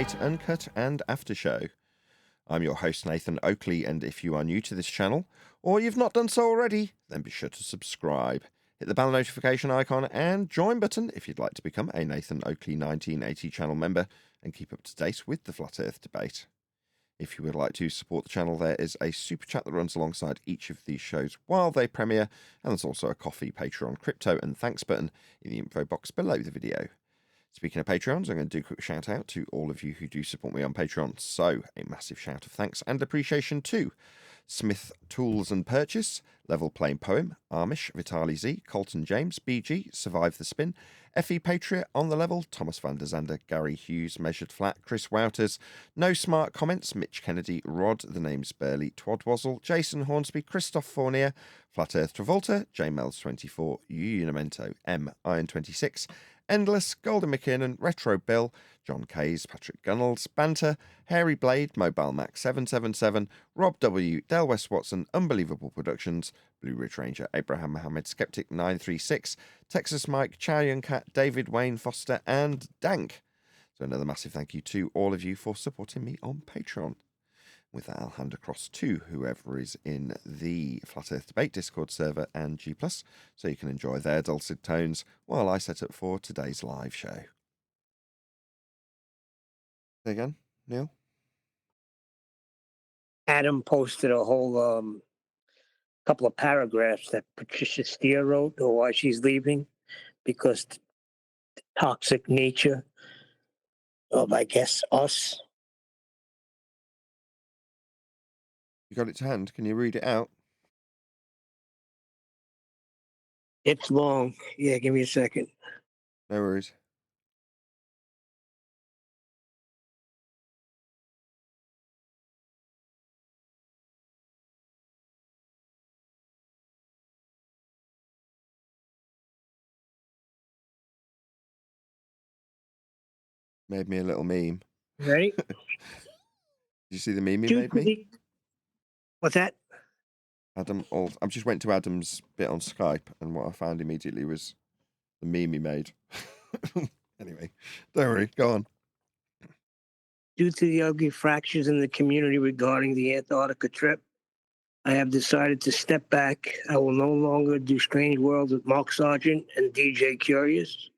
Debate, Uncut and After Show. I'm your host Nathan Oakley, and if you are new to this channel, or you've not done so already, then be sure to subscribe. Hit the bell notification icon and join button if you'd like to become a Nathan Oakley 1980 channel member and keep up to date with the Flat Earth debate. If you would like to support the channel, there is a super chat that runs alongside each of these shows while they premiere, and there's also a Coffee, Patreon, crypto and thanks button in the info box below the video. Speaking of Patreons, I'm going to do a quick shout out to all of you who do support me on Patreon. So, a massive shout of thanks and appreciation to Smith Tools and Purchase, Level Plain Poem, Amish, Vitali Z, Colton James, BG, Survive the Spin, FE Patriot, On the Level, Thomas van der Zander, Gary Hughes, Measured Flat, Chris Wouters, No Smart Comments, Mitch Kennedy, Rod, The Name's Burley, Twadwazzle, Jason Hornsby, Christoph Fournier, Flat Earth Travolta, JMels24, Unimento, M, Iron26, Endless, Golden McKinnon, Retro Bill, John Kays, Patrick Gunnels, Banter, Hairy Blade, Mobile Max 777, Rob W, Del West Watson, Unbelievable Productions, Blue Ridge Ranger, Abraham Mohammed, Skeptic 936, Texas Mike, Chow Yun Cat, David Wayne Foster, and Dank. So another massive thank you to all of you for supporting me on Patreon. With that, I'll hand across to whoever is in the Flat Earth Debate Discord server and G+, so you can enjoy their dulcet tones while I set up for today's live show. Say again, Neil? Adam posted a whole couple of paragraphs that Patricia Steer wrote, or why she's leaving, because the toxic nature of, I guess, us. You got it to hand? Can you read it out? It's long. Yeah, give me a second. No worries. Made me a little meme. Ready? Did you see the meme he made me? What's that? I just went to Adam's bit on Skype, and what I found immediately was the meme he made. Anyway, don't worry, go on. Due to the ugly fractures in the community regarding the Antarctica trip, I have decided to step back. I will no longer do Strange Worlds with Mark Sargent and DJ Curious.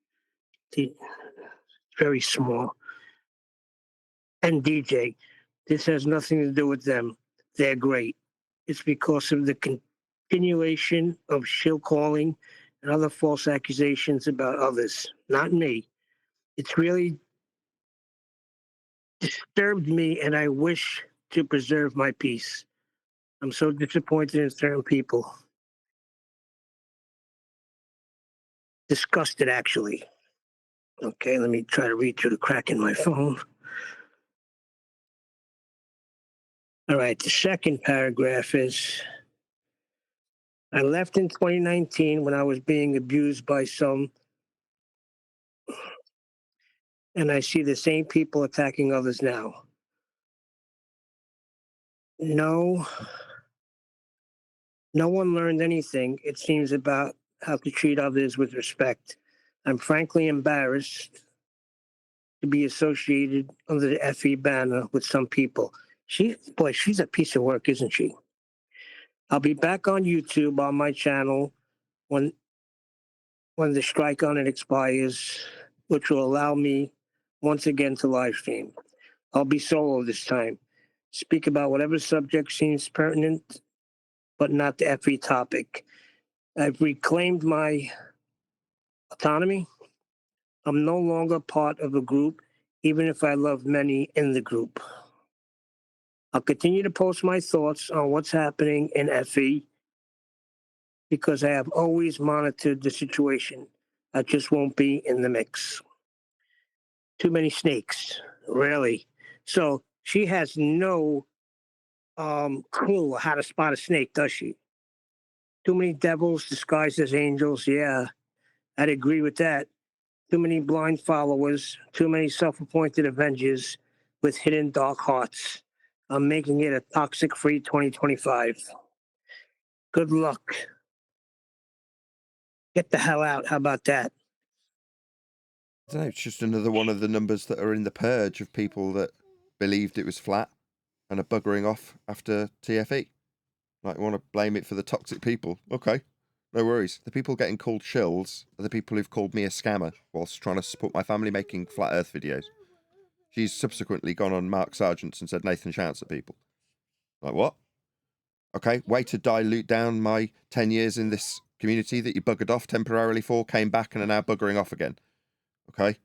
Very small. And DJ, this has nothing to do with them. They're great. It's because of the continuation of shill calling and other false accusations about others, not me. It's really disturbed me, and I wish to preserve my peace. I'm so disappointed in certain people. Disgusted, actually. Okay, let me try to read through the crack in my phone. All right, the second paragraph is, I left in 2019 when I was being abused by some, and I see the same people attacking others now. No one learned anything, it seems, about how to treat others with respect. I'm frankly embarrassed to be associated under the FE banner with some people. She's a piece of work, isn't she? I'll be back on YouTube on my channel when the strike on it expires, which will allow me once again to live stream. I'll be solo this time. Speak about whatever subject seems pertinent, but not the FE topic. I've reclaimed my autonomy. I'm no longer part of a group, even if I love many in the group. I'll continue to post my thoughts on what's happening in FE because I have always monitored the situation. I just won't be in the mix. Too many snakes, really. So she has no clue how to spot a snake, does she? Too many devils disguised as angels. Yeah, I'd agree with that. Too many blind followers, too many self-appointed avengers with hidden dark hearts. I'm making it a toxic-free 2025. Good luck. Get the hell out. How about that? don't know, it's just another one of the numbers that are in the purge of people that believed it was flat and are buggering off after TFE. Like, want to blame it for the toxic people. Okay, no worries. The people getting called shills are the people who've called me a scammer whilst trying to support my family making flat earth videos. She's subsequently gone on Mark Sargent's and said Nathan shouts at people. Like, what? Okay, way to dilute down my 10 years in this community that you buggered off temporarily for, came back and are now buggering off again. Okay,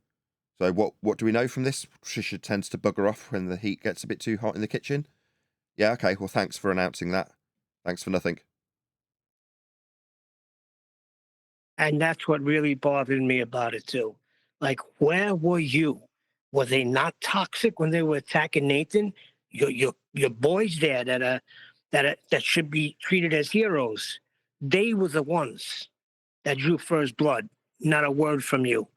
so what do we know from this? Patricia tends to bugger off when the heat gets a bit too hot in the kitchen. Yeah, okay, well, thanks for announcing that. Thanks for nothing. And that's what really bothered me about it too. Like, where were you? Were they not toxic when they were attacking Nathan? Your boys there that should be treated as heroes. They were the ones that drew first blood. Not a word from you,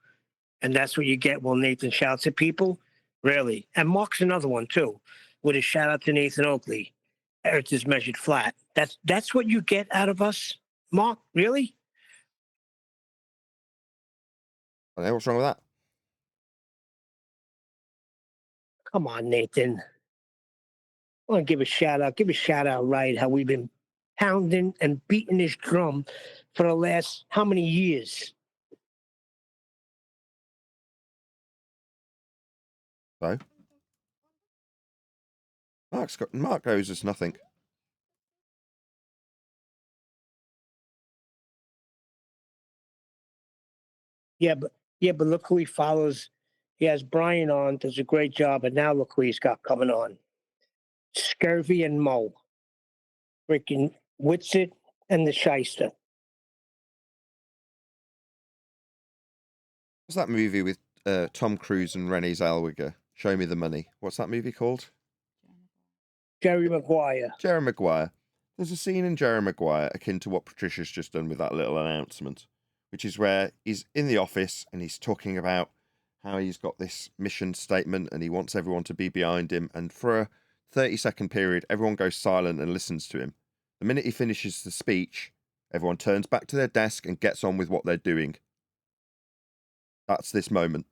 and that's what you get when Nathan shouts at people. Really, and Mark's another one too, with a shout out to Nathan Oakley. Earth is measured flat. That's what you get out of us, Mark. Really? I don't know what's wrong with that. Come on, Nathan. I want to give a shout out. Give a shout out, right? How we've been pounding and beating this drum for the last how many years? So Mark owes us nothing. Yeah, but look who he follows. He has Brian on, does a great job, and now look who he's got coming on. Scurvy and Mo. Freaking Witsit and the Shyster. What's that movie with Tom Cruise and Renee Zellweger? Show Me the Money. What's that movie called? Jerry Maguire. Jerry Maguire. There's a scene in Jerry Maguire akin to what Patricia's just done with that little announcement, which is where he's in the office and he's talking about how he's got this mission statement and he wants everyone to be behind him. And for a 30-second period, everyone goes silent and listens to him. The minute he finishes the speech, everyone turns back to their desk and gets on with what they're doing. That's this moment.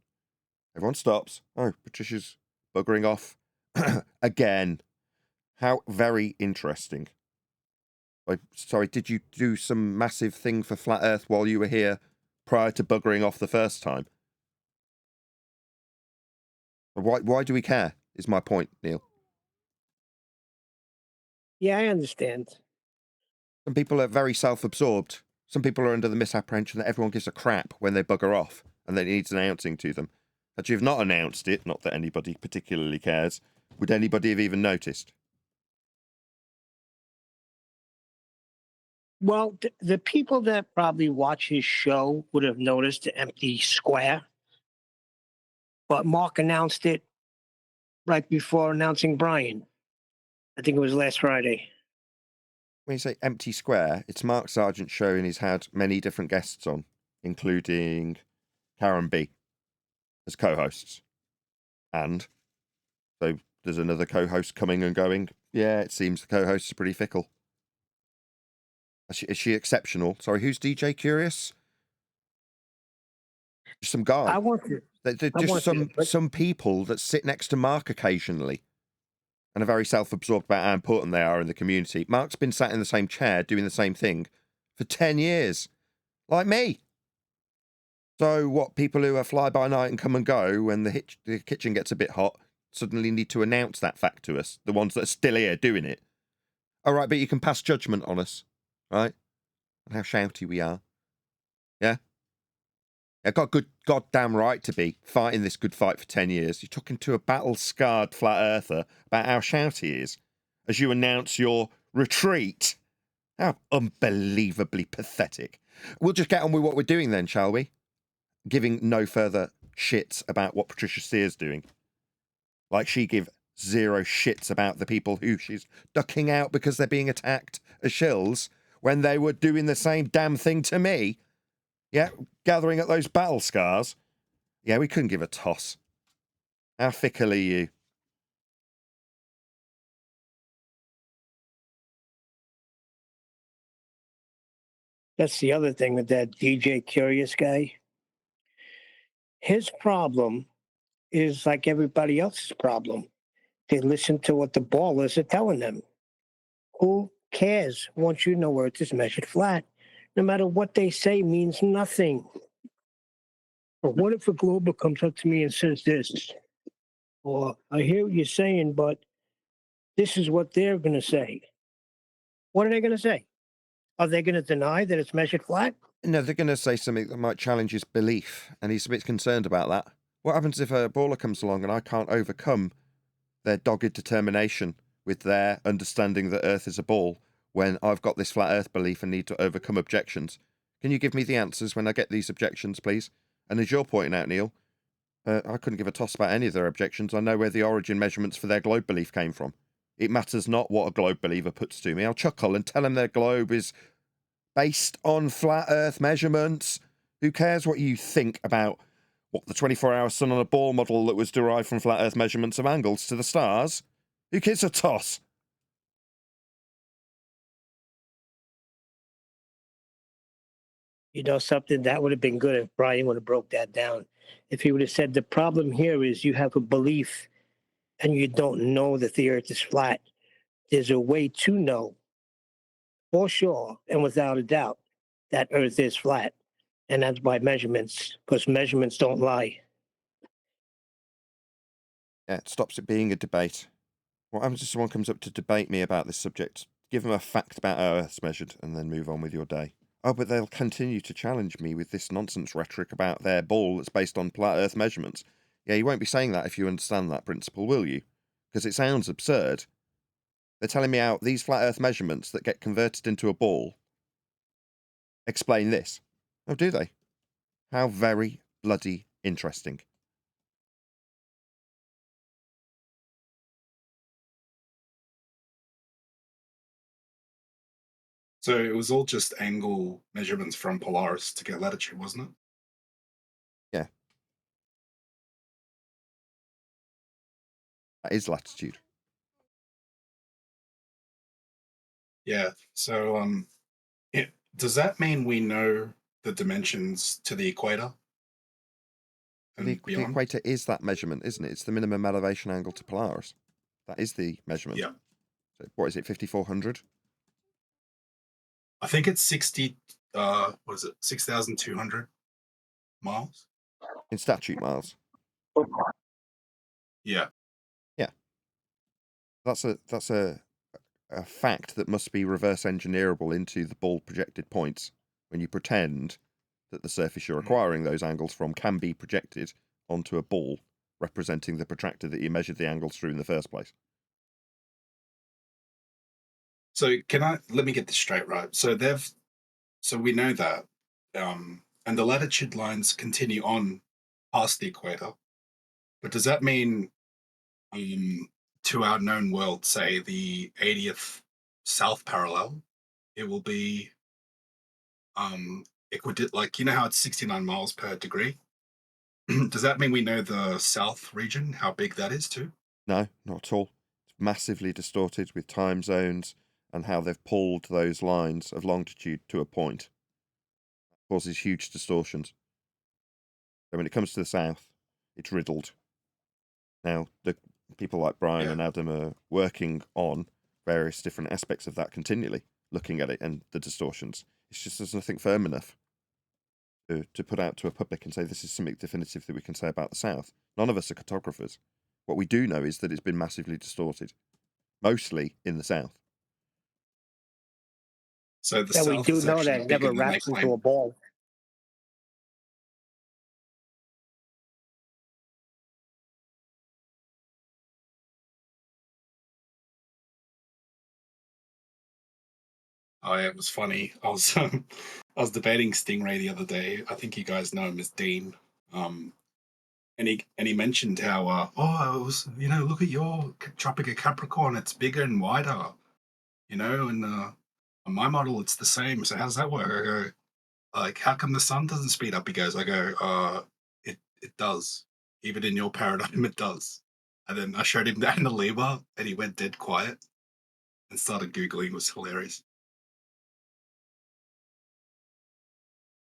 Everyone stops. Oh, Patricia's buggering off again. How very interesting. Sorry, did you do some massive thing for Flat Earth while you were here prior to buggering off the first time? Why do we care, is my point, Neil. Yeah, I understand. Some people are very self-absorbed. Some people are under the misapprehension that everyone gives a crap when they bugger off and that it needs announcing to them. Had you have not announced it, not that anybody particularly cares, would anybody have even noticed? Well, the people that probably watch his show would have noticed the empty square, but Mark announced it right before announcing Brian. I think it was last Friday. When you say empty square, it's Mark Sargent's show and he's had many different guests on, including Karen B as co-hosts. And so there's another co-host coming and going. Yeah, it seems the co-hosts are pretty fickle. Is she exceptional? Sorry, who's DJ Curious? Just some guy. I want to. They're just some people that sit next to Mark occasionally and are very self-absorbed about how important they are in the community. Mark's been sat in the same chair doing the same thing for 10 years, like me. So what, people who are fly-by-night and come and go when the kitchen gets a bit hot suddenly need to announce that fact to us, the ones that are still here doing it. All right, but you can pass judgment on us, right? And how shouty we are. Yeah? I've got good goddamn right to be fighting this good fight for 10 years. You're talking to a battle-scarred flat earther about how shouty he is as you announce your retreat. How unbelievably pathetic. We'll just get on with what we're doing then, shall we? Giving no further shits about what Patricia Sears doing. Like she give zero shits about the people who she's ducking out because they're being attacked as shills when they were doing the same damn thing to me. Yeah, gathering at those battle scars. Yeah, we couldn't give a toss. How fickle are you? That's the other thing with that DJ Curious guy. His problem is like everybody else's problem. They listen to what the ballers are telling them. Who cares once you know Earth is measured flat? No matter what they say means nothing. But what if a global comes up to me and says this? Or I hear what you're saying, but this is what they're going to say. What are they going to say? Are they going to deny that it's measured flat? No, they're going to say something that might challenge his belief, and he's a bit concerned about that. What happens if a baller comes along and I can't overcome their dogged determination with their understanding that Earth is a ball when I've got this flat Earth belief and need to overcome objections? Can you give me the answers when I get these objections, please? And as you're pointing out, Neil, I couldn't give a toss about any of their objections. I know where the origin measurements for their globe belief came from. It matters not what a globe believer puts to me. I'll chuckle and tell them their globe is based on flat Earth measurements. Who cares what you think about what the 24-hour sun on a ball model that was derived from flat Earth measurements of angles to the stars? Who gives a toss? You know something? That would have been good if Brian would have broke that down. If he would have said the problem here is you have a belief and you don't know that the Earth is flat. There's a way to know for sure and without a doubt that Earth is flat. And that's by measurements, because measurements don't lie. Yeah, it stops it being a debate. What happens if someone comes up to debate me about this subject? Give them a fact about how Earth's measured and then move on with your day. Oh, but they'll continue to challenge me with this nonsense rhetoric about their ball that's based on flat Earth measurements. Yeah, you won't be saying that if you understand that principle, will you? Because it sounds absurd. They're telling me how these flat Earth measurements that get converted into a ball explain this. Oh, do they? How very bloody interesting. So it was all just angle measurements from Polaris to get latitude, wasn't it? Yeah. That is latitude. Yeah. So does that mean we know the dimensions to the equator and The beyond? equator is that measurement, isn't it? It's the minimum elevation angle to Polaris. That is the measurement. Yeah. So what is it, 5,400? I think it's 60 what is it, 6,200 miles? In statute miles. Yeah. Yeah. That's a fact that must be reverse engineerable into the ball projected points when you pretend that the surface you're acquiring those angles from can be projected onto a ball representing the protractor that you measured the angles through in the first place. So let me get this straight, right? So we know that and the latitude lines continue on past the equator. But does that mean to our known world, say the 80th south parallel, it will be like, you know how it's 69 miles per degree? Does that mean we know the south region, how big that is too? No, not at all. It's massively distorted with time zones and how they've pulled those lines of longitude to a point. That causes huge distortions. So when it comes to the south, it's riddled. Now, the people like Brian and Adam are working on various different aspects of that continually, looking at it and the distortions. It's just there's nothing firm enough to put out to a public and say this is something definitive that we can say about the South. None of us are cartographers. What we do know is that it's been massively distorted, mostly in the South. So the And we south do is know actually that it bigger never than they wraps into claim. a ball. Oh yeah, it was funny. I was I was debating Stingray the other day. I think you guys know him as Dean. And he mentioned how it was, look at your Tropic of Capricorn, it's bigger and wider, and on my model it's the same. So how's that work? I go, like, how come the sun doesn't speed up? He goes, I go, it does. Even in your paradigm, it does. And then I showed him that in the Libra, and he went dead quiet and started Googling. It was hilarious.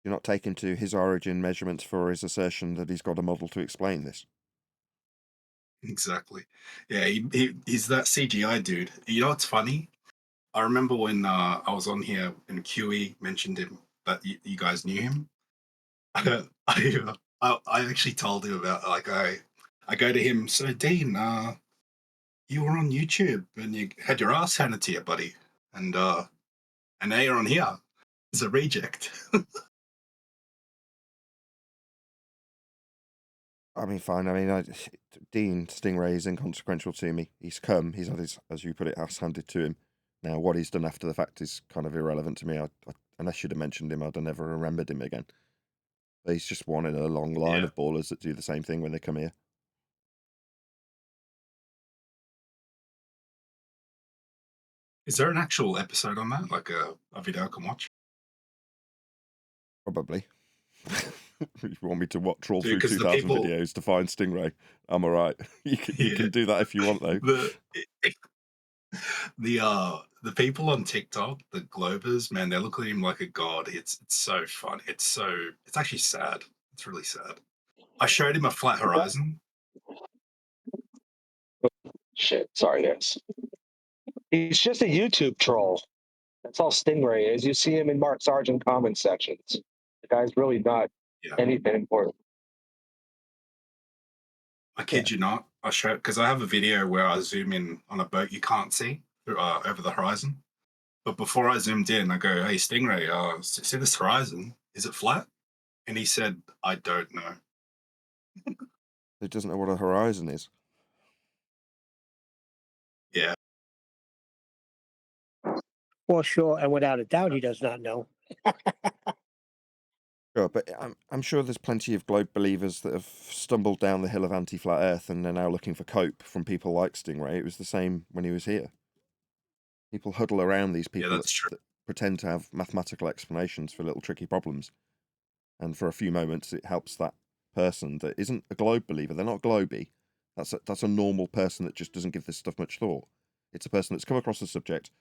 You're not taking to his origin measurements for his assertion that he's got a model to explain this. Exactly. Yeah, he's that CGI dude. You know what's funny? I remember when I was on here and QE mentioned him, that you guys knew him. I actually told him about, like, I go to him, so Dean, you were on YouTube and you had your ass handed to you, buddy, and now you're on here as a reject. I mean, fine. I mean, Dean Stingray is inconsequential to me. He's had his, as you put it, ass handed to him. Now, what he's done after the fact is kind of irrelevant to me. Unless you'd have mentioned him, I'd have never remembered him again. But he's just one in a long line Yeah. of ballers that do the same thing when they come here. Is there an actual episode on that, like a video I can watch? Probably. You want me to trawl Dude, through 'cause the 2,000 people- videos to find Stingray? I'm all right. You can do that if you want, though. The people on TikTok, the Globers, man, they look at him like a god. It's so fun. It's actually sad. It's really sad. I showed him a flat horizon. Shit, sorry, guys. He's just a YouTube troll. That's all Stingray is. You see him in Mark Sargent comment sections. The guy's really not Yeah. anything important. I kid you not. I showed, because I have a video where I zoom in on a boat you can't see over the horizon. But before I zoomed in, I go, "Hey Stingray, see this horizon? Is it flat?" And he said, "I don't know." He doesn't know what a horizon is. Yeah. Well, sure, and without a doubt, he does not know. Sure, but I'm sure there's plenty of globe believers that have stumbled down the hill of anti-flat Earth and are now looking for cope from people like Stingray. It was the same when he was here. People huddle around these people that's true. that pretend to have mathematical explanations for little tricky problems, and for a few moments it helps that person that isn't a globe believer. They're not globy. That's a normal person that just doesn't give this stuff much thought. It's a person that's come across the subject,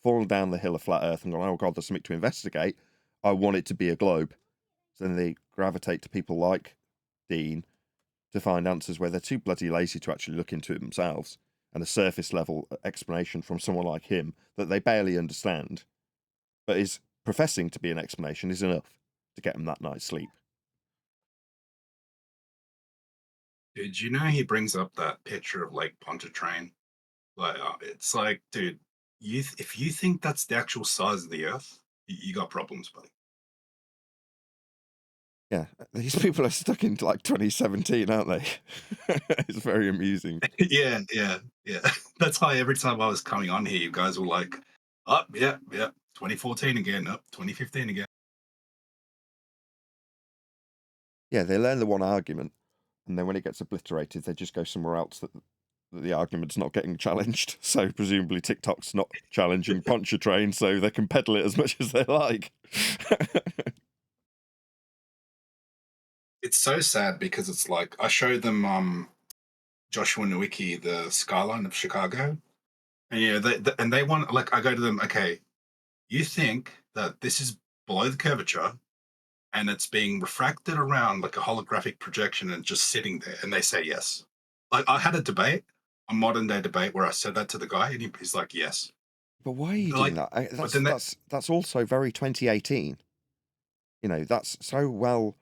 fallen down the hill of flat Earth, and gone, "Oh God, there's something to investigate. I want it to be a globe." So then they gravitate to people like Dean to find answers where they're too bloody lazy to actually look into it themselves, and a surface level explanation from someone like him that they barely understand, but is professing to be an explanation, is enough to get them that night's sleep. Did you know he brings up that picture of Lake Pontchartrain? Like, it's like, dude, if you think that's the actual size of the Earth, you got problems, buddy. Yeah, these people are stuck in like 2017, aren't they? It's very amusing. Yeah. That's why every time I was coming on here, you guys were like, "Oh, yeah, 2014 again, up 2015 again." Yeah, they learn the one argument, and then when it gets obliterated, they just go somewhere else that the argument's not getting challenged. So presumably TikTok's not challenging Pontchartrain, so they can peddle it as much as they like. It's so sad because it's like I showed them Joshua Nowicki, the skyline of Chicago, and yeah, they want, like, I go to them, okay, you think that this is below the curvature and it's being refracted around like a holographic projection and just sitting there, and they say yes. Like, I had a modern day debate where I said that to the guy, and he's like, yes. But why are you Like, doing that? but then That's also very 2018. You know, that's so well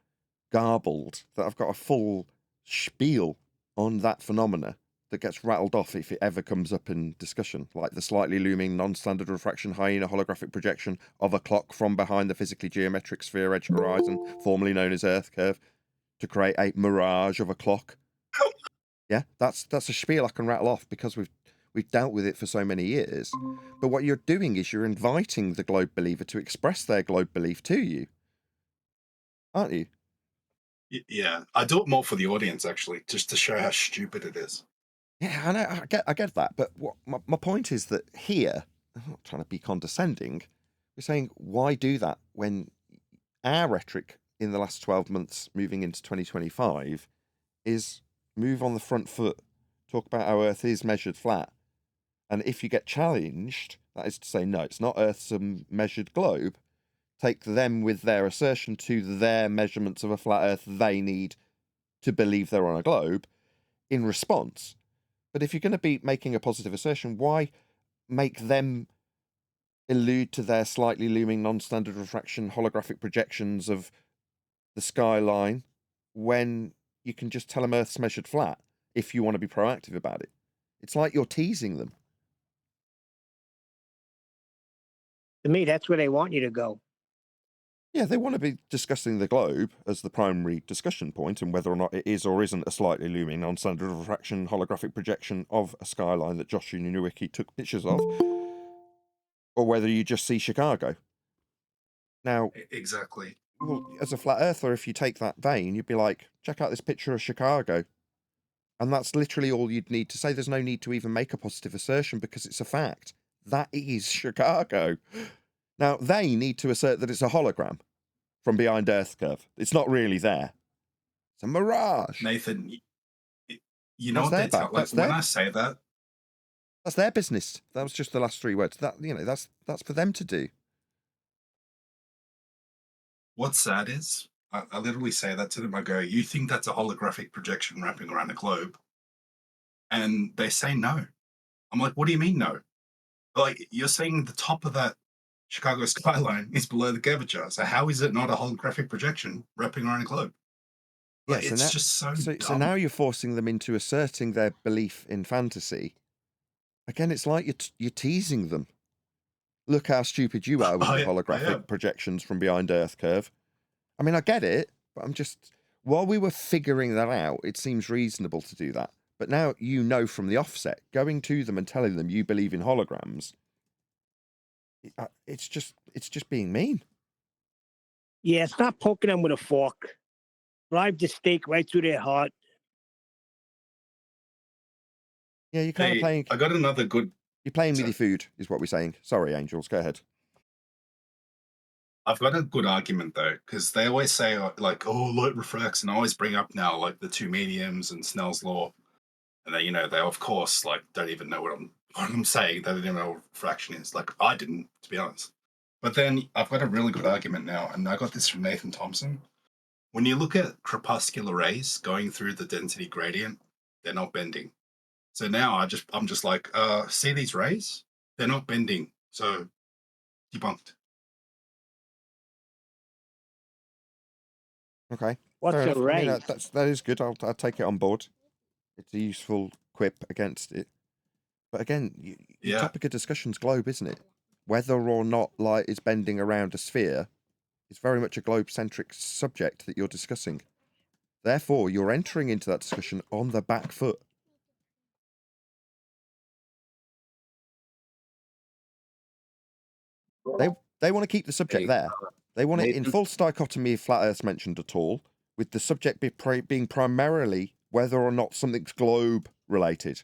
garbled that I've got a full spiel on that phenomena that gets rattled off if it ever comes up in discussion, like the slightly looming non-standard refraction hyena holographic projection of a clock from behind the physically geometric sphere edge horizon, formerly known as Earth curve, to create a mirage of a clock. Yeah, that's a spiel I can rattle off because we've dealt with it for so many years. But what you're doing is you're inviting the globe believer to express their globe belief to you, aren't you? Yeah, I do it more for the audience, actually, just to show how stupid it is. Yeah, I know, I get that, but what my point is that here, I'm not trying to be condescending, we're saying why do that when our rhetoric in the last 12 months moving into 2025 is move on the front foot, talk about how Earth is measured flat, and if you get challenged, that is to say, no, it's not Earth's a measured globe, take them with their assertion to their measurements of a flat Earth they need to believe they're on a globe in response. But if you're going to be making a positive assertion, why make them allude to their slightly looming non-standard refraction holographic projections of the skyline when you can just tell them Earth's measured flat if you want to be proactive about it? It's like you're teasing them. To me, that's where they want you to go. Yeah, they want to be discussing the globe as the primary discussion point and whether or not it is or isn't a slightly looming non-standard refraction holographic projection of a skyline that Josh Nowicki took pictures of, or whether you just see Chicago. Now, Exactly. well, as a flat earther, if you take that vein, you'd be like, check out this picture of Chicago. And that's literally all you'd need to say. There's no need to even make a positive assertion because it's a fact. That is Chicago. Now, they need to assert that it's a hologram from behind Earth curve. It's not really there. It's a mirage. Nathan, you know That's what their they tell, bad. like That's when their- I say that, That's their business. That was just the last 3 words. That's for them to do. what's sad is I literally say that to them. I go, you think that's a holographic projection wrapping around the globe? And they say no. I'm like, what do you mean no? Like, you're saying the top of that Chicago skyline is below the curvature. So how is it not a holographic projection wrapping around a globe? Yeah, Like, it's just so so dumb. now you're forcing them into asserting their belief in fantasy. Again, it's like you're teasing them. Look how stupid you are with I your am. holographic projections from behind Earth curve. I mean, I get it, but I'm just... While we were figuring that out, it seems reasonable to do that. But now you know from the offset, going to them and telling them you believe in holograms, it's just being mean. Yeah, it's not poking them with a fork. Drive the stake right through their heart. Yeah, you're kind of playing... I got another good... You're playing with your food, is what we're saying. Sorry, Angels, go ahead. I've got a good argument though, because they always say like, "Oh, light refracts," and I always bring up now like the two mediums and Snell's law, and they, they of course like don't even know what I'm saying. They don't even know what refraction is. Like I didn't, to be honest. But then I've got a really good argument now, and I got this from Nathan Thompson. When you look at crepuscular rays going through the density gradient, they're not bending. So now I'm just like, see these rays? They're not bending. So debunked. Okay. What's Fair a enough. I mean, ray? that is good. I'll take it on board. It's a useful quip against it. But again, your topic of discussion's globe, isn't it? Whether or not light is bending around a sphere is very much a globe-centric subject that you're discussing. Therefore, you're entering into that discussion on the back foot. They want to keep the subject there. They want it in false dichotomy of flat Earth's mentioned at all, with the subject being primarily whether or not something's globe related.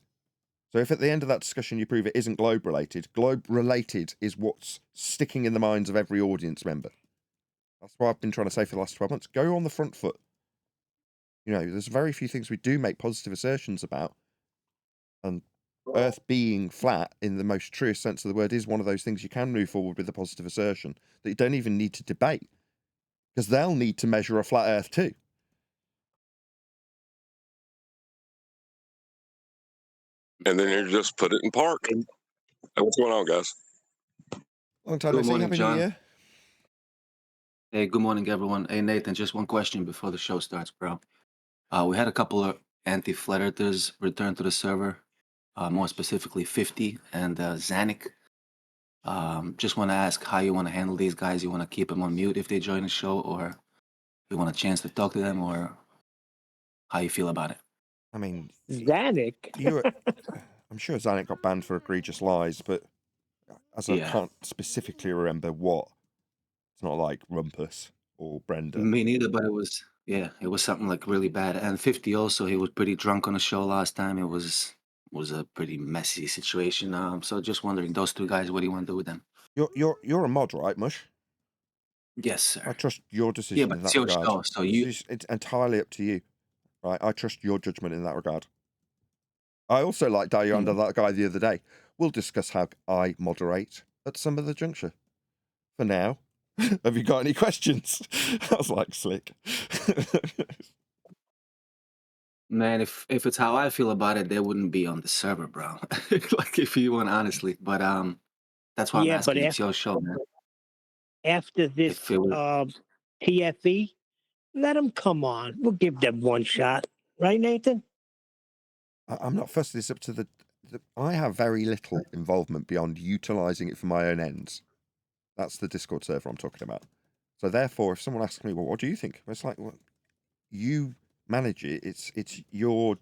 So if at the end of that discussion you prove it isn't globe related is what's sticking in the minds of every audience member. That's what I've been trying to say for the last 12 months. Go on the front foot. There's very few things we do make positive assertions about. And Earth being flat, in the most truest sense of the word, is one of those things you can move forward with a positive assertion that you don't even need to debate. Because they'll need to measure a flat Earth too. And then you just put it in park. Hey, what's going on, guys? Long time no see. Happy New Year. Hey, good morning, everyone. Hey, Nathan, just one question before the show starts, bro. We had a couple of anti-flat earthers return to the server, more specifically 50 and Zanik. Just want to ask how you want to handle these guys. You want to keep them on mute if they join the show, or you want a chance to talk to them, or how you feel about it? I mean, Zanik? I'm sure Zanik got banned for egregious lies, but as I can't specifically remember what, it's not like Rumpus or Brenda. Me neither, but it was something like really bad. And 50 also, he was pretty drunk on the show last time. It was a pretty messy situation. So just wondering, those two guys, what do you want to do with them? You're a mod, right, Mush? Yes, sir. I trust your decision in that regard. Show, so it's entirely up to you, right? I trust your judgment in that regard. I also like Dario under that guy the other day. We'll discuss how I moderate at some of the juncture. For now, Have you got any questions? I was like, slick. Man, if it's how I feel about it, they wouldn't be on the server, bro. Like if you want honestly. But that's why I'm Yeah, but asking. It's your show, man. after this If it was, TFE, let them come on. We'll give them one shot. Right, Nathan? I'm not fussed. It's up to the. I have very little involvement beyond utilising it for my own ends. That's the Discord server I'm talking about. So therefore, if someone asks me, well, what do you think? It's like, well, you manage it. It's your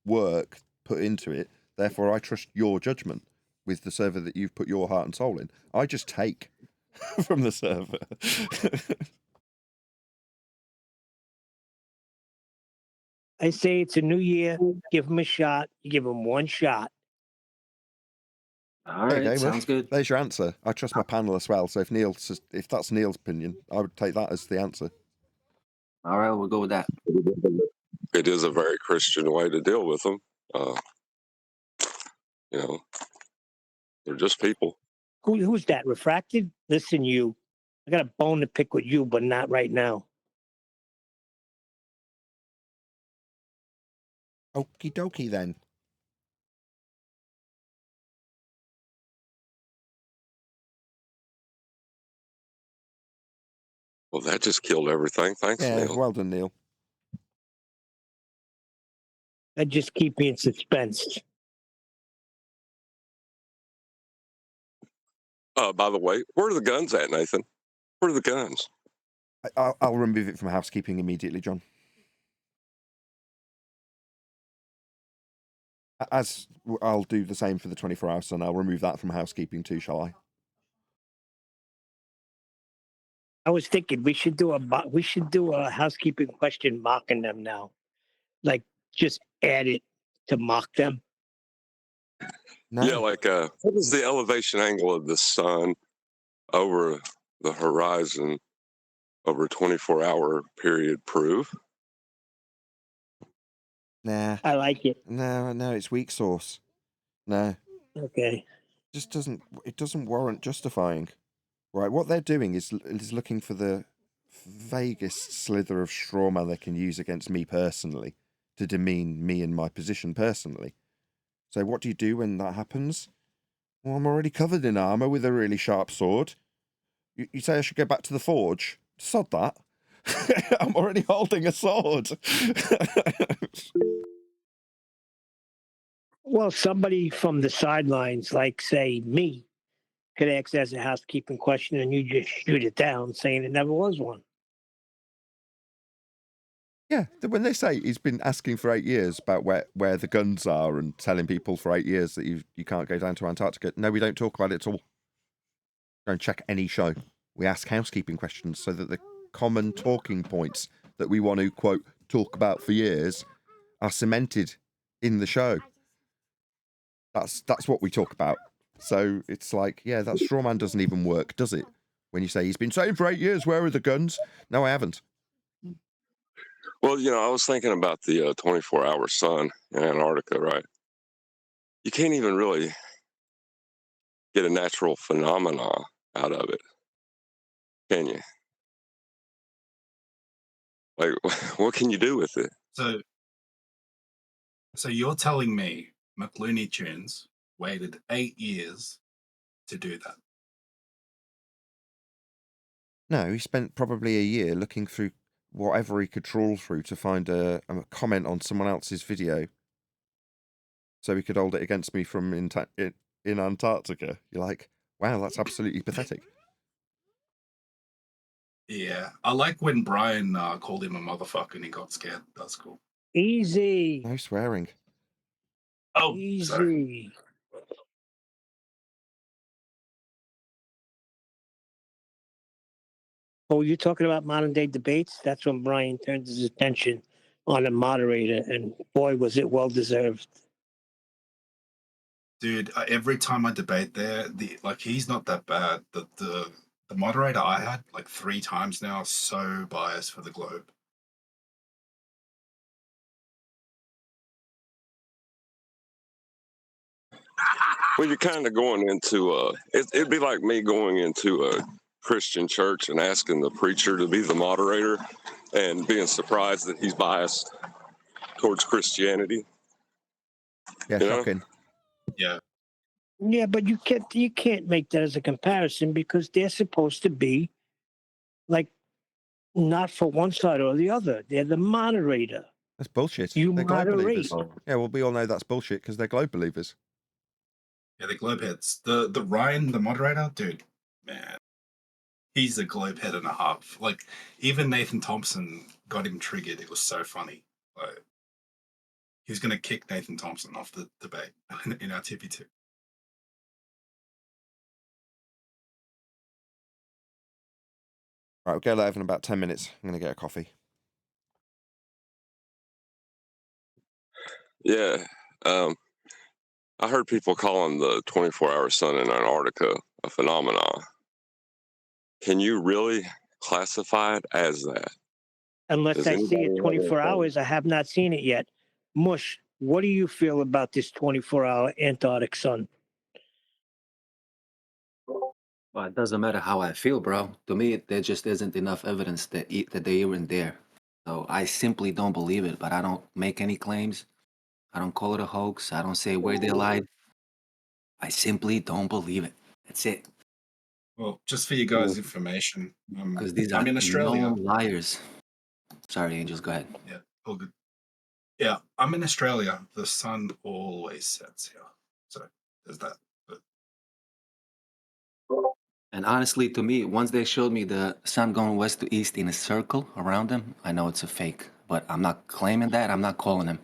work put into it. Therefore, I trust your judgment with the server that you've put your heart and soul in. I just take from the server. I say it's a new year. Give them a shot. You give them one shot. all There you right, go, sounds Rush. good. There's your answer. I trust my panel as well. So if that's Neil's opinion, I would take that as the answer. All right, we'll go with that. It is a very Christian way to deal with them. You know, they're just people. Who's that? Refracted? Listen, you. I got a bone to pick with you, but not right now. Okie dokie then. Well, that just killed everything. Thanks, Yeah, Neil. well done, Neil. That just keep me in suspense. By the way, where are the guns at, Nathan? Where are the guns? I'll remove it from housekeeping immediately, John. As I'll do the same for the 24-hour sun, I'll remove that from housekeeping too, shall I? I was thinking we should do a housekeeping question mocking them now. Like just add it to mock them. No. Yeah, like what is the elevation angle of the sun over the horizon over a 24-hour period prove? Nah. I like it. No, it's weak sauce. No. Okay. Just doesn't warrant justifying. Right, what they're doing is looking for the vaguest slither of straw man they can use against me personally to demean me and my position personally. So what do you do when that happens? Well, I'm already covered in armour with a really sharp sword. You say I should go back to the forge? Sod that. I'm already holding a sword. Well, somebody from the sidelines, like say me, could ask as a housekeeping question and you just shoot it down saying it never was one. Yeah, when they say he's been asking for 8 years about where the guns are and telling people for 8 years that you can't go down to Antarctica. No, we don't talk about it at all. Go and check any show. We ask housekeeping questions so that the common talking points that we want to, quote, talk about for years are cemented in the show. That's what we talk about. So it's like, yeah, that straw man doesn't even work, does it? When you say he's been saying for 8 years, where are the guns? No, I haven't. Well, I was thinking about the 24-hour sun in Antarctica, right? You can't even really get a natural phenomena out of it, can you? Like, what can you do with it? So you're telling me McLooney Tunes waited 8 years to do that? No, he spent probably a year looking through whatever he could trawl through to find a comment on someone else's video so he could hold it against me from in Antarctica. You're like, wow, that's absolutely pathetic. Yeah, I like when Brian called him a motherfucker and he got scared. That's cool. Easy. No swearing. Oh, Easy. sorry. Oh, you're talking about modern day debates? That's when Brian turned his attention on a moderator, and boy, was it well deserved. Dude, every time I debate there, he's not that bad. The moderator I had like 3 times now, so biased for the Globe. Well, you're kind of going into it'd be like me going into Christian church and asking the preacher to be the moderator and being surprised that he's biased towards Christianity. Yeah, You know? shocking. Yeah. Yeah, but you can't make that as a comparison because they're supposed to be like not for one side or the other. They're the moderator. That's bullshit. You They're globe moderate. believers. Yeah, well, we all know that's bullshit because they're globe believers. Yeah, the globeheads. The Ryan, the moderator, dude, man, he's a globehead and a half. Like, even Nathan Thompson got him triggered. It was so funny. Like, he's gonna kick Nathan Thompson off the debate in our TP2. Right, we'll go live in about 10 minutes. I'm going to get a coffee. Yeah. I heard people calling the 24-hour sun in Antarctica a phenomenon. Can you really classify it as that? Unless Does I see anybody it have 24 anything? hours, I have not seen it yet. Mush, what do you feel about this 24-hour Antarctic sun? Well, it doesn't matter how I feel, bro. To me, there just isn't enough evidence that that they even there. So I simply don't believe it. But I don't make any claims. I don't call it a hoax. I don't say where they lied. I simply don't believe it. That's it. Well, just for you guys' information, Because these I'm are in Australia. known liars. Sorry, Angels. Go ahead. Yeah, all good. Yeah, I'm in Australia. The sun always sets here, so there's that. But And honestly, to me, once they showed me the sun going west to east in a circle around them, I know it's a fake. But I'm not claiming that. I'm not calling them.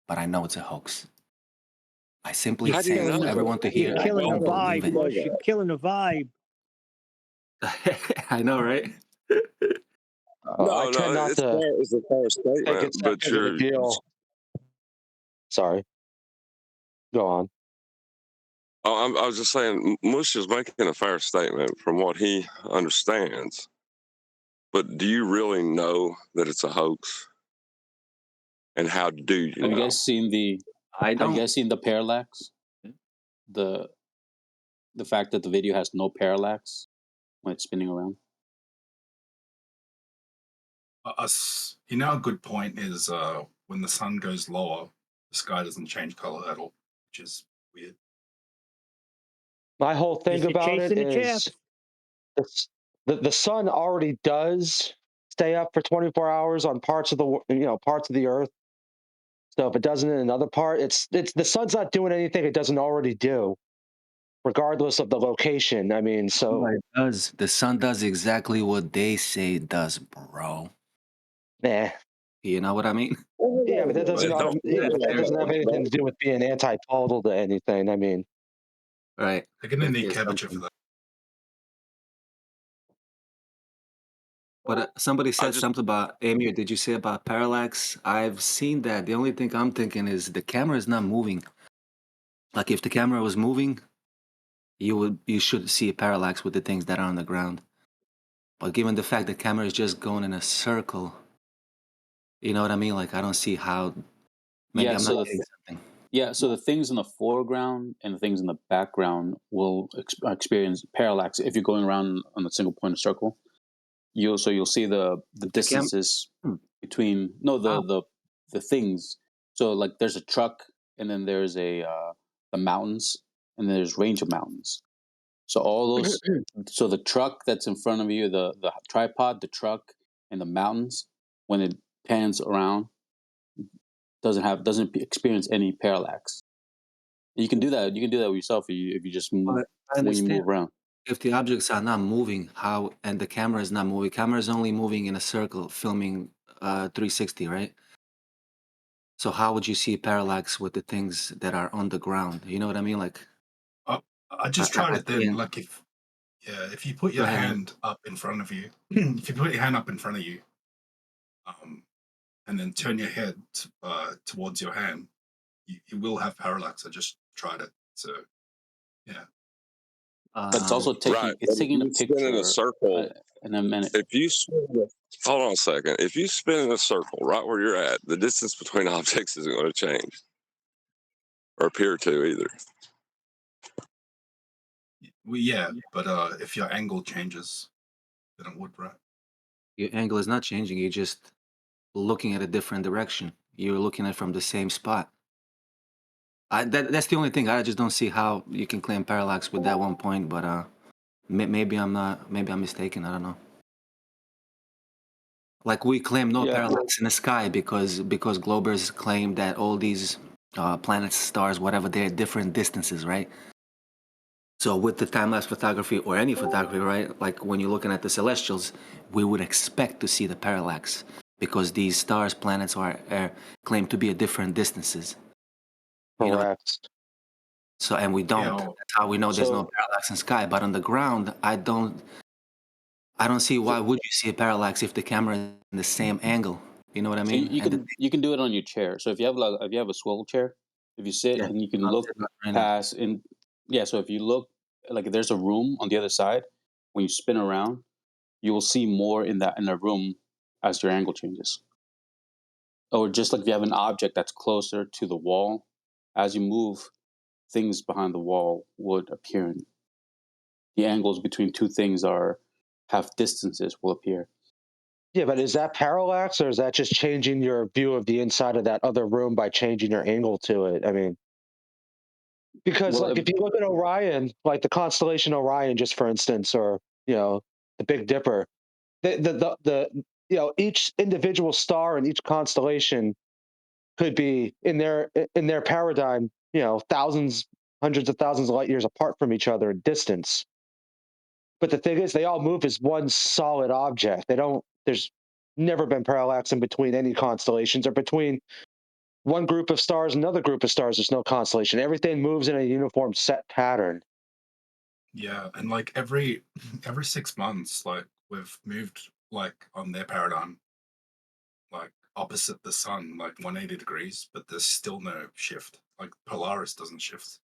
But I know it's a hoax. I simply How do you say know for that? everyone to hear, You're I killing the don't believe vibe, it. Mush. You're killing the vibe. I know, right? I No, tend not it's to a fair take statement, it that but big of a deal. Sorry. Go on. I was just saying, Mush is making a fair statement from what he understands. But do you really know that it's a hoax? And how do you Have you know? guys seen the I Have you don't. guys seen the parallax? The the fact that the video has no parallax when it's spinning around. a good point is when the sun goes lower, the sky doesn't change color at all, which is weird. My whole thing You're about it chasing a chaff. is the sun already does stay up for 24 hours on parts of the earth. So if it doesn't in another part, it's the sun's not doing anything it doesn't already do, regardless of the location. I mean, No, so it does. The sun does exactly what they say it does, bro. nah. You know what I mean? Yeah, but that doesn't Don't but that doesn't have anything to do with being anti-total to anything. I mean, Right. They're gonna need There's curvature for something. that. But somebody I said just something about Amir. Did you say about parallax? I've seen that. The only thing I'm thinking is the camera is not moving. Like if the camera was moving, you should see a parallax with the things that are on the ground. But given the fact the camera is just going in a circle, you know what I mean? Like I don't see how. Maybe Yeah. I'm not getting something. So the things in the foreground and the things in the background will experience parallax if you're going around on a single point of circle. You'll see the The cam. distances Hmm. between the things. So like there's a truck and then there's the mountains and then there's range of mountains. So all those, so the truck that's in front of you, the tripod, the truck, and the mountains, when it pans around, doesn't experience any parallax. And you can do that. You can do that with yourself if you just move But I when you understand. move around. If the objects are not moving, how and the camera is not moving, camera is only moving in a circle, filming 360, right? So how would you see parallax with the things that are on the ground? You know what I mean? Like I just tried I it then. can't. Like if you put Go your ahead, man. hand up in front of you, if you put your hand up in front of you, and then turn your head towards your hand, you will have parallax. I just tried it. So yeah. But it's also right. But if taking a you spin in a picture circle, in a minute. if you hold on a second, if you spin in a circle right where you're at, the distance between objects isn't going to change or appear to either. Well, yeah, but if your angle changes, then it would, right? Your angle is not changing. You're just looking at a different direction. You're looking at it from the same spot. That's the only thing. I just don't see how you can claim parallax with that one point. But maybe I'm not. Maybe I'm mistaken. I don't know. Like we claim no Yeah. parallax in the sky because Globers claim that all these planets, stars, whatever, they're at different distances, right? So with the time-lapse photography or any photography, right? Like when you're looking at the celestials, we would expect to see the parallax because these stars, planets are claimed to be at different distances. You know, Correct. so and we don't. Yeah. That's how we know there's no So parallax in the sky. But on the ground, I don't see why would you see a parallax if the camera is in the same angle. You know what I so mean? And you can do it on your chair. So if you have a swivel chair, if you sit yeah, and you can I'm look sitting right now. past in yeah, so if you look like if there's a room on the other side, when you spin around, you will see more in that room as your angle changes. Or just like if you have an object that's closer to the wall, as you move, things behind the wall would appear. And the angles between two things are have distances will appear. Yeah, but is that parallax or is that just changing your view of the inside of that other room by changing your angle to it? I mean, because Well, like if you look at Orion, like the constellation Orion, just for instance, or the Big Dipper, the each individual star in each constellation could be in their paradigm, thousands, hundreds of thousands of light years apart from each other in distance. But the thing is, they all move as one solid object. They don't. There's never been parallax in between any constellations or between one group of stars and another group of stars. There's no constellation. Everything moves in a uniform set pattern. Yeah, and like every 6 months, like we've moved like on their paradigm, like opposite the sun, like 180 degrees, but there's still no shift. Like Polaris doesn't shift.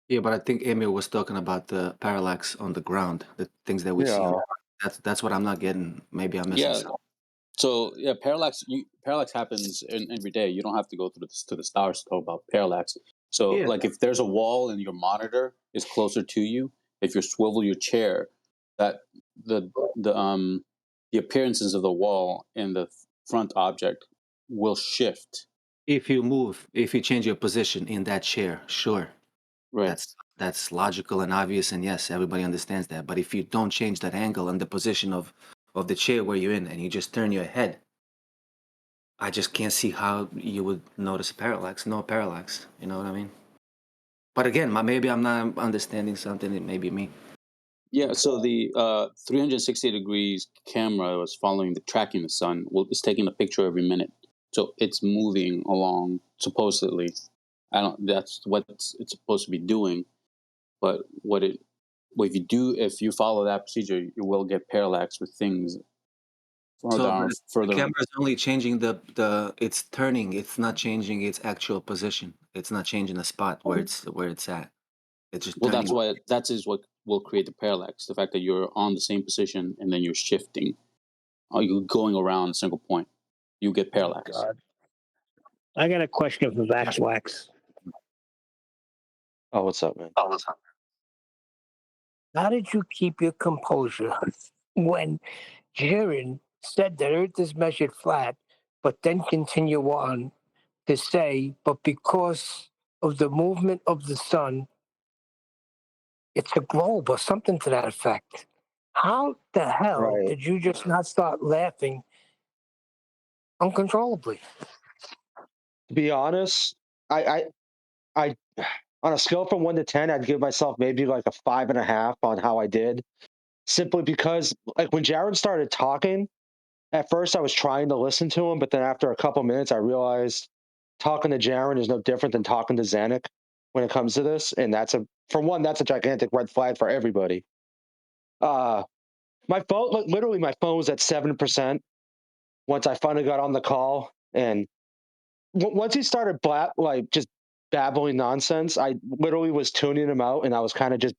Yeah, but I think Emil was talking about the parallax on the ground, the things that we see on Yeah. the ground. That's what I'm not getting. Maybe I'm missing yeah. something. So yeah, parallax happens every day. You don't have to go to the stars to talk about parallax. So Yeah. like if there's a wall and your monitor is closer to you, if you swivel your chair, that the the um the appearances of the wall and the front object will shift. If you change your position in that chair, sure. Right. That's logical and obvious, and yes, everybody understands that. But if you don't change that angle and the position of the chair where you're in, and you just turn your head, I just can't see how you would notice parallax. No parallax. You know what I mean? But again, maybe I'm not understanding something. It may be me. Yeah, so the 360 degrees camera was tracking the sun. Well, it's taking a picture every minute, so it's moving along. Supposedly, I don't. That's what it's supposed to be doing. But if you follow that procedure, you will get parallax with things So the further. camera is only changing it's turning. It's not changing its actual position. It's not changing the spot where it's at. It's just Well, turning. that is what will create the parallax. The fact that you're on the same position and then you're shifting, or you're going around a single point, you get parallax. God. I got a question for Vax Wax. Oh, what's up, man? How did you keep your composure when Jiren said that Earth is measured flat, but then continue on to say, but because of the movement of the sun, it's a globe or something to that effect? How the hell Right. did you just not start laughing uncontrollably? To be honest, I on a scale from 1 to 10, I'd give myself maybe like a 5.5 on how I did. Simply because, like, when Jared started talking, at first I was trying to listen to him, but then after a couple minutes, I realized talking to Jared is no different than talking to Zanuck when it comes to this, and that's a gigantic red flag for everybody. Uh, my phone, like, literally, my phone was at 7% once I finally got on the call, and once he started like just babbling nonsense, I literally was tuning him out, and I was kind of just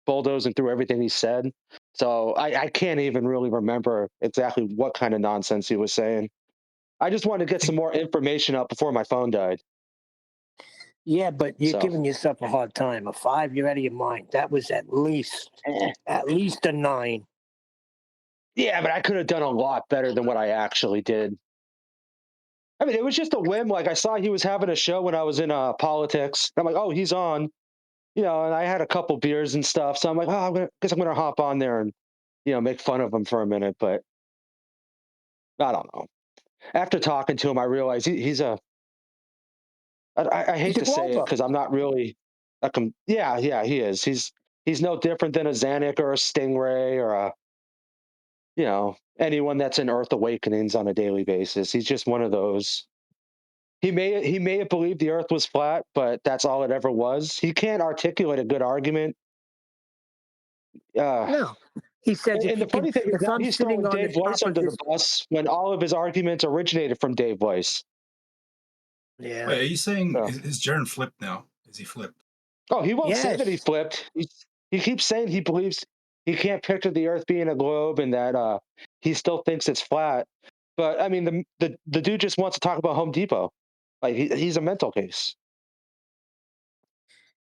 bulldozing through everything he said. So I can't even really remember exactly what kind of nonsense he was saying. I just wanted to get some more information out before my phone died. Yeah, but you're So, giving yourself a hard time. A 5, you're out of your mind. That was at least a 9. yeah, but I could have done a lot better than what I actually did. I mean, it was just a whim. Like I saw he was having a show when I was in politics. I'm like, oh, he's on, and I had a couple beers and stuff. So I'm like, oh, guess I'm gonna hop on there and make fun of him for a minute. But I don't know. After talking to him, I realized he's a. I He's hate a to say it Grover. because I'm not really yeah, he is. He's no different than a Xanac or a Stingray or anyone that's in Earth Awakenings on a daily basis. He's just one of those. He may have believed the Earth was flat, but that's all it ever was. He can't articulate a good argument. No. He says And the funny thing is if now I'm he's sitting throwing on the Dave Weiss top of under the this, bus when all of his arguments originated from Dave Weiss. yeah, Wait, are you saying So, is Jaren flipped now? Is he flipped? oh, he won't say that he yes, flipped. He keeps saying he believes he can't picture the Earth being a globe and that he still thinks it's flat. But I mean, the dude just wants to talk about Home Depot. Like he's a mental case.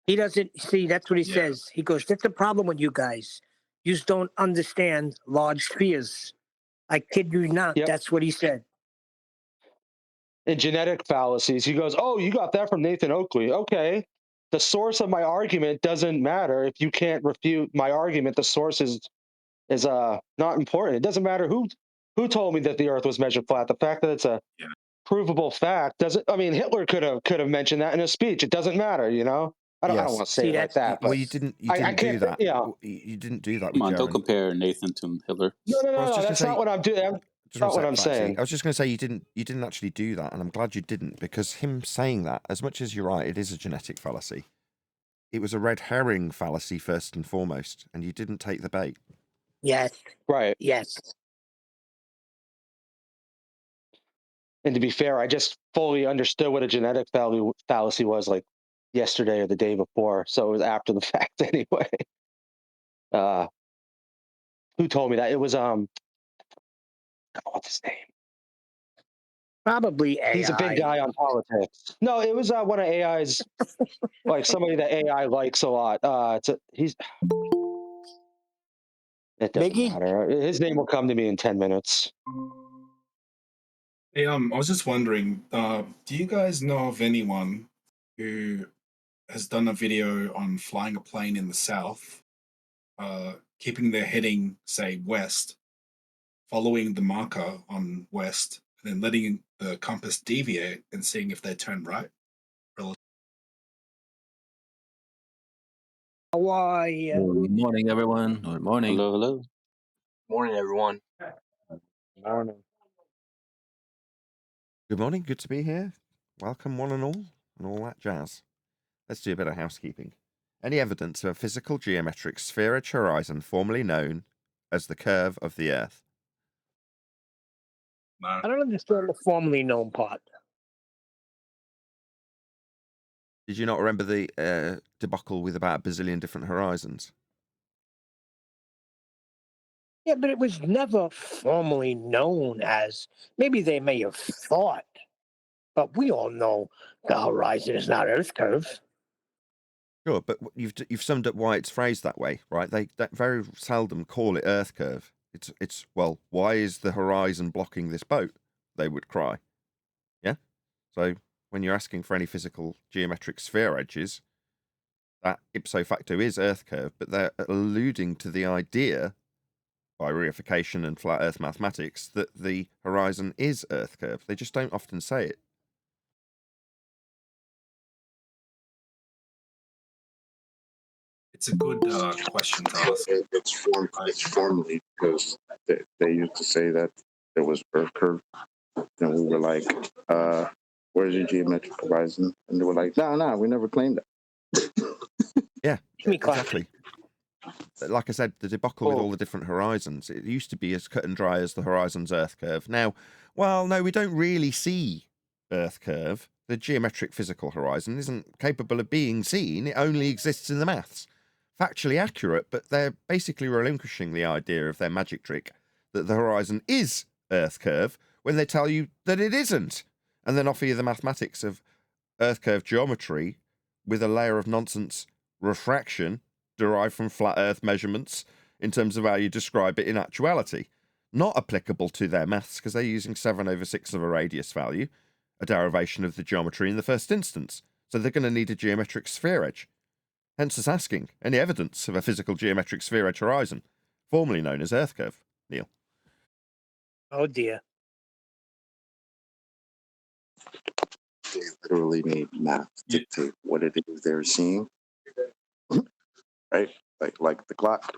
he doesn't see. That's what he Yeah. says. He goes, "That's the problem with you guys. You just don't understand large spheres." I kid you not. Yep. That's what he said. And genetic fallacies. He goes, "Oh, you got that from Nathan Oakley. Okay. The source of my argument doesn't matter if you can't refute my argument. The source is not important. It doesn't matter who told me that the Earth was measured flat. The fact that it's a Yeah. provable fact doesn't. I mean, Hitler could have mentioned that in a speech. It doesn't matter. I don't Yes. want to say See, it like that's- that, Well, but you didn't I do can't. that. Yeah. You didn't do that Come with on, don't Jaren. compare Nathan to Hitler. No, Well, I was just that's gonna not say- what I'm doing. That's Just not one what I'm sec, Flaxy. saying. I was just going to say you didn't actually do that, and I'm glad you didn't, because him saying that, as much as you're right, it is a genetic fallacy. It was a red herring fallacy first and foremost, and you didn't take the bait. yes, Right. yes. And to be fair, I just fully understood what a genetic fallacy was like yesterday or the day before. So it was after the fact anyway. Who told me that? It was what's his name? Probably AI. He's a big guy on politics. No, it was one of AI's, like somebody that AI likes a lot. It doesn't Biggie? matter. His name will come to me in 10 minutes. Hey, I was just wondering, do you guys know of anyone who has done a video on flying a plane in the south, keeping their heading, say, west, following the marker on west, and then letting the compass deviate and seeing if they turn right? How are you? Good morning, everyone. Good morning. Hello, hello. Morning, everyone. Morning. Good morning, good to be here. Welcome, one and all that jazz. Let's do a bit of housekeeping. Any evidence of a physical geometric sphere-edge horizon formerly known as the curve of the Earth? No. I don't understand the formerly known part. Did you not remember the debacle with about a bazillion different horizons? Yeah, but it was never formally known as. Maybe they may have thought, but we all know the horizon is not Earth curve. Sure, but you've summed up why it's phrased that way, right? They very seldom call it Earth curve. It's well, why is the horizon blocking this boat? They would cry. Yeah? So when you're asking for any physical geometric sphere edges, that ipso facto is Earth curve, but they're alluding to the idea, by reification and flat Earth mathematics, that the horizon is Earth curve. They just don't often say it. It's a good question to ask. It's formally because they used to say that there was Earth curve, and we were like, "Where's your geometric horizon?" And they were like, "No, we never claimed that." Yeah, Give me clap. exactly. Like I said, the debacle with all the different horizons, it used to be as cut and dry as the horizon's Earth curve. Now, well, no, we don't really see Earth curve. The geometric physical horizon isn't capable of being seen. It only exists in the maths. Factually accurate, but they're basically relinquishing the idea of their magic trick that the horizon is Earth curve when they tell you that it isn't, and then offer you the mathematics of Earth curve geometry with a layer of nonsense refraction derived from flat Earth measurements in terms of how you describe it in actuality. Not applicable to their maths because they're using 7/6 of a radius value, a derivation of the geometry in the first instance. So they're going to need a geometric sphere edge. Hence us asking, any evidence of a physical geometric sphere edge horizon, formerly known as Earth curve, Neil? Oh dear. They literally need math to dictate what it is they're seeing, right? Like the clock.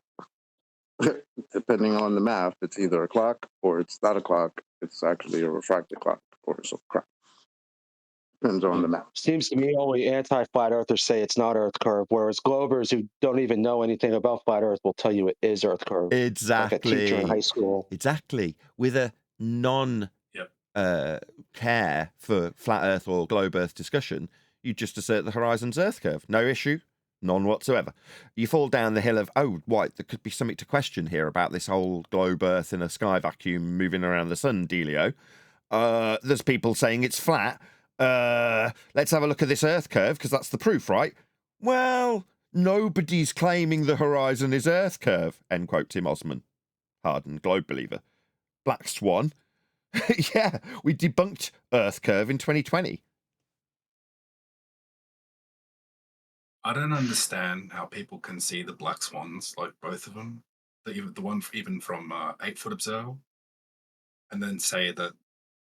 Depending on the math, it's either a clock or it's not a clock. It's actually a refracted clock or it's a clock. Depends on the math. Seems to me only anti-flat earthers say it's not Earth curve, whereas Globers who don't even know anything about flat Earth will tell you it is Earth curve. Exactly. Like a teacher in high school. Exactly. With a care for flat Earth or globe Earth discussion, you just assert the horizon's Earth curve. No issue. None whatsoever. You fall down the hill of, oh, right, there could be something to question here about this whole globe Earth in a sky vacuum moving around the sun dealio. There's people saying it's flat. Let's have a look at this Earth curve, because that's the proof, right? Well, nobody's claiming the horizon is Earth curve, end quote, Tim Osman, hardened globe believer. Black Swan. Yeah, we debunked Earth curve in 2020. I don't understand how people can see the black swans, like both of them, the one even from 8 Foot Observer, and then say that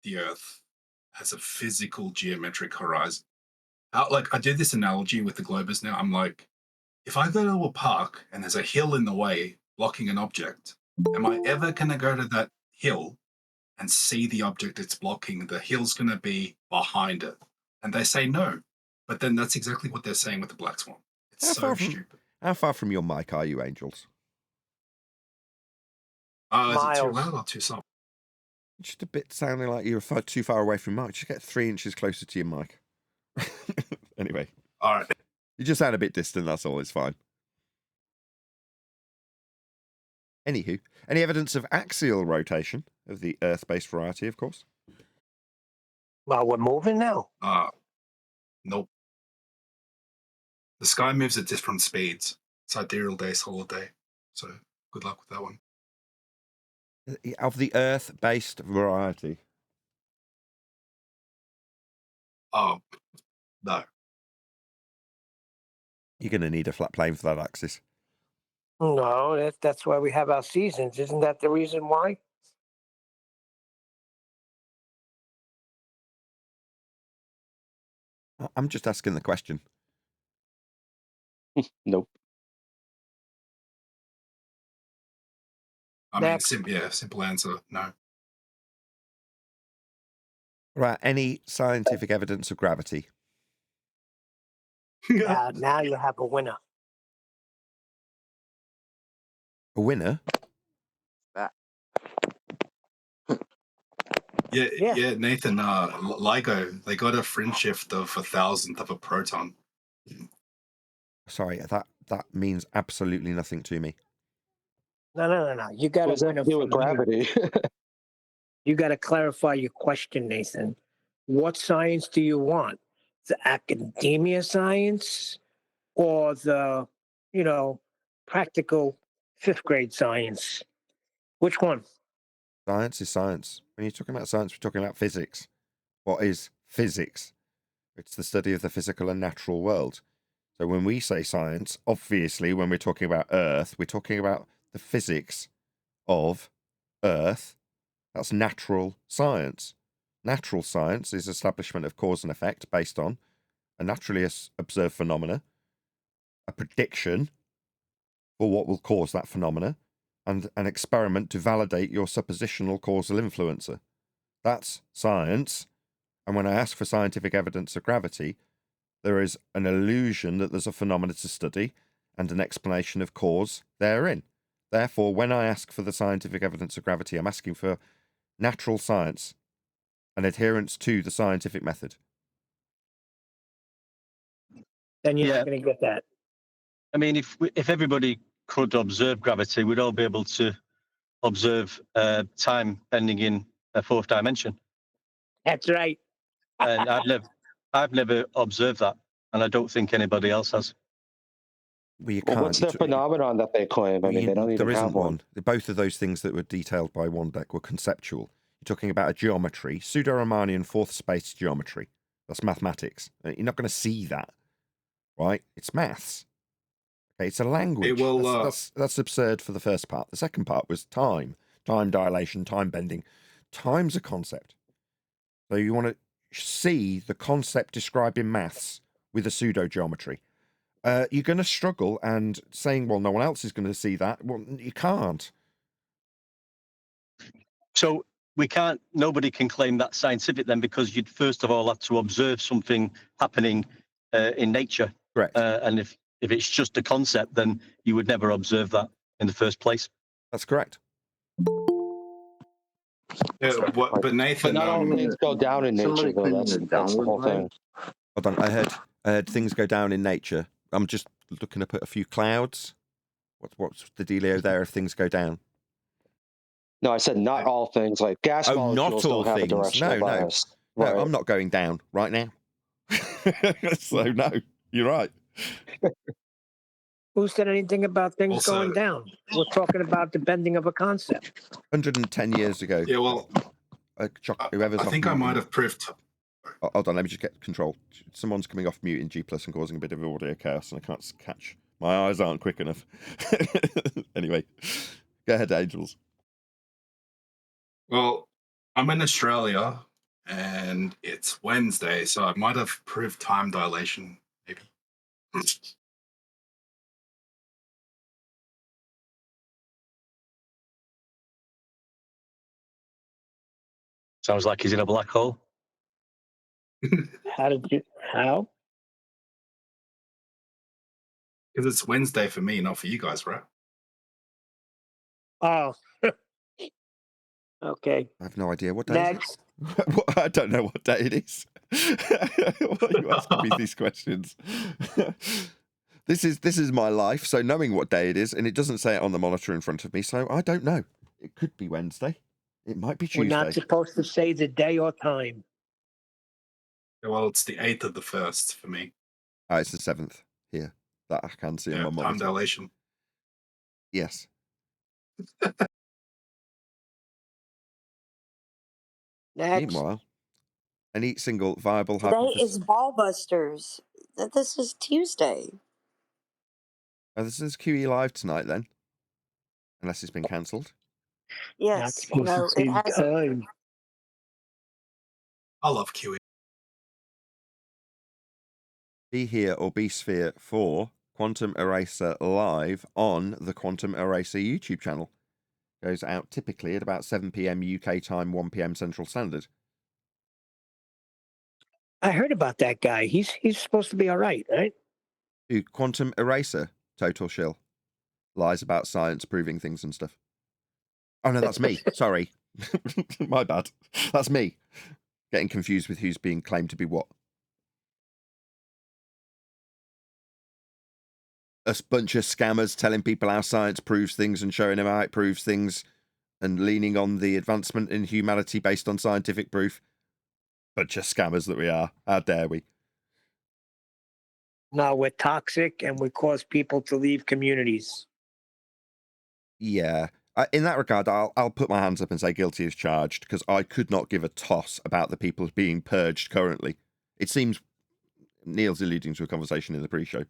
the Earth has a physical geometric horizon. Like, I do this analogy with the globers now. I'm like, if I go to a park and there's a hill in the way blocking an object, am I ever going to go to that hill and see the object it's blocking? The hill's going to be behind it. And they say no. But then that's exactly what they're saying with the black swan. It's so stupid. How far from your mic are you, Angels? Is it too Miles. loud or too soft? Just a bit sounding like you're too far away from your mic. Just get 3 inches closer to your mic. Anyway. All right. You just sound a bit distant, that's all. It's fine. Anywho, any evidence of axial rotation of the Earth-based variety, of course? Well, we're moving now. Nope. The sky moves at different speeds. Sidereal day, solar day. So good luck with that one. Of the Earth-based variety? Oh, no. You're going to need a flat plane for that axis. No, that's why we have our seasons. Isn't that the reason why? I'm just asking the question. Nope. I mean, simple answer, no. Right, any scientific evidence of gravity? Now you have a winner. A winner? Yeah, Nathan, LIGO, they got a fringe shift of 1,000th of a proton. Sorry, that means absolutely nothing to me. No. You got What does that to have to do with gravity? You got to clarify your question, Nathan. What science do you want? The academia science or the, practical 5th grade science? Which one? Science is science. When you're talking about science, we're talking about physics. What is physics? It's the study of the physical and natural world. So when we say science, obviously, when we're talking about Earth, we're talking about the physics of Earth. That's natural science. Natural science is establishment of cause and effect based on a naturally observed phenomena, a prediction for what will cause that phenomena, and an experiment to validate your suppositional causal influencer. That's science. And when I ask for scientific evidence of gravity, there is an illusion that there's a phenomena to study and an explanation of cause therein. Therefore, when I ask for the scientific evidence of gravity, I'm asking for natural science and adherence to the scientific method. Then you're not going to get that. I mean, if everybody could observe gravity, we'd all be able to observe time bending in a 4th dimension. That's right. And I've never observed that. and I don't think anybody else has. Well, you Well, can't. what's their phenomenon that they claim? I mean, they don't even there have isn't one. Both of those things that were detailed by one deck were conceptual. You're talking about a geometry, pseudo-Riemannian fourth space geometry. That's mathematics. You're not going to see that, right? It's maths. Okay, it's a language. That's absurd for the first part. The second part was time dilation, time bending. Time's a concept. So you want to see the concept described in maths with a pseudo-geometry. You're going to struggle, and saying, well, no one else is going to see that, well, you can't. So nobody can claim that's scientific then, because you'd first of all have to observe something happening in nature. Correct. And if it's just a concept, then you would never observe that in the first place. That's correct. But Nathan, But not all things go down in nature, though. That's the whole thing. Hold on, I heard things go down in nature. I'm just looking up at a few clouds. What's the dealio there if things go down? No, I said not all things. Like gas molecules not all don't have things. a directional bias. No, Right. I'm not going down right now. So no, you're right. Who said anything about things going down? We're talking about the bending of a concept. 110 years ago. Yeah, well, whoever's I think I might have proved. Hold on, let me just get control. Someone's coming off mute in G+ and causing a bit of audio chaos, and I can't catch. My eyes aren't quick enough. Anyway, go ahead, Angels. Well, I'm in Australia, and it's Wednesday, so I might have proved time dilation, maybe. Sounds like he's in a black hole. How? Because it's Wednesday for me, not for you guys, right? Oh. Okay. I have no idea what day Next. it is. I don't know what day it is. Why are you asking me these questions? This is my life, so knowing what day it is, and it doesn't say it on the monitor in front of me, so I don't know. It could be Wednesday. It might be Tuesday. We're not supposed to say the day or time. Well, it's the 8th of the 1st for me. Oh, it's the 7th here. That I can see on my monitor. Time dilation. Yes. Next. Meanwhile, any single viable Today hypothesis. is Ballbusters. This is Tuesday. Oh, this is QE Live tonight then, unless it's been cancelled. Yes, Not no, supposed to it say hasn't. time. I love QE. Be Here or Be Sphere for Quantum Eraser live on the Quantum Eraser YouTube channel. Goes out typically at about 7 p.m. UK time, 1 p.m. Central Standard. I heard about that guy. He's supposed to be all right? Quantum Eraser, total shill. Lies about science, proving things and stuff. Oh no, that's me. Sorry. My bad. That's me. Getting confused with who's being claimed to be what. A bunch of scammers telling people how science proves things and showing them how it proves things and leaning on the advancement in humanity based on scientific proof. Bunch of scammers that we are. How dare we? No, we're toxic and we cause people to leave communities. Yeah. In that regard, I'll put my hands up and say guilty as charged, because I could not give a toss about the people being purged currently. It seems Neil's alluding to a conversation in the pre-show.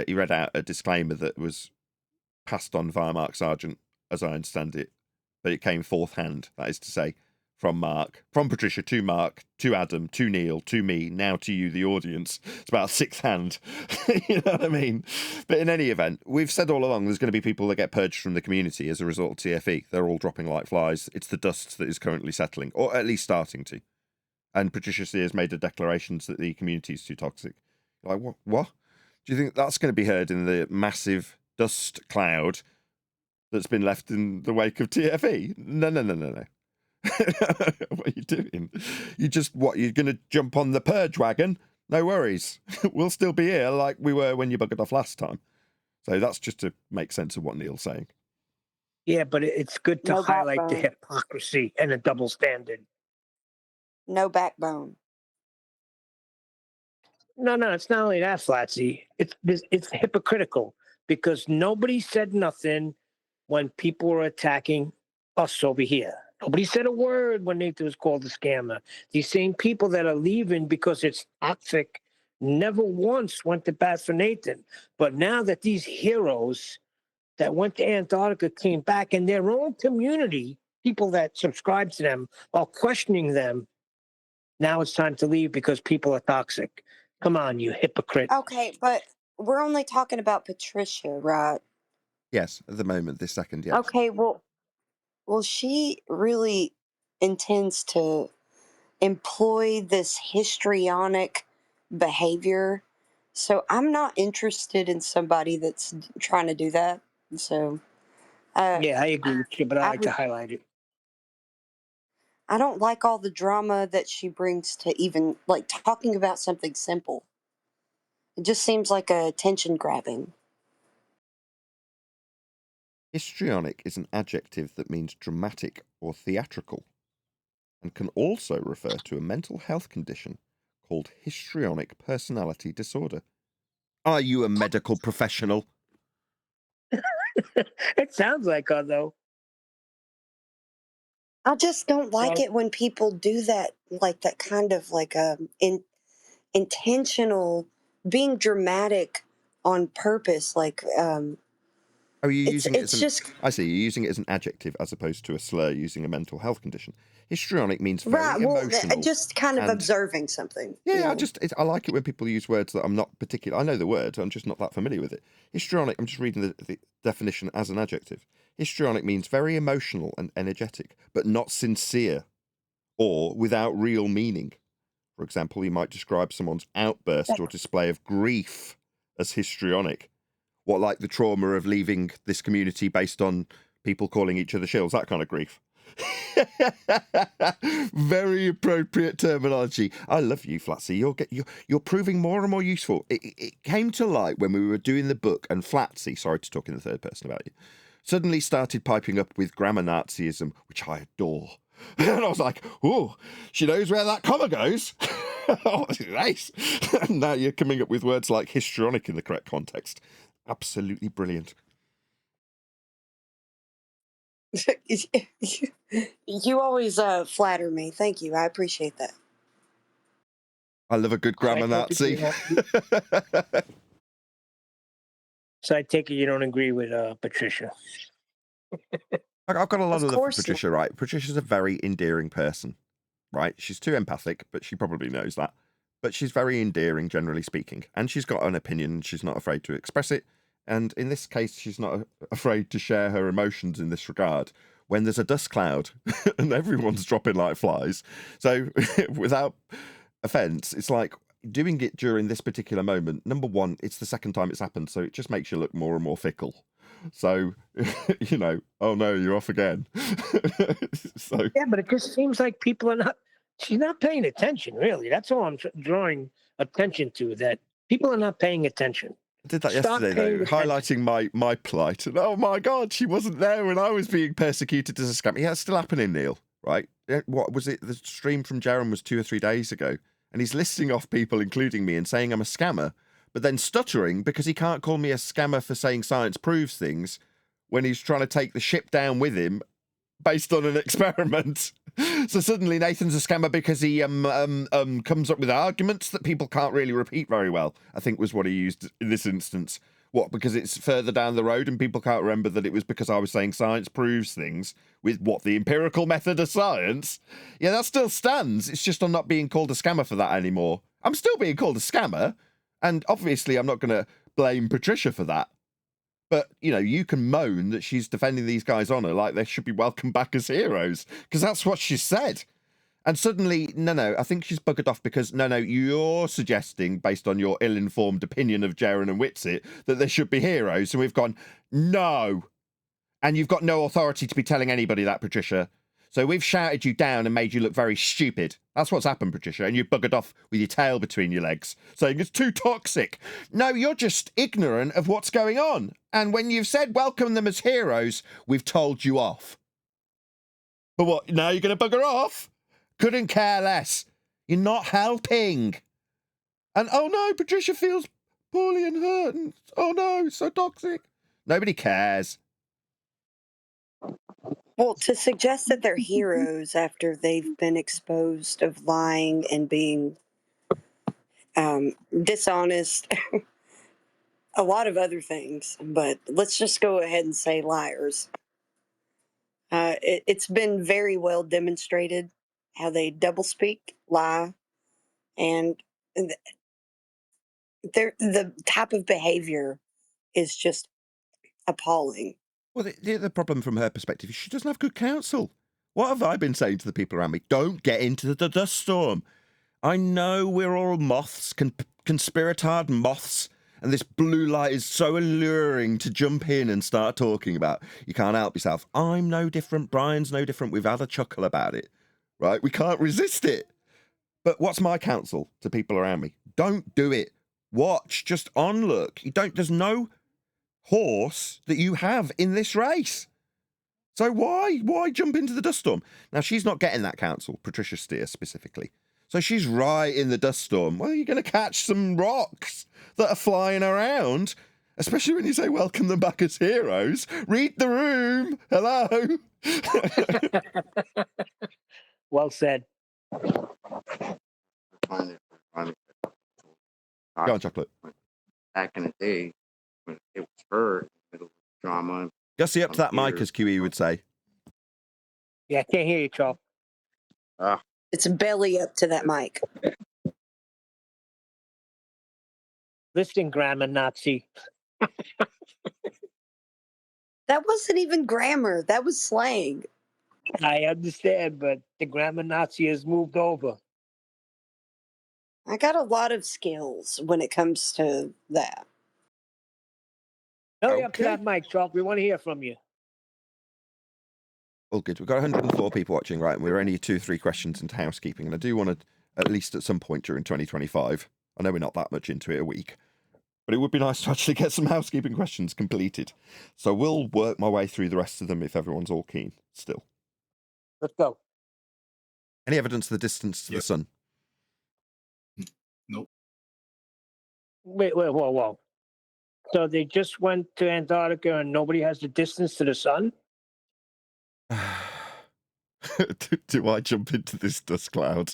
He read out a disclaimer that was passed on via Mark Sargent, as I understand it, but it came fourth hand, that is to say, from Patricia to Mark, to Adam, to Neil, to me, now to you, the audience. It's about sixth hand. You know what I mean? But in any event, we've said all along there's going to be people that get purged from the community as a result of TFE. They're all dropping like flies. It's the dust that is currently settling, or at least starting to. And Patricia Sears made a declaration that the community is too toxic. Like, what? Do you think that's going to be heard in the massive dust cloud that's been left in the wake of TFE? No. What are you doing? You're going to jump on the purge wagon? No worries. We'll still be here like we were when you buggered off last time. So that's just to make sense of what Neil's saying. Yeah, but it's good to No highlight the backbone. hypocrisy and the double standard. No backbone. No, it's not only that, Flatsy. It's hypocritical because nobody said nothing when people were attacking us over here. Nobody said a word when Nathan was called a scammer. These same people that are leaving because it's toxic never once went to bat for Nathan. But now that these heroes that went to Antarctica came back in their own community, people that subscribe to them are questioning them. Now it's time to leave because people are toxic. Come on, you hypocrite. Okay, but we're only talking about Patricia, right? Yes, at the moment, this second, yes. Okay, well, she really intends to employ this histrionic behavior. So I'm not interested in somebody that's trying to do that. So Yeah, I agree with you, but I I like to would. highlight it. I don't like all the drama that she brings to even like talking about something simple. It just seems like a attention grabbing. Histrionic is an adjective that means dramatic or theatrical and can also refer to a mental health condition called histrionic personality disorder. Are you a medical professional? It sounds like her, though. I just don't like So, it when people do that, like that kind of like intentional being dramatic on purpose. Like Are you it's using it as it's an... just I see, you're using it as an adjective as opposed to a slur using a mental health condition. Histrionic means right. very Well, emotional. just kind of And observing something. yeah, You know? I like it when people use words that I'm not particular. I know the word, I'm just not that familiar with it. Histrionic, I'm just reading the definition as an adjective. Histrionic means very emotional and energetic, but not sincere or without real meaning. For example, you might describe someone's outburst or display of grief as histrionic. What, like the trauma of leaving this community based on people calling each other shills, that kind of grief. Very appropriate terminology. I love you, Flatsy. You're proving more and more useful. It came to light when we were doing the book, and Flatsy, sorry to talk in the third person about you, suddenly started piping up with grammar Nazism, which I adore. And I was like, oh, she knows where that comma goes. Oh, nice. And now you're coming up with words like histrionic in the correct context. Absolutely brilliant. You always flatter me. Thank you. I appreciate that. I love a good so I grammar take it you Nazi. don't- so I take it you don't agree with Patricia. I've got a lot Of of love for course not. Patricia, right? Patricia's a very endearing person, right? She's too empathic, but she probably knows that. But she's very endearing, generally speaking. And she's got an opinion, and she's not afraid to express it. And in this case, she's not afraid to share her emotions in this regard when there's a dust cloud and everyone's dropping like flies. So without offense, it's like doing it during this particular moment. Number one, it's the second time it's happened, so it just makes you look more and more fickle. So, you know, oh no, you're off again. So Yeah, but it just seems like people are not. She's not paying attention, really. That's all I'm drawing attention to. That people are not paying attention. I did that Start yesterday, paying though, attention. highlighting my plight. And oh my God, she wasn't there when I was being persecuted as a scammer. Yeah, it's still happening, Neil, right? What was it? The stream from Jaron was 2 or 3 days ago. And he's listing off people, including me, and saying I'm a scammer, but then stuttering because he can't call me a scammer for saying science proves things when he's trying to take the ship down with him based on an experiment. So suddenly Nathan's a scammer because he comes up with arguments that people can't really repeat very well, I think was what he used in this instance. What, because it's further down the road and people can't remember that it was because I was saying science proves things with what, the empirical method of science? Yeah, that still stands. It's just I'm not being called a scammer for that anymore. I'm still being called a scammer, and obviously I'm not going to blame Patricia for that. But, you know, you can moan that she's defending these guys' honour like they should be welcomed back as heroes, because that's what she said. And suddenly, no, I think she's buggered off because, no, you're suggesting, based on your ill-informed opinion of Jaren and Witsit, that they should be heroes. And we've gone, no. And you've got no authority to be telling anybody that, Patricia. So we've shouted you down and made you look very stupid. That's what's happened, Patricia. And you buggered off with your tail between your legs, saying it's too toxic. No, you're just ignorant of what's going on. And when you've said welcome them as heroes, we've told you off. But what, now you're going to bugger off? Couldn't care less. You're not helping. And oh no, Patricia feels poorly and hurt, and oh no, it's so toxic. Nobody cares. Well, to suggest that they're heroes after they've been exposed of lying and being dishonest, a lot of other things, but let's just go ahead and say liars. It's been very well demonstrated how they doublespeak, lie, and the type of behavior is just appalling. Well, the problem from her perspective is she doesn't have good counsel. What have I been saying to the people around me? Don't get into the dust storm. I know we're all moths, conspiratard moths, and this blue light is so alluring to jump in and start talking about. You can't help yourself. I'm no different. Brian's no different. We've had a chuckle about it, right? We can't resist it. But what's my counsel to people around me? Don't do it. Watch, just onlook. There's no horse that you have in this race. So why jump into the dust storm? Now, she's not getting that counsel, Patricia Steer specifically. So she's right in the dust storm. Well, you're going to catch some rocks that are flying around, especially when you say welcome them back as heroes. Read the room. Hello. Well said. Find it funny. Go on, Chocolate. Back in the day, when it was her in the middle of drama. Gussie up to that mic, as QE would say. Yeah, I can't hear you, Charles. It's belly up to that mic. Listen, grammar Nazi. That wasn't even grammar. That was slang. I understand, but the grammar Nazi has moved over. I got a lot of skills when it comes to that. Hurry up to Okay. that mic, Charles. We want to hear from you. All good. We've got 104 people watching, right? And we're only 2-3 questions into housekeeping. And I do want to, at least at some point during 2025, I know we're not that much into it a week, but it would be nice to actually get some housekeeping questions completed. So we'll work my way through the rest of them if everyone's all keen still. Let's go. Any evidence of the distance to the sun? Nope. Wait, whoa. So they just went to Antarctica and nobody has the distance to the sun? do I jump into this dust cloud?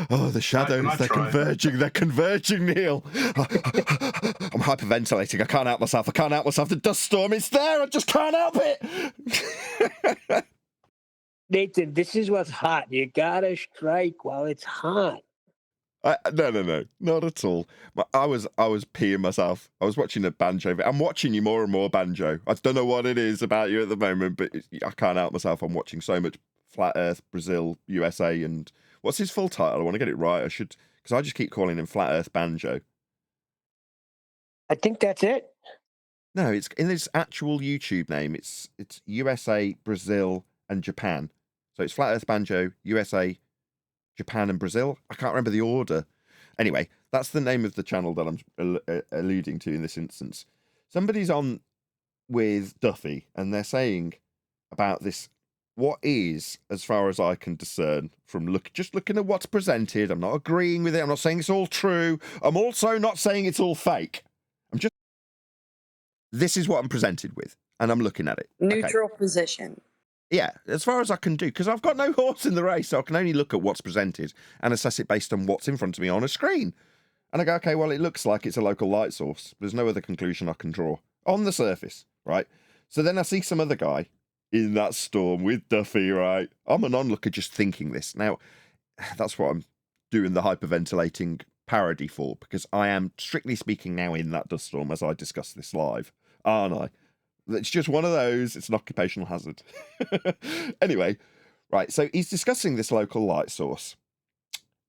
Oh, the shadows, I they're try? converging, Neil. I'm hyperventilating. I can't help myself. The dust storm, it's there. I just can't help it. Nathan, this is what's hot. You gotta strike while it's hot. No, not at all. I was peeing myself. I was watching a banjo. I'm watching you more and more, Banjo. I don't know what it is about you at the moment, but I can't help myself. I'm watching so much Flat Earth, Brazil, USA, and what's his full title? I want to get it right. I should, because I just keep calling him Flat Earth Banjo. I think that's it. No, it's in his actual YouTube name. It's USA, Brazil, and Japan. So it's Flat Earth Banjo, USA, Japan, and Brazil. I can't remember the order. Anyway, that's the name of the channel that I'm alluding to in this instance. Somebody's on with Duffy, and they're saying about this, what is, as far as I can discern, from just looking at what's presented. I'm not agreeing with it. I'm not saying it's all true. I'm also not saying it's all fake. This is what I'm presented with, and I'm looking at it. Neutral position. Yeah, as far as I can do, because I've got no horse in the race, so I can only look at what's presented and assess it based on what's in front of me on a screen. And I go, okay, well, it looks like it's a local light source. There's no other conclusion I can draw on the surface, right? So then I see some other guy in that storm with Duffy, right? I'm an onlooker just thinking this. Now, that's what I'm doing the hyperventilating parody for, because I am, strictly speaking, now in that dust storm as I discuss this live, aren't I? It's just one of those. It's an occupational hazard. Anyway, right. So he's discussing this local light source.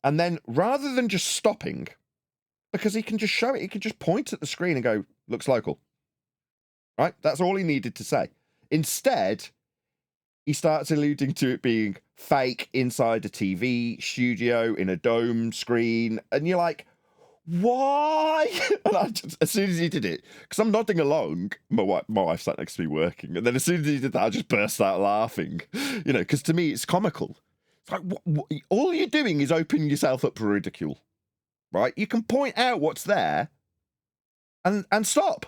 And then rather than just stopping, because he can just show it, he can just point at the screen and go, looks local. Right? That's all he needed to say. Instead, he starts alluding to it being fake inside a TV studio in a dome screen. And you're like, why? And I just, as soon as he did it, because I'm nodding along, my wife sat next to me working, and then as soon as he did that, I just burst out laughing, because to me it's comical. It's like, all you're doing is opening yourself up for ridicule. right? You can point out what's there and stop.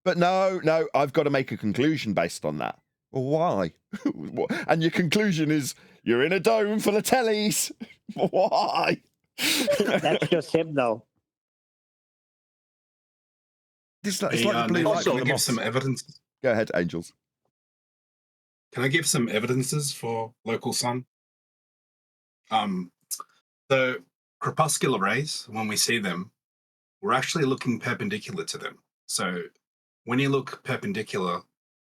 But no, I've got to make a conclusion based on that. Well, why? And your conclusion is you're in a dome full of tellies. Why? That's just him, though. It's like Hey, the blue Nathan, light can from I the give moths. some evidence? Go ahead, Angels. Can I give some evidences for local sun? The crepuscular rays, when we see them, we're actually looking perpendicular to them. So when you look perpendicular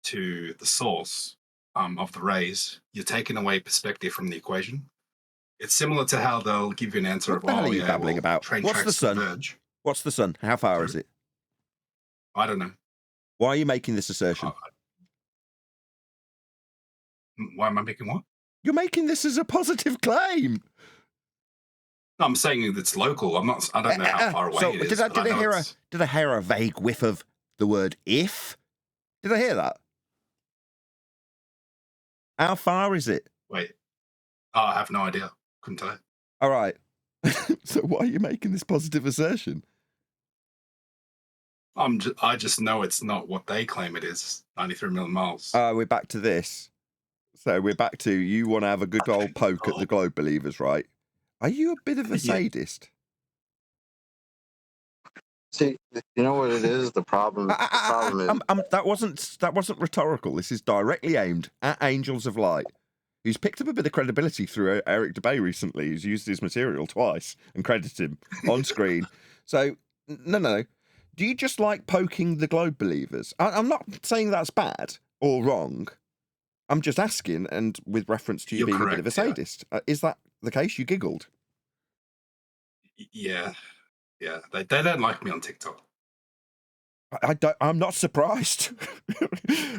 to the source of the rays, you're taking away perspective from the equation. It's similar to how they'll give you an answer What of, the hell oh, are you yeah, babbling well, about? train What's the tracks sun? converge. What's the sun? How far is it? I don't know. Why are you making this assertion? Why am I making what? You're making this as a positive claim. No, I'm saying it's local. I don't know how far away So it is. did I hear a vague whiff of the word if? Did I hear that? How far is it? Wait. Oh, I have no idea. Couldn't tell you. All right. So why are you making this positive assertion? I just know it's not what they claim it is. 93 million miles. We're back to this. So we're back to you want to have a good old poke at the globe believers, right? Are you a bit of a sadist? See, you know what it is? The problem is that wasn't rhetorical. This is directly aimed at Angels of Light, who's picked up a bit of credibility through Eric DeBay recently, who's used his material twice and credited him on screen. So, no. Do you just like poking the globe believers? I'm not saying that's bad or wrong. I'm just asking, and with reference to you being a bit of a sadist. Is that the case? You giggled. Yeah. They don't like me on TikTok. I'm not surprised.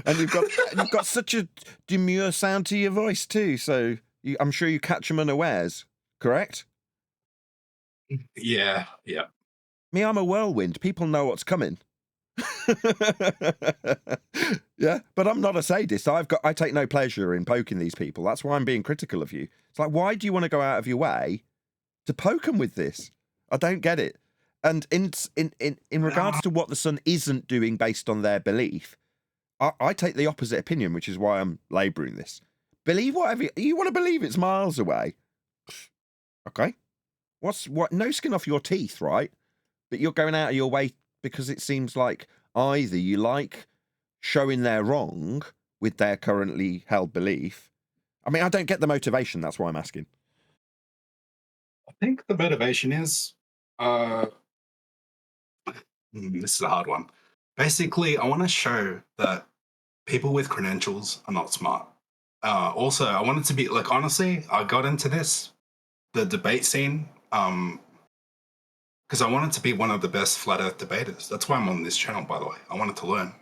And you've got such a demure sound to your voice too. So I'm sure you catch them unawares. Correct? Yeah. Me, I'm a whirlwind. People know what's coming. Yeah, but I'm not a sadist. I take no pleasure in poking these people. That's why I'm being critical of you. It's like, why do you want to go out of your way to poke them with this? I don't get it. And in regards to what the sun isn't doing based on their belief, I take the opposite opinion, which is why I'm labouring this. Believe whatever you want to believe. It's miles away. Okay, what? No skin off your teeth, right? But you're going out of your way because it seems like either you like showing they're wrong with their currently held belief. I mean, I don't get the motivation. That's why I'm asking. I think the motivation is, this is a hard one. Basically, I want to show that people with credentials are not smart. Also, I wanted to be like, honestly, I got into the debate scene, because I wanted to be one of the best flat Earth debaters. That's why I'm on this channel, by the way. I wanted to learn.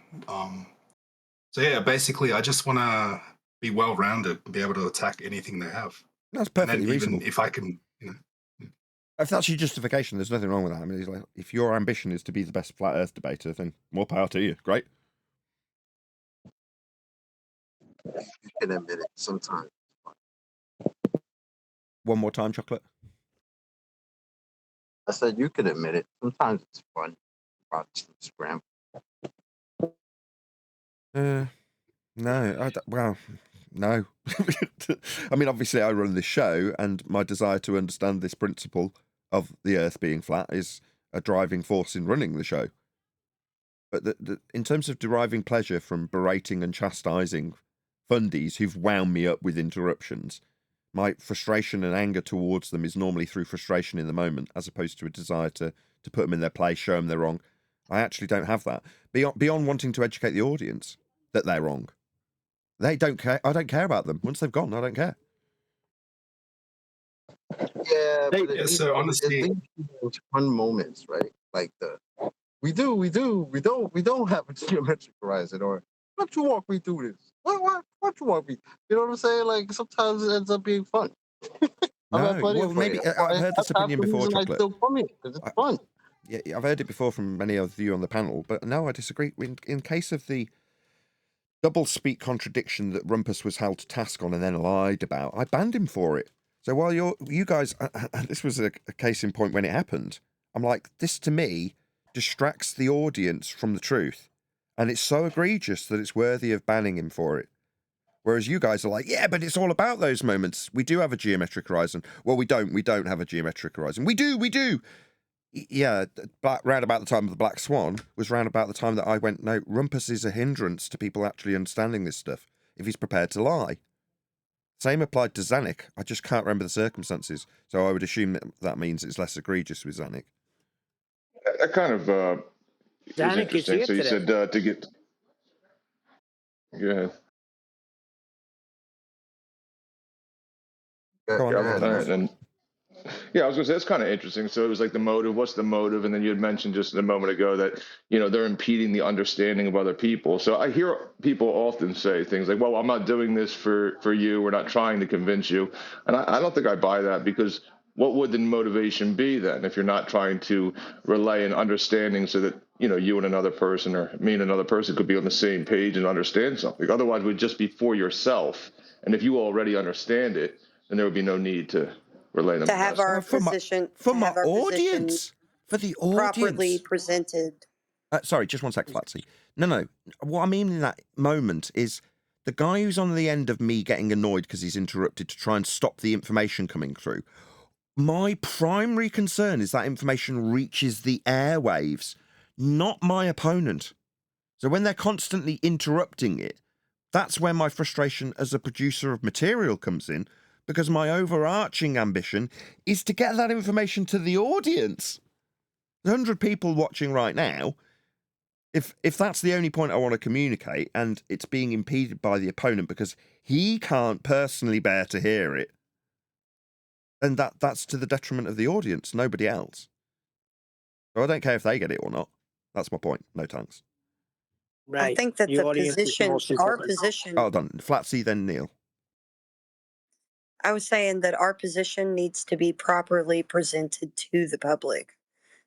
So yeah, basically, I just want to be well-rounded and be able to attack anything they have. That's perfectly reasonable. Even if I can, If that's your justification, there's nothing wrong with that. I mean, it's like, if your ambition is to be the best flat Earth debater, then more power to you. Great. you can admit it sometimes. One more time, Chocolate. I said you can admit it. Sometimes it's fun. Scramble. No. No. I mean, obviously, I run this show, and my desire to understand this principle of the Earth being flat is a driving force in running the show. But in terms of deriving pleasure from berating and chastising fundies who've wound me up with interruptions, my frustration and anger towards them is normally through frustration in the moment, as opposed to a desire to put them in their place, show them they're wrong. I actually don't have that. Beyond wanting to educate the audience that they're wrong. They don't care. I don't care about them. Once they've gone, I don't care. Yeah, but so honestly, it's fun moments, right? Like we don't have a geometric horizon, or why don't you walk me through this? Why don't you walk me? You know what I'm saying? Like sometimes it ends up being fun. No, maybe I've heard this opinion before, Chocolate. I still come in because it's fun. Yeah, I've heard it before from many of you on the panel, but no, I disagree. In case of the double speak contradiction that Rumpus was held to task on and then lied about, I banned him for it. So while you guys, this was a case in point when it happened. I'm like, this to me distracts the audience from the truth, and it's so egregious that it's worthy of banning him for it. Whereas you guys are like, yeah, but it's all about those moments. We do have a geometric horizon. Well, we don't. We don't have a geometric horizon. We do. We do. Yeah, round about the time of the Black Swan was round about the time that I went, no, Rumpus is a hindrance to people actually understanding this stuff if he's prepared to lie. Same applied to Zanuck. I just can't remember the circumstances, so I would assume that means it's less egregious with Zanuck. That kind of is Zanuck is interesting. here So you today. said to get. Go ahead. Go on, Yeah, go ahead, all Niels. right, then. Yeah, I was going to say, that's kind of interesting. So it was like the motive. What's the motive? And then you had mentioned just a moment ago that, they're impeding the understanding of other people. So I hear people often say things like, well, I'm not doing this for you. We're not trying to convince you. And I don't think I buy that, because what would the motivation be then if you're not trying to relay an understanding so that, you and another person, or me and another person, could be on the same page and understand something? Otherwise, it would just be for yourself. And if you already understand it, then there would be no need to relay them To to have us. our For position, my to have our position audience, for the properly audience. presented. Sorry, just one sec, Flatsy. No. What I mean in that moment is the guy who's on the end of me getting annoyed because he's interrupted to try and stop the information coming through. My primary concern is that information reaches the airwaves, not my opponent. So when they're constantly interrupting it, that's where my frustration as a producer of material comes in, because my overarching ambition is to get that information to the audience. 100 people watching right now, if that's the only point I want to communicate and it's being impeded by the opponent because he can't personally bear to hear it, then that's to the detriment of the audience, nobody else. So I don't care if they get it or not. That's my point. No thanks. Right. I think that The audience is most our important. position, Oh, done. Flatsy, then Neil. I was saying that our position needs to be properly presented to the public.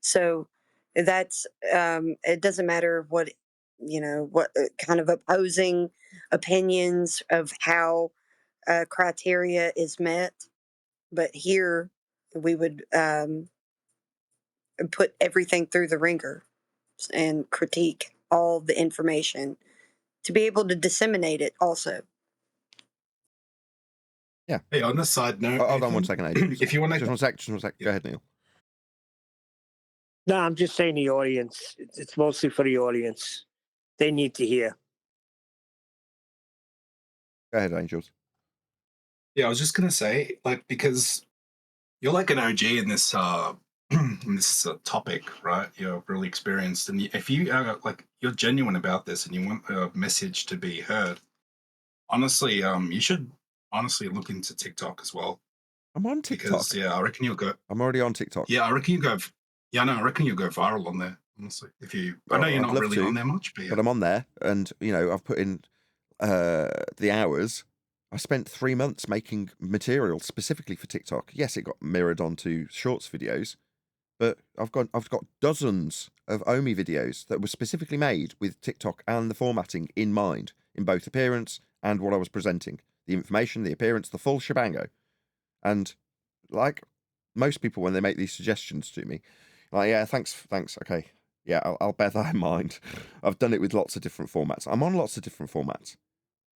So that's, it doesn't matter what, what kind of opposing opinions of how criteria is met. But here we would put everything through the ringer and critique all the information to be able to disseminate it also. Yeah. Hey, on a side note, Hold on one second, Adrian. if you want Just one sec. Yeah. Go ahead, Neil. No, I'm just saying the audience. It's mostly for the audience. They need to hear. Go ahead, Angels. Yeah, I was just gonna say, because you're like an OG in this in this topic, right? You're really experienced, and if you are you're genuine about this and you want a message to be heard, honestly, you should honestly look into TikTok as well. I'm on TikTok. Because I reckon you'll go. I'm already on TikTok. Yeah, I reckon you go. Yeah, no, I reckon you'll go viral on there. Honestly, I know you're not really on there much, but I'm on there, and I've put in the hours. I spent 3 months making material specifically for TikTok. Yes, it got mirrored onto Shorts videos, but I've got dozens of Omi videos that were specifically made with TikTok and the formatting in mind, in both appearance and what I was presenting, the information, the appearance, the full shebango. And like most people, when they make these suggestions to me, like, yeah, thanks, okay, yeah, I'll bear that in mind. I've done it with lots of different formats. I'm on lots of different formats.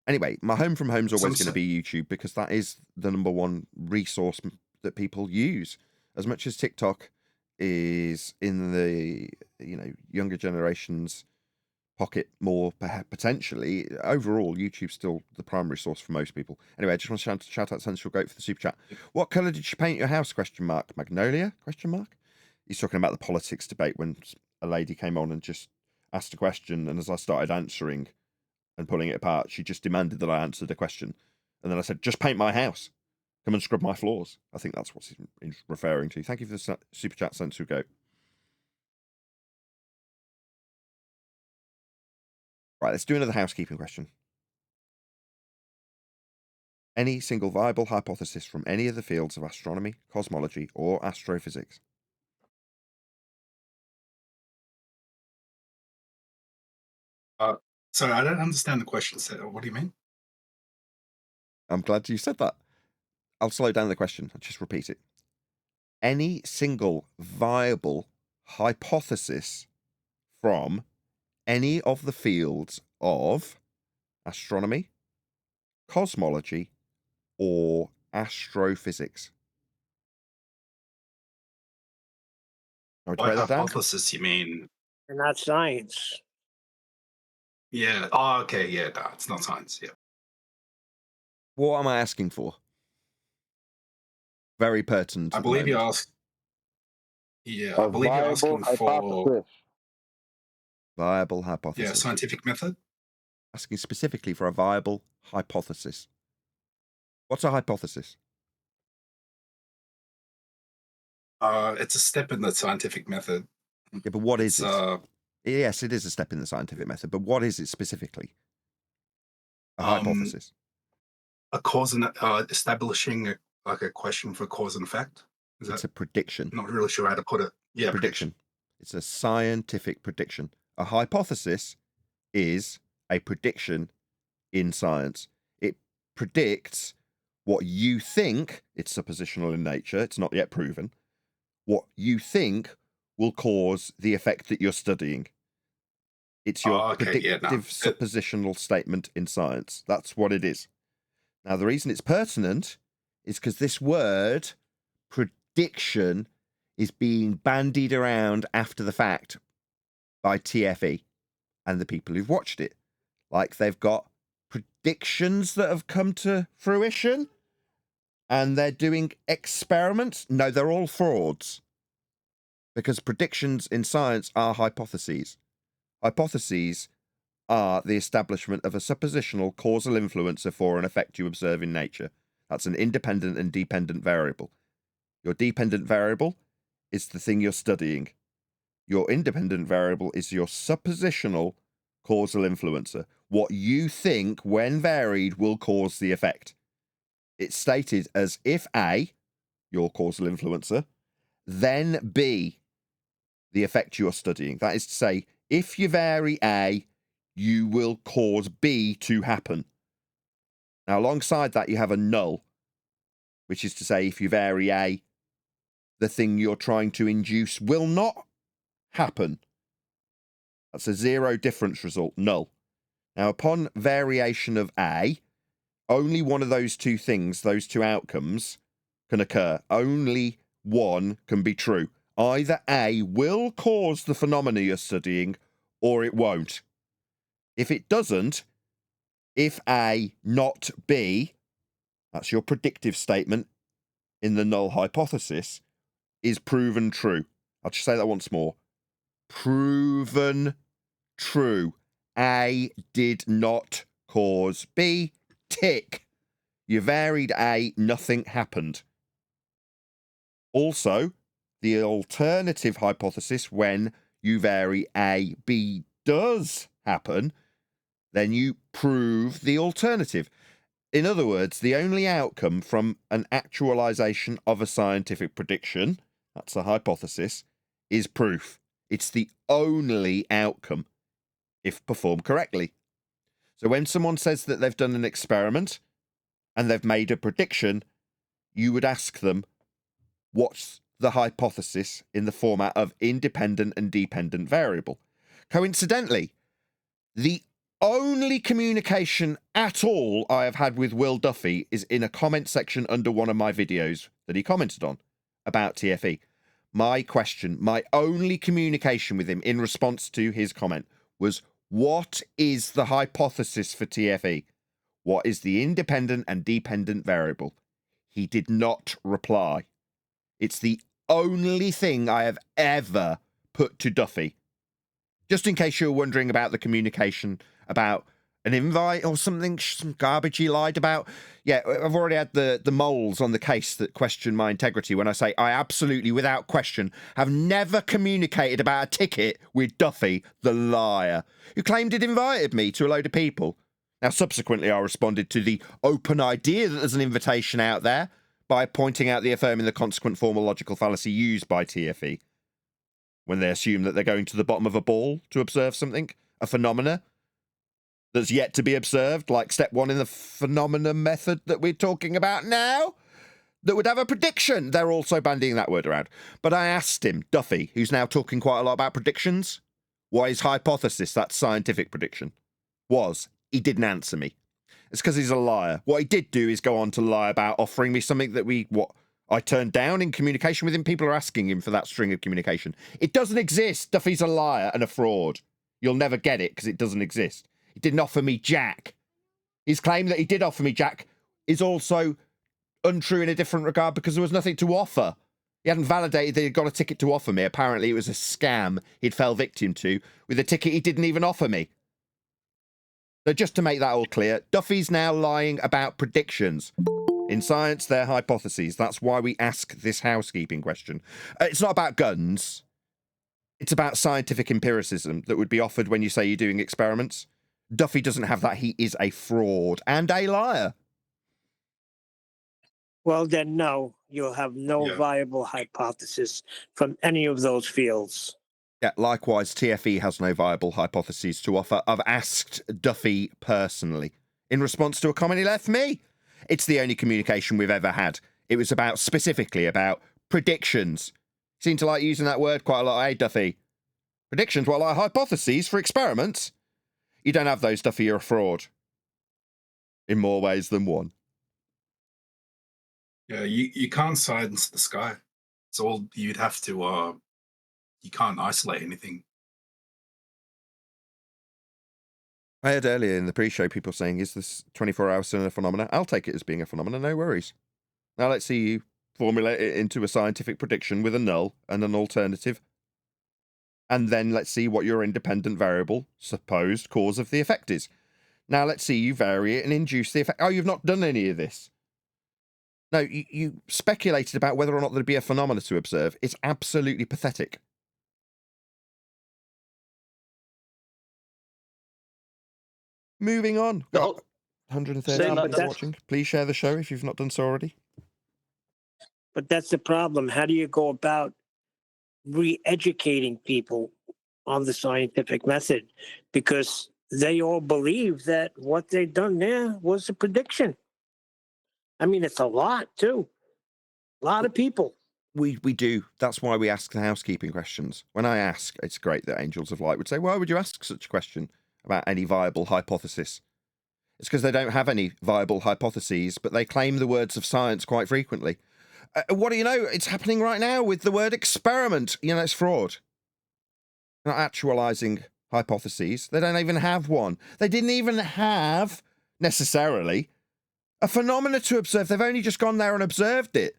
Anyway, my home from home's always going to be YouTube, because that is the number one resource that people use. As much as TikTok is in the younger generation's pocket more potentially, overall YouTube's still the primary source for most people. Anyway, I just want to shout out Sensual Goat for the super chat. What colour did you paint your house? ? Magnolia ? He's talking about the politics debate when a lady came on and just asked a question, and as I started answering and pulling it apart, she just demanded that I answer the question. And then I said, just paint my house. Come and scrub my floors. I think that's what he's referring to. Thank you for the super chat, Sensu Go. Right, let's do another housekeeping question. Any single viable hypothesis from any of the fields of astronomy, cosmology, or astrophysics? Sorry, I don't understand the question. So, what do you mean? I'm glad you said that. I'll slow down the question. I'll just repeat it. Any single viable hypothesis from any of the fields of astronomy, cosmology, or astrophysics. Want to By break that down? hypothesis, you mean? And not science. Yeah. Oh, okay. Yeah, no, it's not science. Yeah. What am I asking for? Very pertinent. I at the believe you moment. asked. Yeah, A I believe you're viable asking for hypothesis. Viable hypothesis. scientific method. Asking specifically for a viable hypothesis. What's a hypothesis? It's a step in the scientific method. Yeah, but what is It's it? Yes, it is a step in the scientific method, but what is it specifically? A hypothesis. a cause and establishing a question for cause and effect. Is It's that? a prediction. I'm not really sure how to put it. Yeah, Prediction. It's a scientific prediction. A hypothesis is a prediction in science. It predicts what you think, it's suppositional in nature, it's not yet proven, what you think will cause the effect that you're studying. It's your predictive suppositional statement in science. That's what it is. Now, the reason it's pertinent is because this word, prediction, is being bandied around after the fact by TFE and the people who've watched it. Like they've got predictions that have come to fruition and they're doing experiments. No, they're all frauds. Because predictions in science are hypotheses. Hypotheses are the establishment of a suppositional causal influencer for an effect you observe in nature. That's an independent and dependent variable. Your dependent variable is the thing you're studying. Your independent variable is your suppositional causal influencer. What you think, when varied, will cause the effect. It's stated as if A, your causal influencer, then B, the effect you're studying. That is to say, if you vary A, you will cause B to happen. Now, alongside that, you have a null, which is to say, if you vary A, the thing you're trying to induce will not happen. That's a zero difference result, null. Now, upon variation of A, only one of those two things, those two outcomes, can occur. Only one can be true. Either A will cause the phenomena you're studying, or it won't. If it doesn't, if A not B, that's your predictive statement in the null hypothesis, is proven true. I'll just say that once more. Proven true. A did not cause B. Tick. You varied A, nothing happened. Also, the alternative hypothesis, when you vary A, B does happen, then you prove the alternative. In other words, the only outcome from an actualization of a scientific prediction, that's a hypothesis, is proof. It's the only outcome, if performed correctly. So when someone says that they've done an experiment and they've made a prediction, you would ask them, what's the hypothesis in the format of independent and dependent variable? Coincidentally, the only communication at all I have had with Will Duffy is in a comment section under one of my videos that he commented on about TFE. My question, my only communication with him in response to his comment was, what is the hypothesis for TFE? What is the independent and dependent variable? He did not reply. It's the only thing I have ever put to Duffy. Just in case you're wondering about the communication about an invite or something, some garbage he lied about. Yeah, I've already had the moles on the case that question my integrity when I say I absolutely, without question, have never communicated about a ticket with Duffy, the liar, who claimed he'd invited me to a load of people. Now, subsequently, I responded to the open idea that there's an invitation out there by pointing out the affirming the consequent formal logical fallacy used by TFE when they assume that they're going to the bottom of a ball to observe something, a phenomena that's yet to be observed, like step one in the phenomena method that we're talking about now. that would have a prediction. They're also bandying that word around. But I asked him, Duffy, who's now talking quite a lot about predictions, what his hypothesis, that scientific prediction, was. He didn't answer me. It's because he's a liar. What he did do is go on to lie about offering me something that I turned down in communication with him. People are asking him for that string of communication. It doesn't exist. Duffy's a liar and a fraud. You'll never get it because it doesn't exist. He didn't offer me Jack. His claim that he did offer me Jack is also untrue in a different regard because there was nothing to offer. He hadn't validated that he'd got a ticket to offer me. Apparently it was a scam he'd fell victim to with a ticket he didn't even offer me. So just to make that all clear, Duffy's now lying about predictions. In science, they're hypotheses. That's why we ask this housekeeping question. It's not about guns. It's about scientific empiricism that would be offered when you say you're doing experiments. Duffy doesn't have that. He is a fraud and a liar. Well, then, no, you'll have no viable hypothesis from any of those fields. Yeah, likewise, TFE has no viable hypotheses to offer. I've asked Duffy personally in response to a comment he left me. It's the only communication we've ever had. It was specifically about predictions. Seem to like using that word quite a lot, eh, Duffy? Predictions, well, like hypotheses for experiments. You don't have those, Duffy, you're a fraud. In more ways than one. Yeah, you can't silence the sky. It's all you'd have to. You can't isolate anything. I heard earlier in the pre-show people saying, is this 24-hour sun a phenomenon? I'll take it as being a phenomenon, no worries. Now let's see you formulate it into a scientific prediction with a null and an alternative. And then let's see what your independent variable, supposed cause of the effect is. Now let's see you vary it and induce the effect. Oh, you've not done any of this. No, you speculated about whether or not there'd be a phenomena to observe. It's absolutely pathetic. Moving on. Got 130 people watching. Please share the show if you've not done so already. But that's the problem. How do you go about re-educating people on the scientific method? Because they all believe that what they've done there was a prediction. I mean, it's a lot, too. A lot of people. We do. That's why we ask the housekeeping questions. When I ask, it's great that Angels of Light would say, why would you ask such a question about any viable hypothesis? It's because they don't have any viable hypotheses, but they claim the words of science quite frequently. What do you know? It's happening right now with the word experiment. You know, it's fraud. Not actualizing hypotheses. They don't even have one. They didn't even have, necessarily, a phenomena to observe. They've only just gone there and observed it.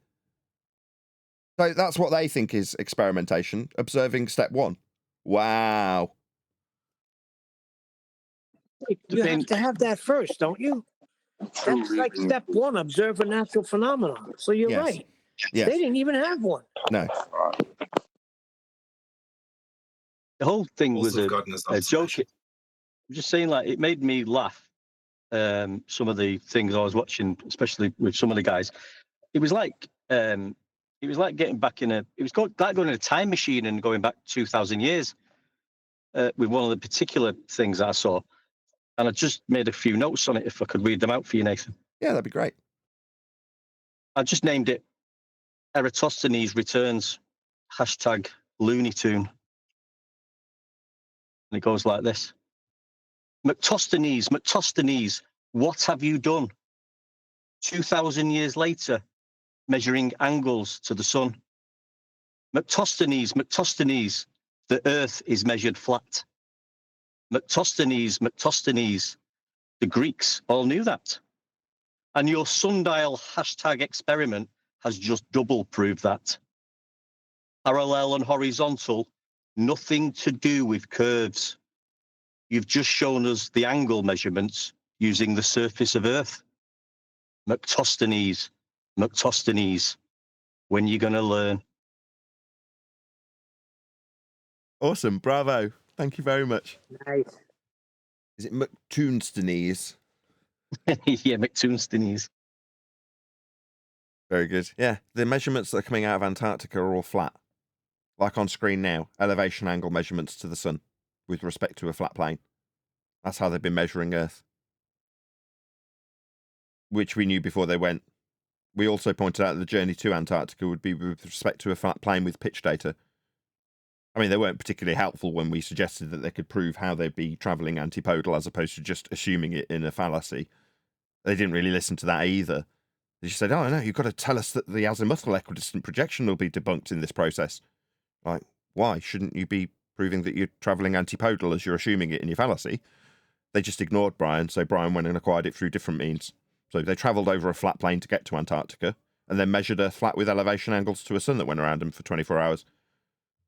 So that's what they think is experimentation. Observing step one. Wow. You have to have that first, don't you? That's like step one, observe a natural phenomenon. So you're right. Yes. They didn't even have one. No. The whole thing was Also a joke. I'm just saying, like, it made me laugh. Some of the things I was watching, especially with some of the guys, it was like getting back in a. It was like going in a time machine and going back 2,000 years. With one of the particular things I saw, and I just made a few notes on it. If I could read them out for you, Nathan. Yeah, that'd be great. I just named it Eratosthenes Returns #Looney Tune. And it goes like this. Mactosthenes, what have you done? 2,000 years later, measuring angles to the sun. Mactosthenes, the earth is measured flat. Mactosthenes, the Greeks all knew that. And your sundial #experiment has just double proved that. Parallel and horizontal, nothing to do with curves. You've just shown us the angle measurements using the surface of Earth. Mactosthenes, when you going to learn? Awesome. Bravo. Thank you very much. Nice. Is it McToonstones? Yeah, McToonstones. Very good. Yeah, the measurements that are coming out of Antarctica are all flat. Like on screen now, elevation angle measurements to the sun with respect to a flat plane. That's how they've been measuring Earth. Which we knew before they went. we also pointed out that the journey to Antarctica would be with respect to a flat plane with pitch data. I mean, they weren't particularly helpful when we suggested that they could prove how they'd be travelling antipodal as opposed to just assuming it in a fallacy. They didn't really listen to that either. They just said, oh, no, you've got to tell us that the azimuthal equidistant projection will be debunked in this process. Like, why? Shouldn't you be proving that you're travelling antipodal as you're assuming it in your fallacy? They just ignored Brian, so Brian went and acquired it through different means. So they travelled over a flat plane to get to Antarctica, and then measured Earth flat with elevation angles to a sun that went around them for 24 hours.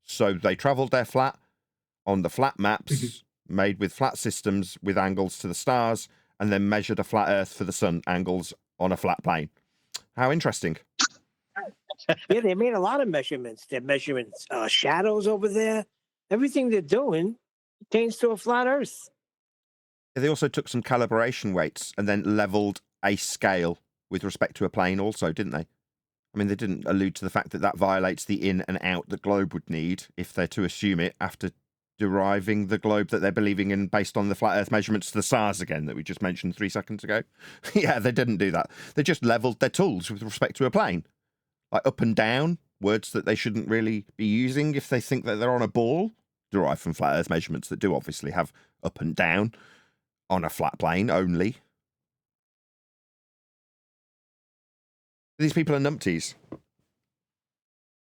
So they travelled their flat on the flat maps made with flat systems with angles to the stars, and then measured a flat Earth for the sun angles on a flat plane. How interesting. Yeah, they made a lot of measurements. They're measuring shadows over there. Everything they're doing pertains to a flat Earth. They also took some calibration weights and then levelled a scale with respect to a plane also, didn't they? I mean, they didn't allude to the fact that that violates the in and out the globe would need if they're to assume it after deriving the globe that they're believing in based on the flat Earth measurements to the stars again that we just mentioned 3 seconds ago. Yeah, they didn't do that. They just levelled their tools with respect to a plane. Like up and down, words that they shouldn't really be using if they think that they're on a ball, derived from flat Earth measurements that do obviously have up and down on a flat plane only. These people are numpties.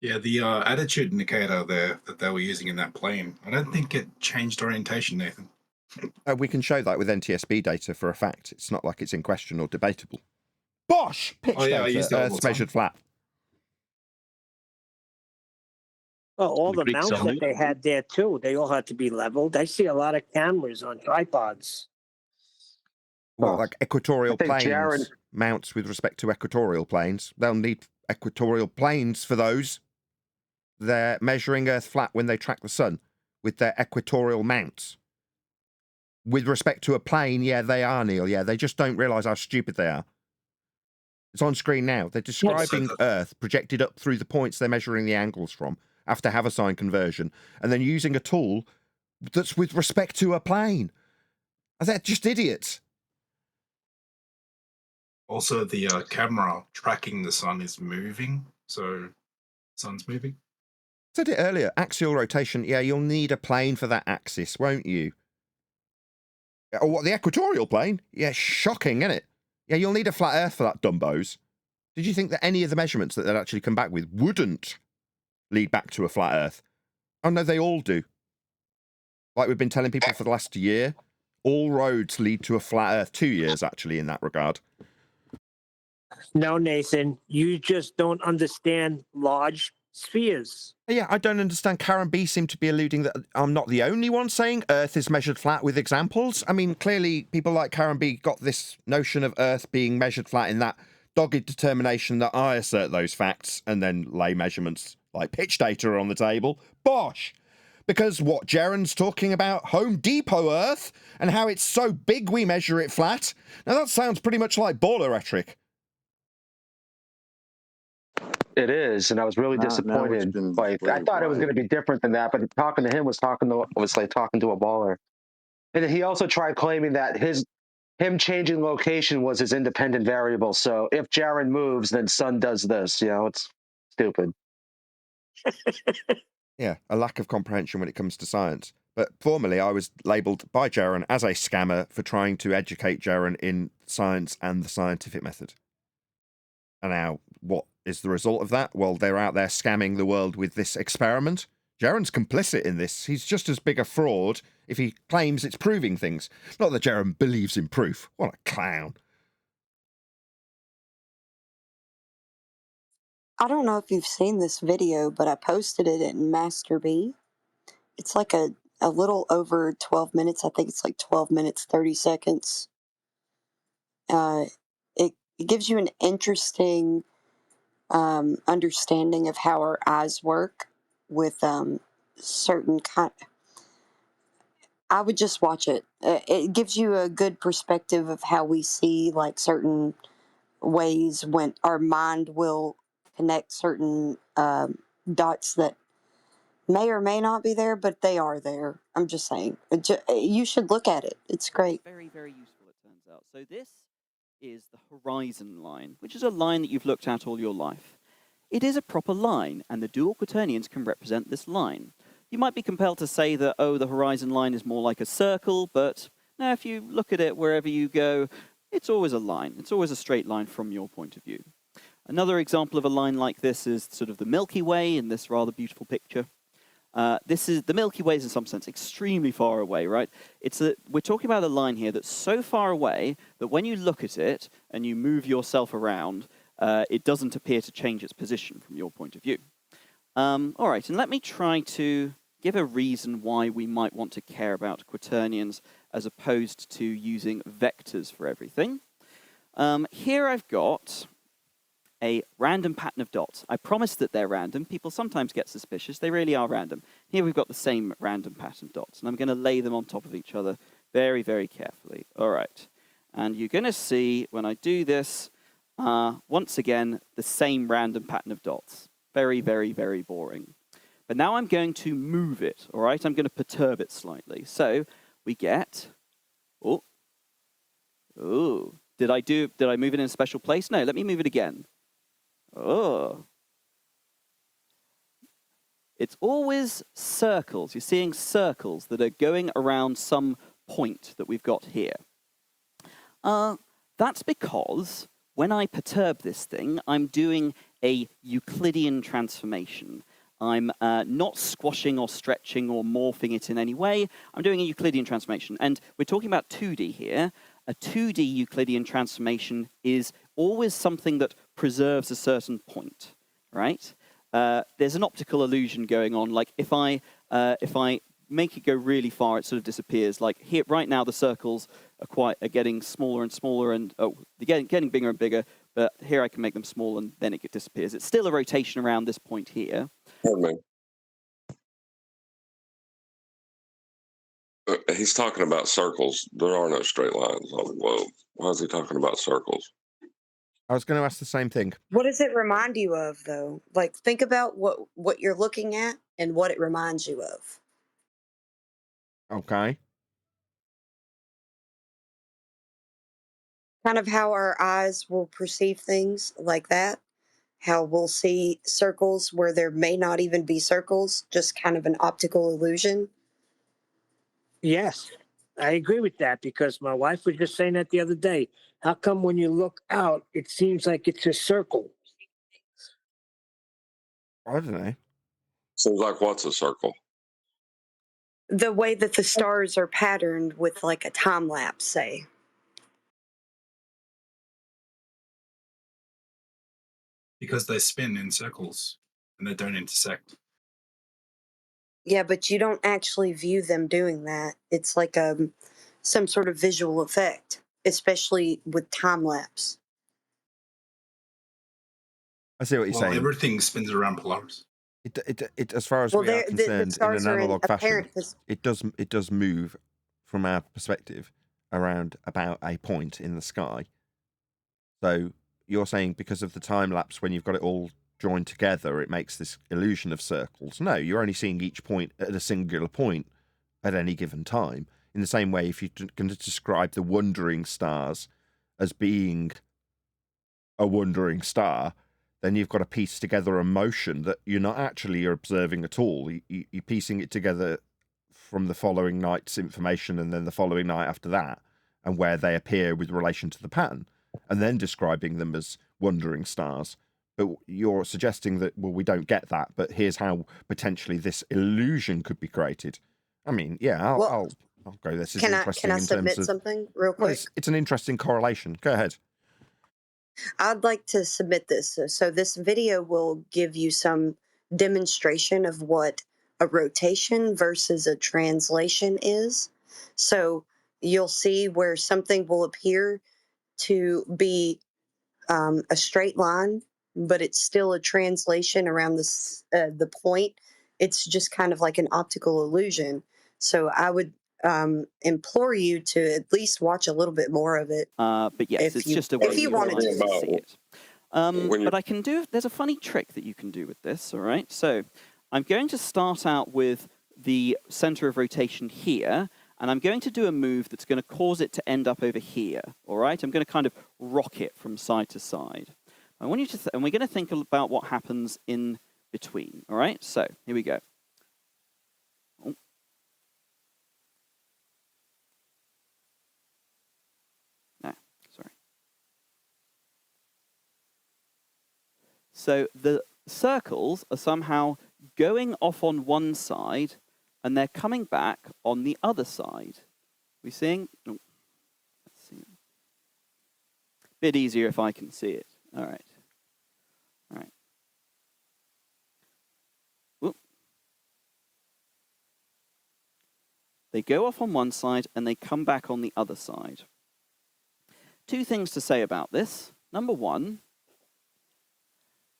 Yeah, the attitude indicator there that they were using in that plane, I don't think it changed orientation, Nathan. We can show that with NTSB data for a fact. It's not like it's in question or debatable. Bosh! Pitch I used data. it all the Earth's time. measured flat. Oh, all The the Greeks mounts on that it. they had there too, they all had to be leveled. I see a lot of cameras on tripods. Well, Oh, like equatorial I think planes Jared- mounts with respect to equatorial planes. They'll need equatorial planes for those. They're measuring Earth flat when they track the sun with their equatorial mounts. With respect to a plane, yeah, they are, Neil. Yeah, they just don't realise how stupid they are. It's on screen now. They're describing Earth projected up through the points they're measuring the angles from after Haversine conversion, and then using a tool that's with respect to a plane. They're just idiots. Also, the camera tracking the sun is moving, so sun's moving. Said it earlier, axial rotation. Yeah, you'll need a plane for that axis, won't you? Oh, what, the equatorial plane? Yeah, shocking, isn't it? Yeah, you'll need a flat Earth for that, dumbos. Did you think that any of the measurements that they'd actually come back with wouldn't lead back to a flat Earth? Oh, no, they all do. Like we've been telling people for the last year, all roads lead to a flat Earth. 2 years, actually, in that regard. No, Nathan, you just don't understand large spheres. Yeah, I don't understand. Karen B seemed to be alluding that I'm not the only one saying Earth is measured flat with examples. I mean, clearly people like Karen B got this notion of Earth being measured flat in that dogged determination that I assert those facts and then lay measurements like pitch data on the table. Bosh! Because what Jaron's talking about Home Depot Earth and how it's so big we measure it flat. Now that sounds pretty much like baller rhetoric. It is, and I was really Now it's disappointed. been Like I displayed thought it was why. going to be different than that, but talking to him was like talking to a baller. And then he also tried claiming that him changing location was his independent variable. So if Jaron moves, then Sun does this. You know, it's stupid. Yeah, a lack of comprehension when it comes to science. But formerly, I was labelled by Jaron as a scammer for trying to educate Jaron in science and the scientific method. And now, what is the result of that? Well, they're out there scamming the world with this experiment. Jaron's complicit in this. He's just as big a fraud if he claims it's proving things. Not that Jaron believes in proof. What a clown. I don't know if you've seen this video, but I posted it in Master B. It's like a little over 12 minutes. I think it's like 12 minutes, 30 seconds. It gives you an interesting understanding of how our eyes work with certain kind. I would just watch it. It gives you a good perspective of how we see like certain ways when our mind will connect certain dots that may or may not be there, but they are there. I'm just saying. You should look at it. It's great. Very, very useful, it turns out. So this is the horizon line, which is a line that you've looked at all your life. It is a proper line, and the dual quaternions can represent this line. You might be compelled to say that, oh, the horizon line is more like a circle, but no, if you look at it wherever you go, it's always a line. It's always a straight line from your point of view. Another example of a line like this is sort of the Milky Way in this rather beautiful picture. This is the Milky Way is in some sense extremely far away, right? We're talking about a line here that's so far away that when you look at it and you move yourself around, it doesn't appear to change its position from your point of view. All right, and let me try to give a reason why we might want to care about quaternions as opposed to using vectors for everything. Here I've got a random pattern of dots. I promise that they're random. People sometimes get suspicious. They really are random. Here we've got the same random pattern of dots, and I'm going to lay them on top of each other very, very carefully. All right. And you're going to see when I do this, once again, the same random pattern of dots. Very, very, very boring. But now I'm going to move it, all right? I'm going to perturb it slightly. So we get, did I move it in a special place? No, let me move it again. Oh. It's always circles. You're seeing circles that are going around some point that we've got here. That's because when I perturb this thing, I'm doing a Euclidean transformation. I'm not squashing or stretching or morphing it in any way. I'm doing a Euclidean transformation. And we're talking about 2D here. A 2D Euclidean transformation is always something that preserves a certain point, right? There's an optical illusion going on. Like if I make it go really far, it sort of disappears. Like here, right now, the circles are getting smaller and smaller, and they're getting bigger and bigger. But here I can make them small, and then it disappears. It's still a rotation around this point here. Pardon me. He's talking about circles. There are no straight lines on the globe. Why is he talking about circles? I was going to ask the same thing. What does it remind you of, though? Like, think about what you're looking at and what it reminds you of. Okay. Kind of how our eyes will perceive things like that. How we'll see circles where there may not even be circles, just kind of an optical illusion. Yes, I agree with that because my wife was just saying that the other day. How come when you look out, it seems like it's a circle? I don't know. Seems like what's a circle? The way that the stars are patterned with like a time lapse, say. Because they spin in circles and they don't intersect. Yeah, but you don't actually view them doing that. It's like some sort of visual effect, especially with time lapse. I see what you're Well, saying. everything spins around Polaris. It as far as Well, we are the concerned, in stars an are in analog fashion, apparent. it does move from our perspective around about a point in the sky. So you're saying because of the time lapse, when you've got it all joined together, it makes this illusion of circles. No, you're only seeing each point at a singular point at any given time. In the same way, if you're going to describe the wandering stars as being a wandering star, then you've got to piece together a motion that you're not actually observing at all. You're piecing it together from the following night's information and then the following night after that, and where they appear with relation to the pattern, and then describing them as wandering stars. But you're suggesting that, well, we don't get that, but here's how potentially this illusion could be created. I mean, yeah, I'll go. This is interesting. Can I in submit terms of, something real quick? well, it's an interesting correlation. Go ahead. I'd like to submit this. So this video will give you some demonstration of what a rotation versus a translation is. So you'll see where something will appear to be a straight line, but it's still a translation around the point. It's just kind of like an optical illusion. So I would implore you to at least watch a little bit more of it. But yes, it's just a way you wanted to to see it. But I can do, there's a funny trick that you can do with this, all right? So I'm going to start out with the center of rotation here, and I'm going to do a move that's going to cause it to end up over here, all right? I'm going to kind of rock it from side to side. I want you to, and we're going to think about what happens in between, all right? So, here we go. Oh. No, sorry. So, the circles are somehow going off on one side, and they're coming back on the other side. We seeing? Oh, let's see. Bit easier if I can see it. All right. All right. Whoop. They go off on one side and they come back on the other side. Two things to say about this. Number one,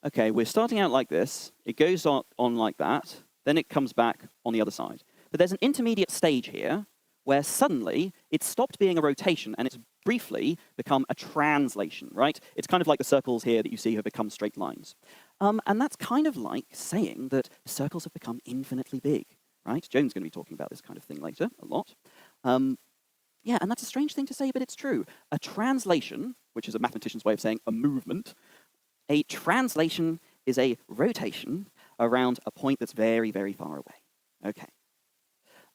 okay, we're starting out like this. It goes on like that. Then it comes back on the other side. But there's an intermediate stage here where suddenly it's stopped being a rotation and it's briefly become a translation, right? It's kind of like the circles here that you see have become straight lines. And that's kind of like saying that circles have become infinitely big, right? Joan's going to be talking about this kind of thing later a lot. Yeah, and that's a strange thing to say, but it's true. A translation, which is a mathematician's way of saying a movement, a translation is a rotation around a point that's very, very far away. Okay.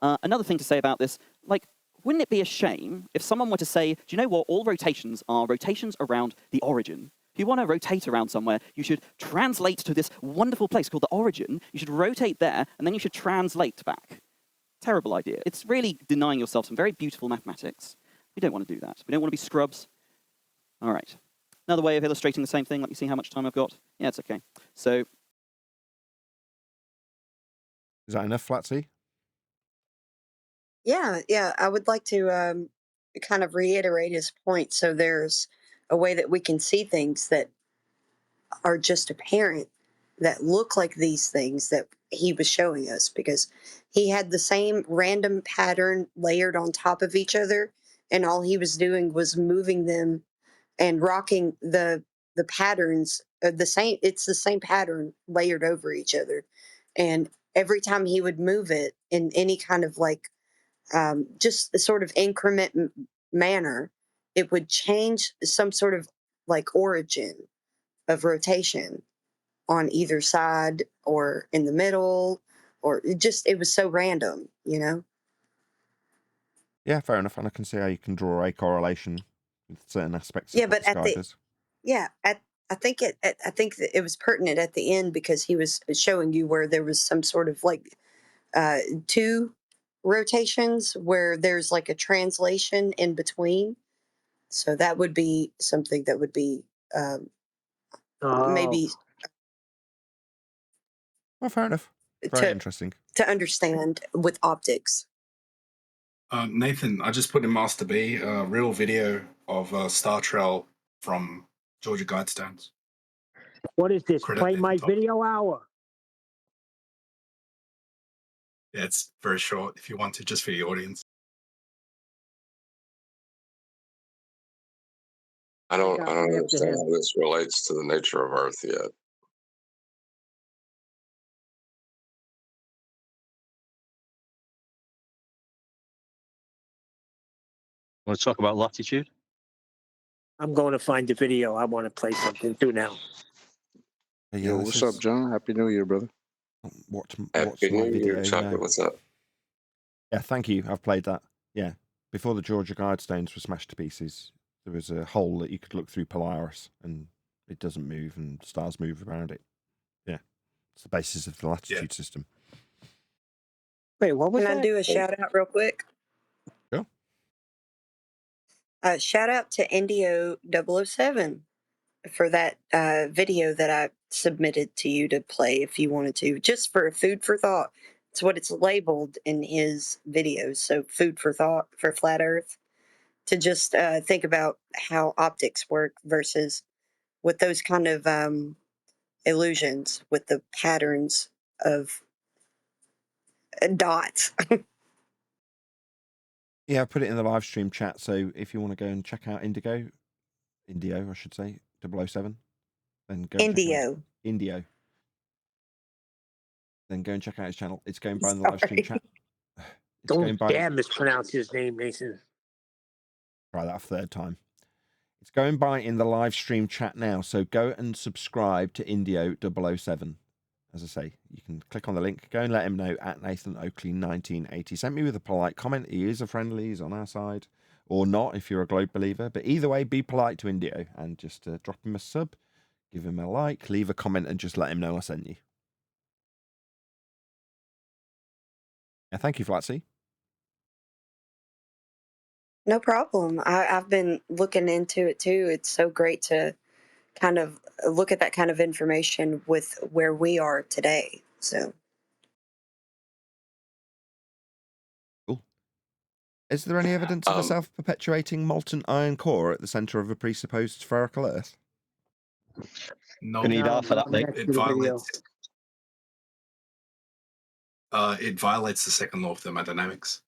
Another thing to say about this, like, wouldn't it be a shame if someone were to say, do you know what, all rotations are rotations around the origin. If you want to rotate around somewhere, you should translate to this wonderful place called the origin, you should rotate there, and then you should translate back. Terrible idea. It's really denying yourself some very beautiful mathematics. We don't want to do that. We don't want to be scrubs. All right. Another way of illustrating the same thing, let me see how much time I've got. Yeah, it's okay. So, Is that enough, Flatsy? Yeah, I would like to kind of reiterate his point. So there's a way that we can see things that are just apparent that look like these things that he was showing us, because he had the same random pattern layered on top of each other, and all he was doing was moving them and rocking the patterns the same. It's the same pattern layered over each other, and every time he would move it in any kind of like just a sort of increment manner, it would change some sort of like origin of rotation on either side or in the middle, or it was so random, you know? Yeah, fair enough. And I can see how you can draw a correlation with certain aspects of Yeah, what but this guy does. I think I think that it was pertinent at the end because he was showing you where there was some sort of like two rotations where there's like a translation in between. So that would be something that would be Oh, maybe Well, fair enough. Very to interesting. understand with optics. Nathan, I just put in Master B a real video of Star Trail from Georgia Guidestones. what is this? Credit Play Nathan my Top. video hour. Yeah, it's very short if you want to, just for the audience. I don't After understand him. how this relates to the nature of Earth yet. Want to talk about latitude? I'm going to find the video. I want to play something too now. Hey, Yo, what's up, John? Happy New Year, brother. Watch Happy my New video Year, Chocolate. now. What's up? Yeah, thank you. I've played that. Yeah. Before the Georgia Guidestones were smashed to pieces, there was a hole that you could look through Polaris and it doesn't move and stars move around it. Yeah. It's the basis of the latitude system. Wait, what was Can I that? do a shout out real quick? Sure. Shout out to Indio 007 for that video that I submitted to you to play if you wanted to, just for food for thought. It's what it's labeled in his videos. So, food for thought for Flat Earth, to just think about how optics work versus with those kind of illusions with the patterns of dots. Yeah, I put it in the live stream chat. So if you want to go and check out Indio, I should say, 007, then go and check out Indio. Then go and check out his channel. It's going by in the live stream chat. going Don't by. dare mispronounce his name, Nathan. Try that a third time. It's going by in the live stream chat now, so go and subscribe to Indio 007. As I say, you can click on the link, go and let him know at Nathan Oakley 1980. Sent me with a polite comment. He is a friendly, he's on our side, or not if you're a Globe believer. But either way, be polite to Indio and just drop him a sub, give him a like, leave a comment, and just let him know I sent you. Yeah, thank you, Flatsy. No problem. I've been looking into it too. It's so great to kind of look at that kind of information with where we are today. So, Cool. Is there any evidence of a self-perpetuating molten iron core at the centre of a presupposed spherical Earth? No, We need half of that, mate. it violates. It violates the second law of thermodynamics.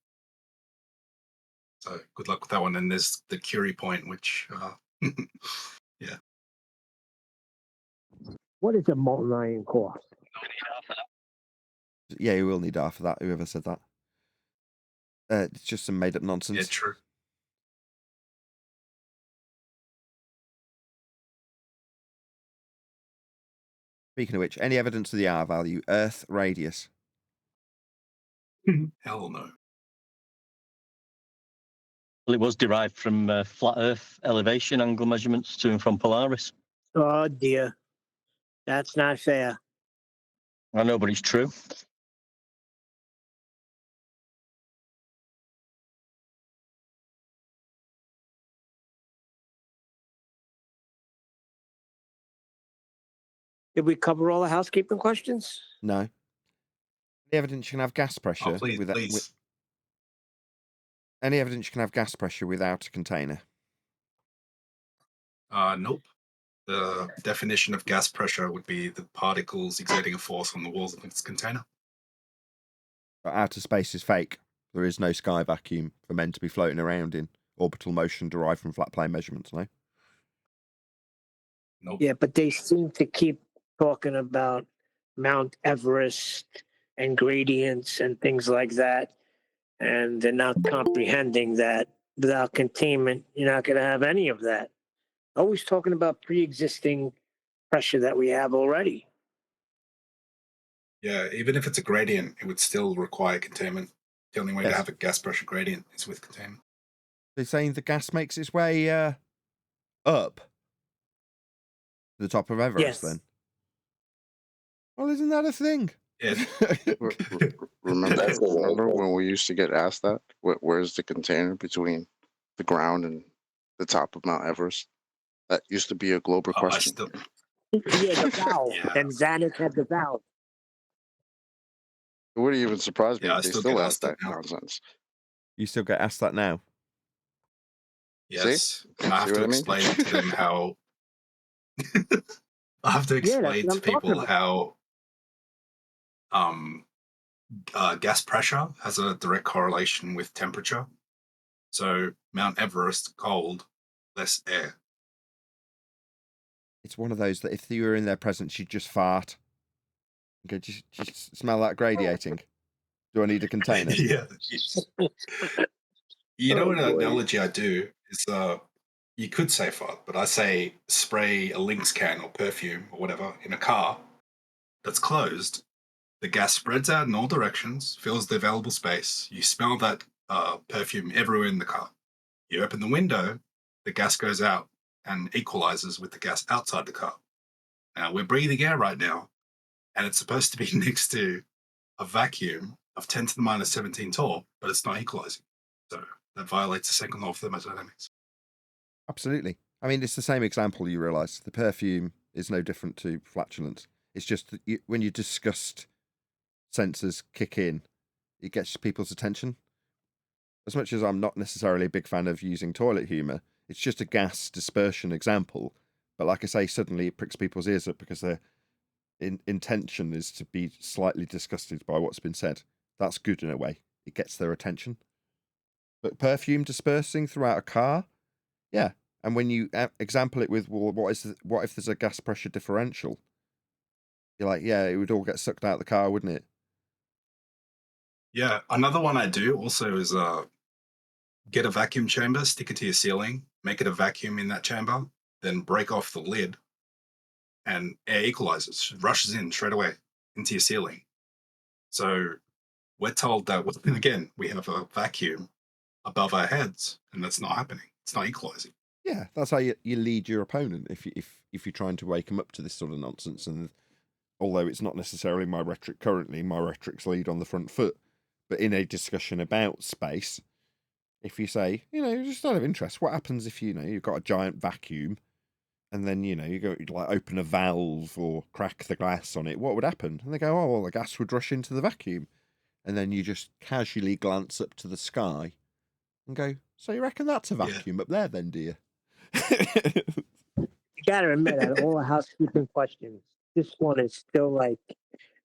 So good luck with that one. And there's the Curie point, which, yeah. What is a molten iron core? Yeah, you will need half of that, whoever said that. It's just some made-up nonsense. Yeah, true. Speaking of which, any evidence of the R value, Earth radius? Hell no. Well, it was derived from flat Earth elevation angle measurements to and from Polaris. Oh dear, that's not fair. I know, but it's true. Did we cover all the housekeeping questions? No. Any evidence you can have gas pressure? Please. Any evidence you can have gas pressure without a container? Nope. The definition of gas pressure would be the particles exerting a force on the walls of its container. But outer space is fake. There is no sky vacuum for men to be floating around in. Orbital motion derived from flat plane measurements, no? Nope. Yeah, but they seem to keep talking about Mount Everest and gradients and things like that. And they're not comprehending that without containment, you're not going to have any of that. Always talking about pre-existing pressure that we have already. Yeah, even if it's a gradient, it would still require containment. The only way to Yes. have a gas pressure gradient is with containment. They're saying the gas makes its way up to the top of Everest, Yes. then. Well, isn't that a thing? Yeah. Remember when we used to get asked that? Where's the container between the ground and the top of Mount Everest? That used to be a global question. Yeah, the valve. Yeah. And Zanuck had the valve. It wouldn't even surprise me Yeah, I if they still still get ask asked that that now. nonsense. You still get asked that now? Yes. See? And I have See to what I mean? explain to them how. I have to Yeah, that's explain what to I'm talking people about. how gas pressure has a direct correlation with temperature. So Mount Everest, cold, less air. It's one of those that if you were in their presence, you'd just fart. Okay, just smell that gradiating. Do I need a container? Yeah. You know Oh, what boy. analogy I do is you could say fart, but I say spray a Lynx can or perfume or whatever in a car that's closed. The gas spreads out in all directions, fills the available space. You smell that perfume everywhere in the car. You open the window, the gas goes out and equalizes with the gas outside the car. Now we're breathing air right now, and it's supposed to be next to a vacuum of 10 to the minus 17 torr, but it's not equalizing. So that violates the second law of thermodynamics. Absolutely. I mean, it's the same example, you realise. The perfume is no different to flatulence. It's just that when your disgust sensors kick in, it gets people's attention. As much as I'm not necessarily a big fan of using toilet humour, it's just a gas dispersion example. But like I say, suddenly it pricks people's ears up because their intention is to be slightly disgusted by what's been said. That's good in a way. It gets their attention. But perfume dispersing throughout a car? Yeah. And when you example it with, well, what if there's a gas pressure differential? You're like, yeah, it would all get sucked out of the car, wouldn't it? Yeah, another one I do also is get a vacuum chamber, stick it to your ceiling, make it a vacuum in that chamber, then break off the lid, and air equalizes, rushes in straight away into your ceiling. So we're told that, again, we have a vacuum above our heads, and that's not happening. It's not equalizing. Yeah, that's how you lead your opponent if you're trying to wake them up to this sort of nonsense. And although it's not necessarily my rhetoric currently, my rhetoric's lead on the front foot. But in a discussion about space, if you say, just out of interest, what happens if you've got a giant vacuum, and then you go like open a valve or crack the glass on it? What would happen? And they go, oh well, the gas would rush into the vacuum, and then you just casually glance up to the sky and go, so you reckon that's a vacuum up there, then, do you? You gotta admit, out of all the housekeeping questions, this one is still like,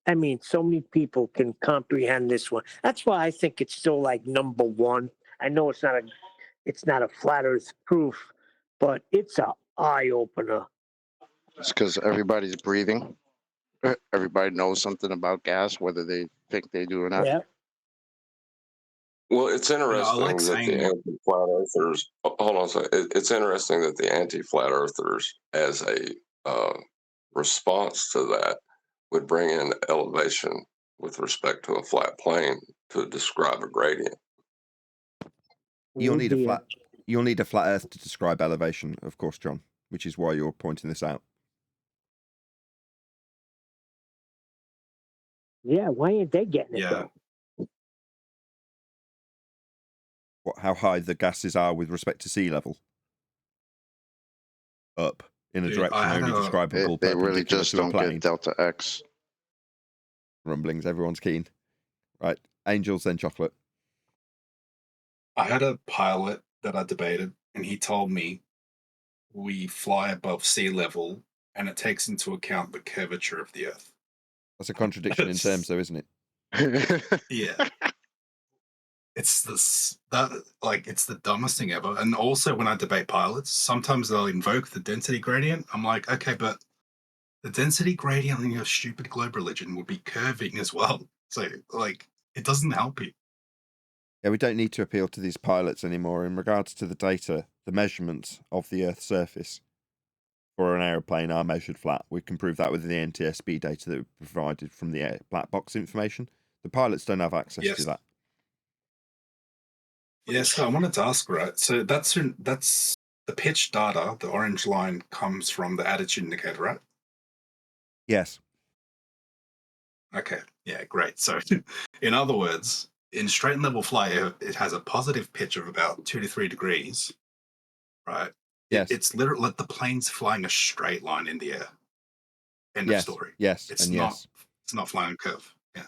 I mean, so many people can comprehend this one. That's why I think it's still like number one. I know it's not a flat Earth proof, but it's a eye opener. It's because everybody's breathing. Everybody knows something about gas, whether they think they do or not. Yeah. Well, it's interesting like that the saying- anti-flat earthers. Hold on a second. It's interesting that the anti-flat earthers, as a response to that, would bring in elevation with respect to a flat plane to describe a gradient. You'll need a flat Earth to describe elevation, of course, John, which is why you're pointing this out. Yeah, why ain't they getting it Yeah. though? How high the gases are with respect to sea level? Up in a Dude, direction I had only a- describable They really perpendicular just to a don't plane. get delta X. Rumblings, everyone's keen. Right, angels, then chocolate. I had a pilot that I debated, and he told me we fly above sea level, and it takes into account the curvature of the Earth. That's a contradiction in terms, though, isn't it? Yeah. It's it's the dumbest thing ever. And also, when I debate pilots, sometimes they'll invoke the density gradient. I'm like, okay, but the density gradient in your stupid globe religion would be curving as well. So, it doesn't help you. Yeah, we don't need to appeal to these pilots anymore in regards to the data. The measurements of the Earth's surface for an aeroplane are measured flat. We can prove that with the NTSB data that we provided from the black box information. The pilots don't have access to that. Yes, so I wanted to ask, right? So that's the pitch data. The orange line comes from the attitude indicator, right? Yes. Okay. Yeah, great. So, in other words, in straight and level flight, it has a positive pitch of about 2 to 3 degrees, right? Yes. It's literally like the plane's flying a straight line in the air. End of story. Yes. It's and not. yes. It's not flying a curve. Yeah.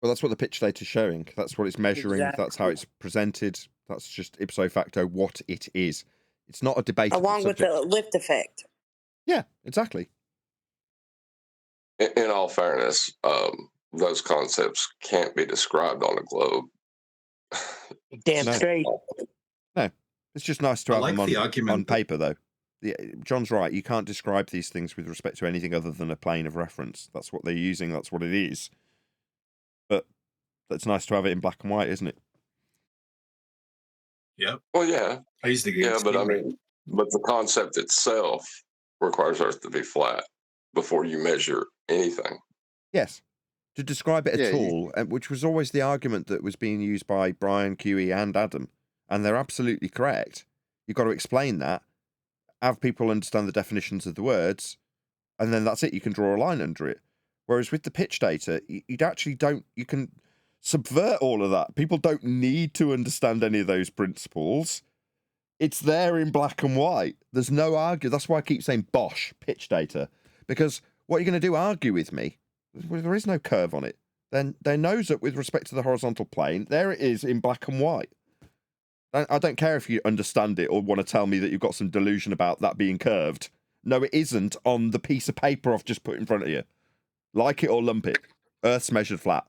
Well, that's what the pitch data's showing. That's what it's measuring. Exactly. That's how it's presented. That's just ipso facto what it is. It's not a debate. Along with the lift effect. Yeah, exactly. In all fairness, those concepts can't be described on a globe. Damn No. straight. No, it's just nice to I have like them the on argument that- paper, though. John's right. You can't describe these things with respect to anything other than a plane of reference. That's what they're using. That's what it is. But it's nice to have it in black and white, isn't it? Yep. Well, yeah. I used to get Yeah, but I stingray. mean, but the concept itself requires Earth to be flat before you measure anything. Yes. To describe it at Yeah, all, which was always the argument that was being used by Brian, QE, and Adam, and they're absolutely correct. You've got to explain that, have people understand the definitions of the words, and then that's it. You can draw a line under it. Whereas with the pitch data, you actually don't. You can subvert all of that. People don't need to understand any of those principles. It's there in black and white. There's no argue. That's why I keep saying bosh, pitch data. Because what you're going to do, argue with me. There is no curve on it. Then they nose up with respect to the horizontal plane. There it is in black and white. I don't care if you understand it or want to tell me that you've got some delusion about that being curved. No, it isn't on the piece of paper I've just put in front of you. Like it or lump it. Earth's measured flat.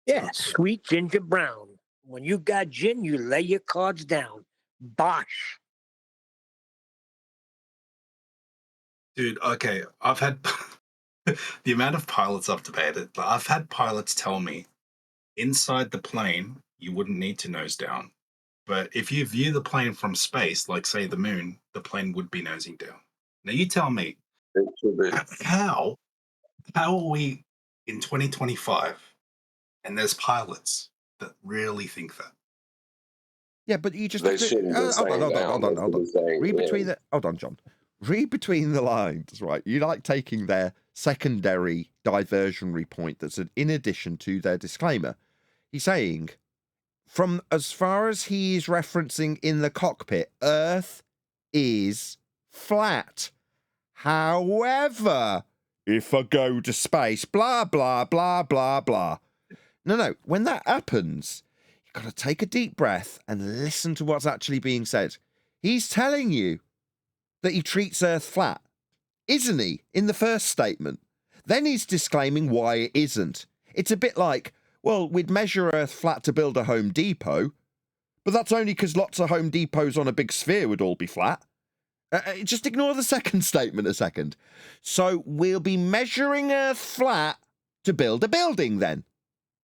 Yeah, sweet ginger brown. When you got gin, you lay your cards down. Bosh. Dude, okay, I've had the amount of pilots I've debated. I've had pilots tell me inside the plane, you wouldn't need to nose down. But if you view the plane from space, like say the moon, the plane would be nosing down. Now you tell me, It should be. how are we in 2025 and there's pilots that really think that? Yeah, but you just They shouldn't be saying down. They should be saying Read between in. the hold on, John. Read between the lines, right? You like taking their secondary diversionary point that's in addition to their disclaimer. He's saying, from as far as he is referencing in the cockpit, Earth is flat. However, if I go to space, blah, blah, blah, blah, blah. No, when that happens, you've got to take a deep breath and listen to what's actually being said. He's telling you that he treats Earth flat, isn't he, in the first statement? Then he's disclaiming why it isn't. It's a bit like, well, we'd measure Earth flat to build a Home Depot, but that's only because lots of Home Depots on a big sphere would all be flat. Just ignore the second statement a second. So we'll be measuring Earth flat to build a building then?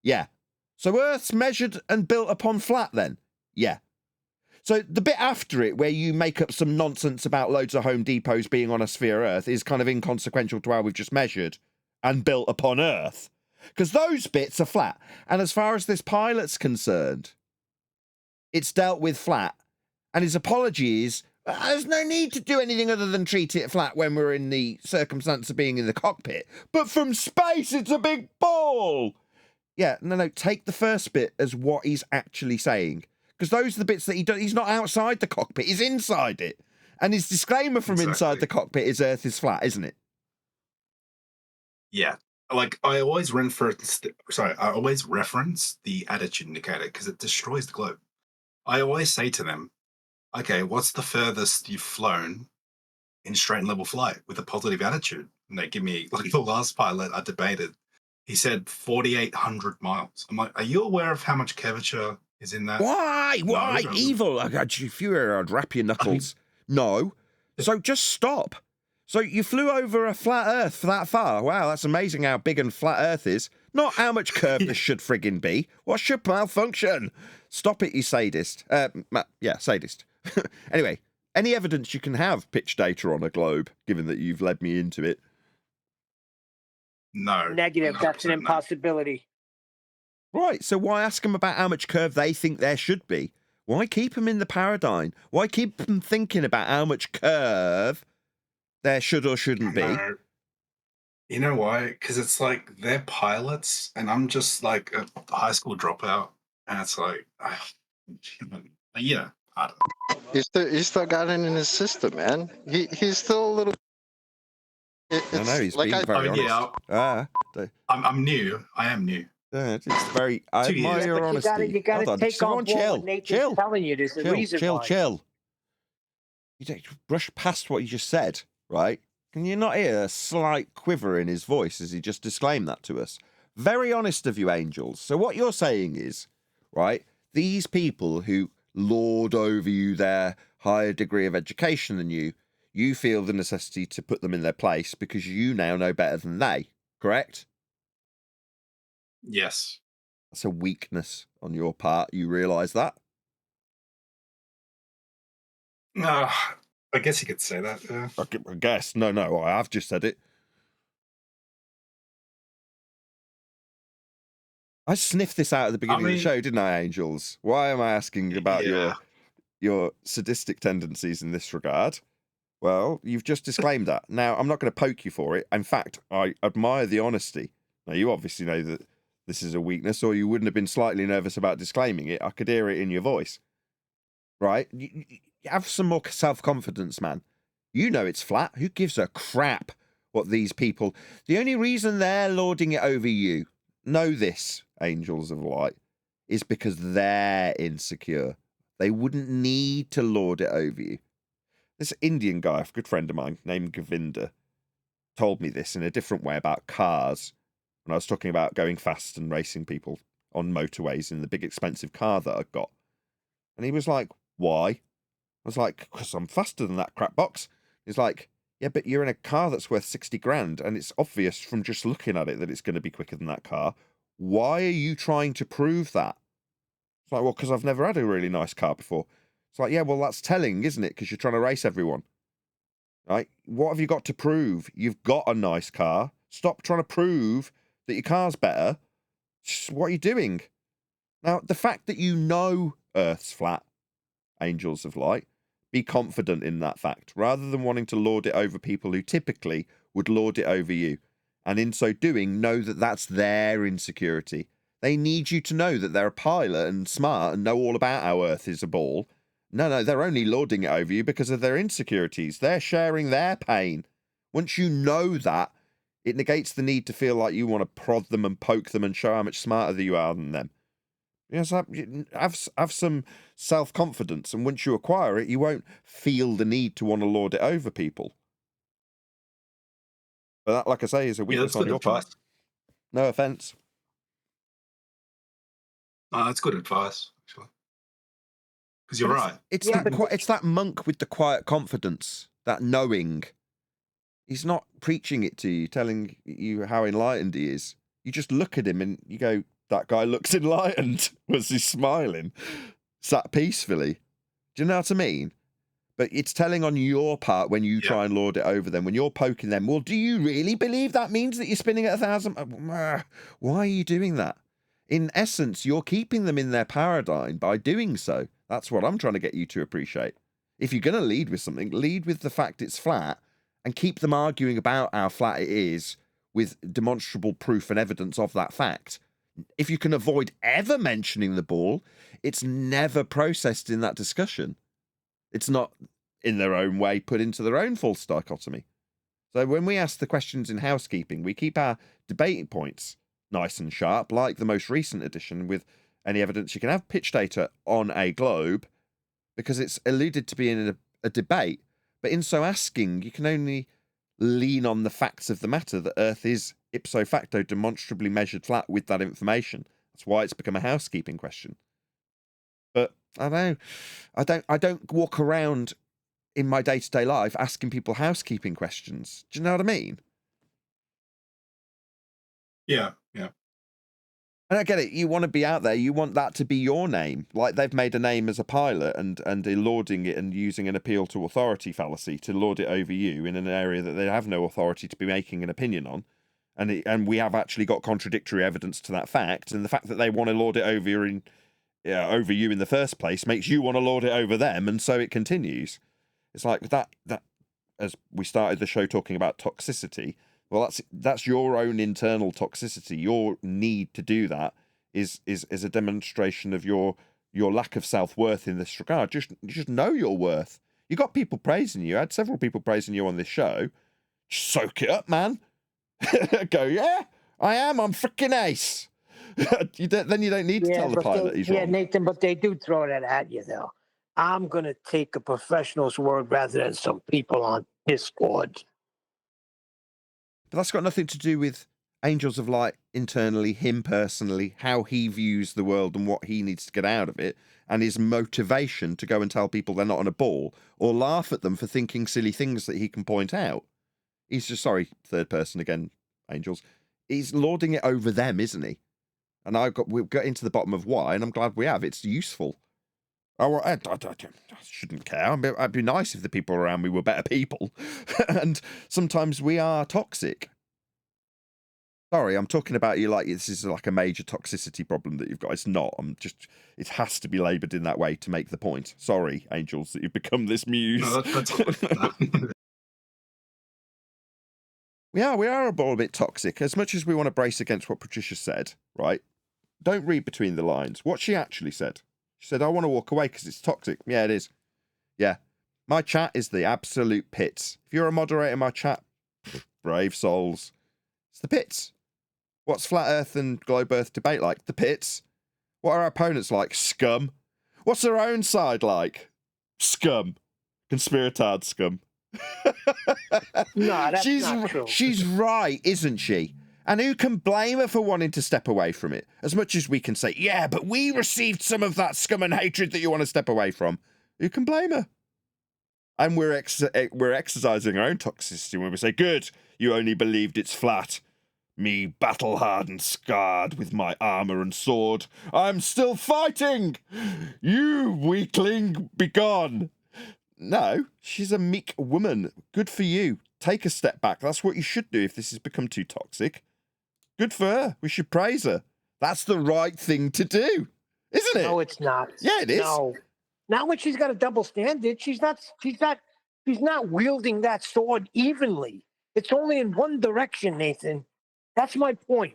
Yeah. So Earth's measured and built upon flat then? Yeah. So the bit after it where you make up some nonsense about loads of Home Depots being on a sphere Earth is kind of inconsequential to how we've just measured and built upon Earth. Because those bits are flat. And as far as this pilot's concerned, it's dealt with flat. And his apology is, there's no need to do anything other than treat it flat when we're in the circumstance of being in the cockpit. But from space, it's a big ball. Yeah, no, take the first bit as what he's actually saying. Because those are the bits that he's not outside the cockpit, he's inside it. And his disclaimer from inside the cockpit is Earth is flat, isn't it? Yeah. Like, I always reference the attitude indicator because it destroys the globe. I always say to them, okay, what's the furthest you've flown in straight and level flight with a positive attitude? And they give me, like the last pilot I debated, he said 4,800 miles. I'm like, are you aware of how much curvature is in that? Why? No. Evil. If you were, I'd wrap your knuckles. No. So just stop. So you flew over a flat Earth for that far. Wow, that's amazing how big and flat Earth is. Not how much curve this should friggin' be. What should malfunction? Stop it, you sadist. Sadist. Anyway, any evidence you can have pitch data on a globe, given that you've led me into it? No. Negative. That's an impossibility. Right, so why ask them about how much curve they think there should be? Why keep them in the paradigm? Why keep them thinking about how much curve there should or shouldn't be? No. You know why? Because it's like they're pilots, and I'm just like a high school dropout, and it's like, yeah, I don't know. He's still got it in his system, man. He's still a little. I know he's like being very honest. I'm new. I am new. It's very. I admire your honesty. You gotta take on board what Nathan's telling you. There's a reason why. Chill. You don't brush past what you just said, right? Can you not hear a slight quiver in his voice as he just disclaimed that to us? Very honest of you, angels. So what you're saying is, right, these people who lord over you their higher degree of education than you feel the necessity to put them in their place because you now know better than they, correct? Yes. That's a weakness on your part. You realise that? No, I guess you could say that. I guess. No, I have just said it. I sniffed this out at the beginning of the show, didn't I, Angels? Why am I asking about your sadistic tendencies in this regard? Well, you've just disclaimed that. Now, I'm not going to poke you for it. In fact, I admire the honesty. Now, you obviously know that this is a weakness, or you wouldn't have been slightly nervous about disclaiming it. I could hear it in your voice. Right? You have some more self-confidence, man. You know it's flat. Who gives a crap what these people... The only reason they're lording it over you, know this, Angels of Light, is because they're insecure. They wouldn't need to lord it over you. This Indian guy, a good friend of mine, named Govinda, told me this in a different way about cars. When I was talking about going fast and racing people on motorways in the big expensive car that I'd got. And he was like, why? I was like, because I'm faster than that crap box. He's like, yeah, but you're in a car that's worth 60 grand, and it's obvious from just looking at it that it's going to be quicker than that car. Why are you trying to prove that? It's like, well, because I've never had a really nice car before. It's like, yeah, well, that's telling, isn't it? Because you're trying to race everyone. Right? What have you got to prove? You've got a nice car. Stop trying to prove that your car's better. What are you doing? Now, the fact that you know Earth's flat, Angels of Light, be confident in that fact, rather than wanting to lord it over people who typically would lord it over you. And in so doing, know that that's their insecurity. They need you to know that they're a pilot and smart and know all about how Earth is a ball. No, they're only lording it over you because of their insecurities. They're sharing their pain. Once you know that, it negates the need to feel like you want to prod them and poke them and show how much smarter you are than them. Yes, have some self-confidence, and once you acquire it, you won't feel the need to want to lord it over people. But that, like I say, is a weakness on your part. No offense. That's good advice, actually. Because you're right. It's that monk with the quiet confidence, that knowing. He's not preaching it to you, telling you how enlightened he is. You just look at him and you go, that guy looks enlightened. Was he smiling? Sat peacefully. Do you know what I mean? But it's telling on your part when you try and lord it over them, when you're poking them. Well, do you really believe that means that you're spinning at 1,000? Why are you doing that? In essence, you're keeping them in their paradigm by doing so. That's what I'm trying to get you to appreciate. If you're going to lead with something, lead with the fact it's flat and keep them arguing about how flat it is with demonstrable proof and evidence of that fact. If you can avoid ever mentioning the ball, it's never processed in that discussion. It's not, in their own way, put into their own false dichotomy. So when we ask the questions in Housekeeping, we keep our debating points nice and sharp, like the most recent edition, with any evidence you can have pitch data on a globe, because it's alluded to being a debate. But in so asking, you can only lean on the facts of the matter that Earth is ipso facto demonstrably measured flat with that information. That's why it's become a housekeeping question. But I don't walk around in my day-to-day life asking people housekeeping questions. Do you know what I mean? Yeah. And I get it. You want to be out there. You want that to be your name. Like they've made a name as a pilot and lauding it and using an appeal to authority fallacy to lord it over you in an area that they have no authority to be making an opinion on. And we have actually got contradictory evidence to that fact. And the fact that they want to lord it over you in the first place makes you want to lord it over them. And so it continues. It's like that as we started the show talking about toxicity. Well, that's your own internal toxicity. Your need to do that is a demonstration of your lack of self-worth in this regard. Just know your worth. You got people praising you. I had several people praising you on this show. Just soak it up, man. Go, yeah, I am. I'm freaking ace. Then you don't need to tell the pilot he's wrong. Yeah, Nathan, but they do throw that at you, though. I'm going to take a professional's word rather than some people on Discord. But that's got nothing to do with Angels of Light internally, him personally, how he views the world and what he needs to get out of it, and his motivation to go and tell people they're not on a ball or laugh at them for thinking silly things that he can point out. He's just, sorry, third person again, Angels. He's lording it over them, isn't he? And we've got into the bottom of why, and I'm glad we have. It's useful. I shouldn't care. I'd be nice if the people around me were better people. And sometimes we are toxic. Sorry, I'm talking about you like this is like a major toxicity problem that you've got. It's not. It has to be laboured in that way to make the point. Sorry, Angels, that you've become this muse. No, that's We are a bit toxic. As much as we want to brace against what Patricia said, right? Don't read between the lines. What she actually said. She said, I want to walk away because it's toxic. Yeah, it is. Yeah. My chat is the absolute pits. If you're a moderator in my chat, brave souls. It's the pits. What's Flat Earth and Globe Earth debate like? The pits. What are our opponents like? Scum. What's their own side like? Scum. Conspiratard scum. No, that's not true. She's right, isn't she? And who can blame her for wanting to step away from it? As much as we can say, yeah, but we received some of that scum and hatred that you want to step away from. Who can blame her? And we're exercising our own toxicity when we say, good, you only believed it's flat. Me battle-hardened, scarred with my armor and sword, I'm still fighting! You weakling, begone! No, she's a meek woman. Good for you. Take a step back. That's what you should do if this has become too toxic. Good for her. We should praise her. That's the right thing to do, isn't it? No, it's not. Yeah, it is. No, not when she's got a double standard. She's not wielding that sword evenly. It's only in one direction, Nathan. That's my point.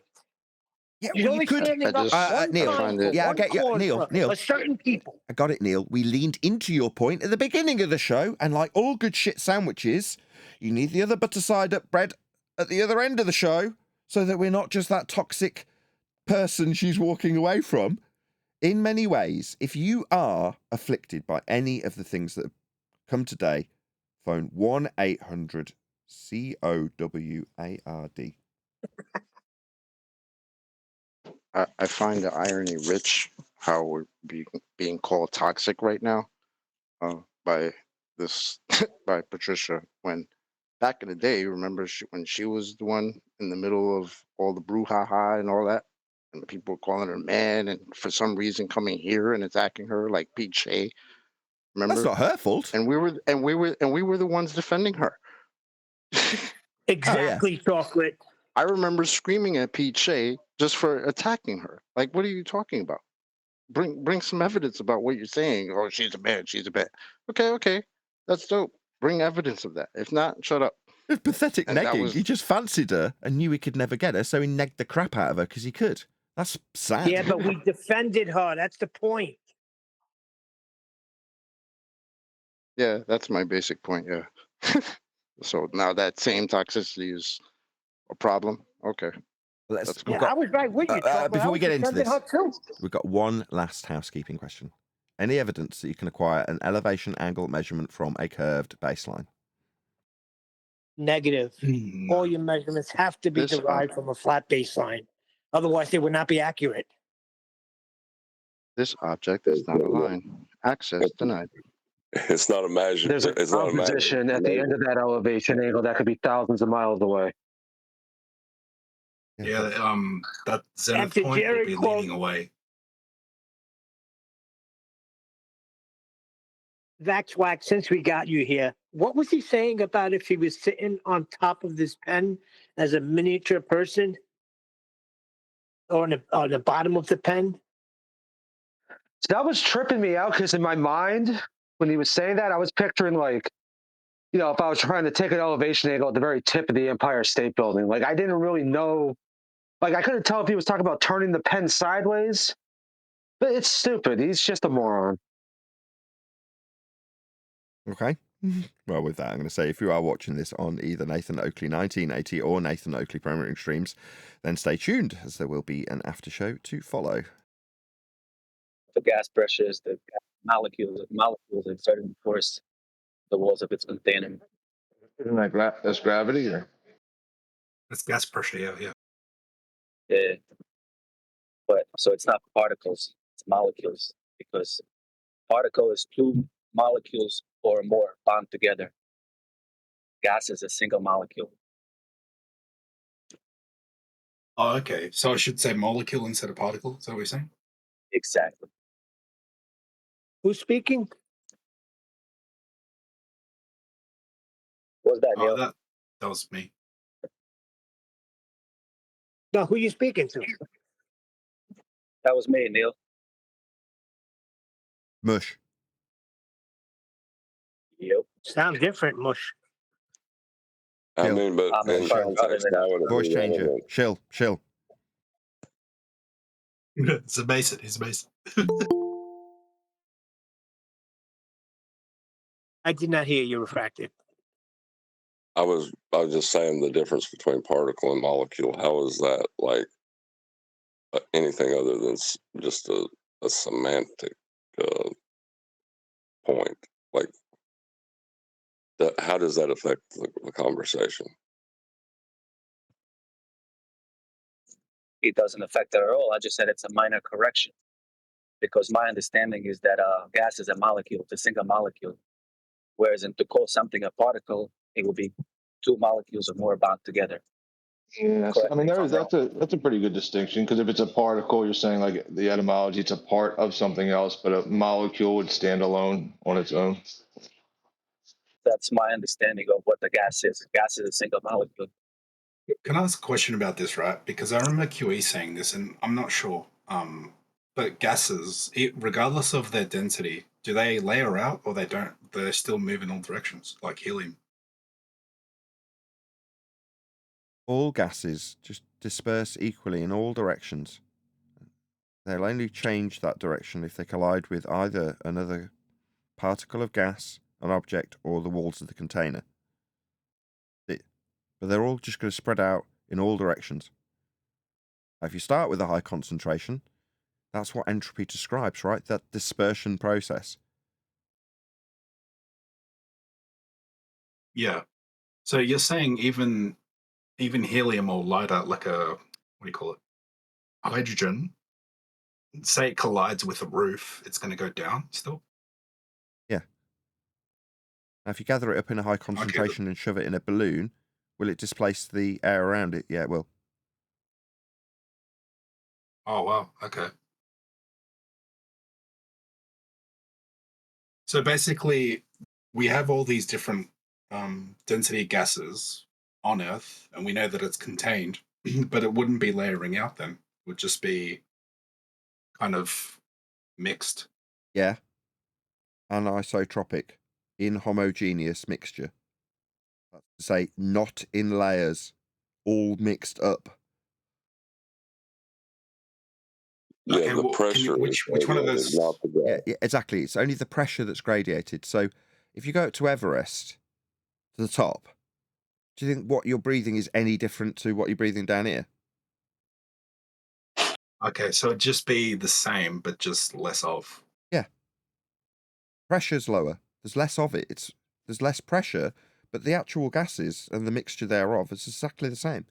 Yeah, She's well, only you could. standing up one Neil, time for yeah, I one get you. cause Neil, for Neil. a certain people. I got it, Neil. We leaned into your point at the beginning of the show, and like all good shit sandwiches, you need the other butter side up bread at the other end of the show so that we're not just that toxic person she's walking away from. In many ways, if you are afflicted by any of the things that have come today, phone 1-800-COWARD. I find the irony rich how we're being called toxic right now by this by Patricia. When back in the day, remember when she was the one in the middle of all the brouhaha and all that, and the people were calling her man, and for some reason coming here and attacking her like Pete Shea. Remember? That's not her fault. And we were the ones defending her. Exactly, Chocolate. I remember screaming at Pete Shea just for attacking her. Like, what are you talking about? Bring some evidence about what you're saying. Oh, she's a man. She's a man. Okay, that's dope. Bring evidence of that. If not, shut up. It's pathetic And that negging. was- He just fancied her and knew he could never get her, so he negged the crap out of her because he could. That's sad. Yeah, but we defended her. That's the point. Yeah, that's my basic point. Yeah. So now that same toxicity is a problem. Okay. Let's. cool. Yeah, I was right with you, Chocolate. I Before we was get into defending this, her too. we've got one last housekeeping question. Any evidence that you can acquire an elevation angle measurement from a curved baseline? Negative. All your measurements have to be This, derived from a flat baseline. Otherwise, they would not be accurate. This object is not a line. Access denied. It's not a measure. There's a It's not a measure. composition at the end of that elevation angle that could be thousands of miles away. Yeah, that zenith After point will Jared be quote- leaning away. Vaxwax, since we got you here, what was he saying about if he was sitting on top of this pen as a miniature person or on the bottom of the pen? So that was tripping me out because in my mind, when he was saying that, I was picturing like, if I was trying to take an elevation angle at the very tip of the Empire State Building. Like I didn't really know, like I couldn't tell if he was talking about turning the pen sideways. But it's stupid. He's just a moron. Okay. Well, with that, I'm going to say if you are watching this on either Nathan Oakley 1980 or Nathan Oakley Premiering Streams, then stay tuned as there will be an after show to follow. The gas pressures, the molecules exerting the force, the walls of its container. Isn't that that's gravity? Or? That's gas pressure, yeah. Yeah. But so it's not particles, it's molecules, because particle is two molecules or more bound together. Gas is a single molecule. Oh, okay. So I should say molecule instead of particle. Is that what you're saying? Exactly. Who's speaking? What was that, Neil? Oh, that was me. No, who you speaking to? That was me, Neil. Mush. Yep. Sound different, Mush. I mean, but in context, that would Voice changer. Chill. It's a Mason. He's a Mason. I did not hear you, Refracted. I was just saying the difference between particle and molecule. How is that like anything other than just a semantic point? Like, how does that affect the conversation? It doesn't affect it at all. I just said it's a minor correction. Because my understanding is that gas is a molecule, it's a single molecule. Whereas to call something a particle, it will be two molecules or more bound together. Yes, I Correct mean me if I'm wrong. that's a pretty good distinction, because if it's a particle, you're saying like the etymology, it's a part of something else, but a molecule would stand alone on its own. That's my understanding of what the gas is. Gas is a single molecule. Can I ask a question about this, right? Because I remember QE saying this, and I'm not sure. But gases, regardless of their density, do they layer out or they don't? They still move in all directions, like helium. All gases just disperse equally in all directions. They'll only change that direction if they collide with either another particle of gas, an object, or the walls of the container. But they're all just going to spread out in all directions. If you start with a high concentration, that's what entropy describes, right? That dispersion process. Yeah. So you're saying even helium or lighter, like what do you call it? Hydrogen, say it collides with a roof, it's going to go down still? Yeah. Now, if you gather it up in a high Okay. concentration and shove it in a balloon, will it displace the air around it? Yeah, it will. Oh, wow. Okay. So basically, we have all these different density gases on Earth, and we know that it's contained, but it wouldn't be layering out then. It would just be kind of mixed. Yeah. Anisotropic, inhomogeneous mixture. That's to say, not in layers, all mixed up. Yeah, Okay, the well, pressure which is one of radiated, those? not the gas. Yeah, exactly. It's only the pressure that's gradiated. So if you go up to Everest, to the top, do you think what you're breathing is any different to what you're breathing down here? Okay, so it'd just be the same, but just less of. Yeah. Pressure's lower. There's less of it. There's less pressure, but the actual gases and the mixture thereof is exactly the same.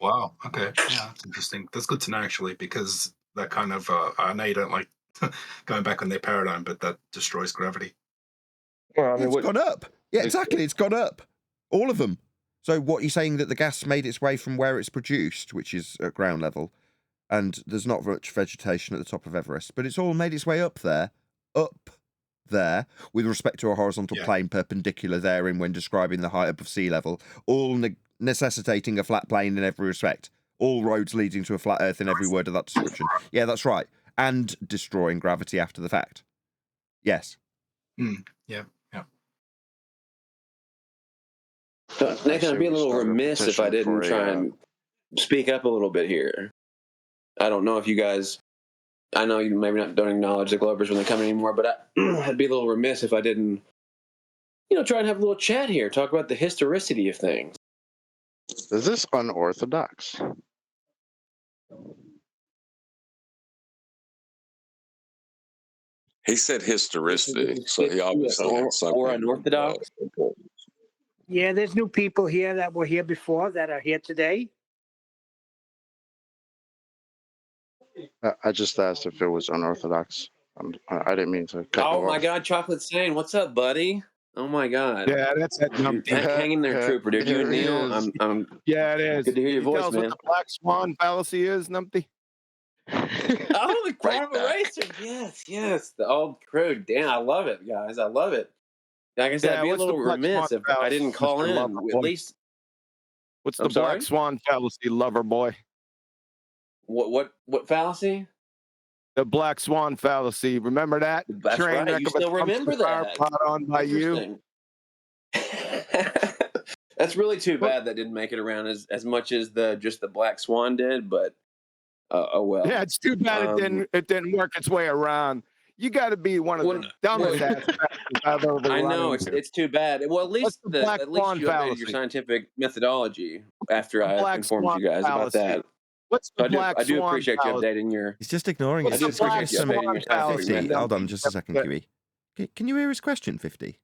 Wow. Okay. Yeah, that's interesting. That's good to know, actually, because that kind of I know you don't like going back on their paradigm, but that destroys gravity. Well, I mean, It's gone up. Yeah, exactly. It's gone up. All of them. So what you're saying that the gas made its way from where it's produced, which is at ground level, and there's not much vegetation at the top of Everest, but it's all made its way up there, with respect to a horizontal plane perpendicular therein when describing the height above sea level, all necessitating a flat plane in every respect. All roads leading to a flat Earth in every word of that description. Yeah, that's right. And destroying gravity after the fact. Yes. Yeah. Nathan, I'd be a little remiss if I didn't try and speak up a little bit here. I don't know if you guys, I know you maybe don't acknowledge the Glovers when they come anymore, but I'd be a little remiss if I didn't, try and have a little chat here, talk about the historicity of things. Is this unorthodox? He said historicity, so he obviously had something. Or unorthodox. Yeah, there's new people here that were here before that are here today. I just asked if it was unorthodox. I didn't mean to cut you Oh off. my God, Chocolate Sane, what's up, buddy? Oh my God. Yeah, that's that numpty. Hang in there, Trooper, dude. You and Neil, I'm yeah, it is. good to hear your Can you voice, tell us man. what the black swan fallacy is, numpty? Oh, the quantum eraser. Yes. The old crew. Damn, I love it, guys. I love it. Like I said, I'd be a little remiss if I didn't call in. At least. What's the black swan fallacy, lover boy? What fallacy? The black swan fallacy. Remember that? That's Train right. wreck You of a still remember that? Brought on by you. That's really too bad that didn't make it around as much as just the black swan did, but oh well. Yeah, it's too bad it didn't work its way around. You got to be one of the dumbest ass I've ever run I know into. it's too bad. Well, at least you updated your scientific methodology after I informed you guys about that. What's the black swan? I do appreciate you updating your. He's just ignoring it. I do appreciate you updating your scientific 50. methodology. Hold on just a second, QE. Can you hear his question, 50?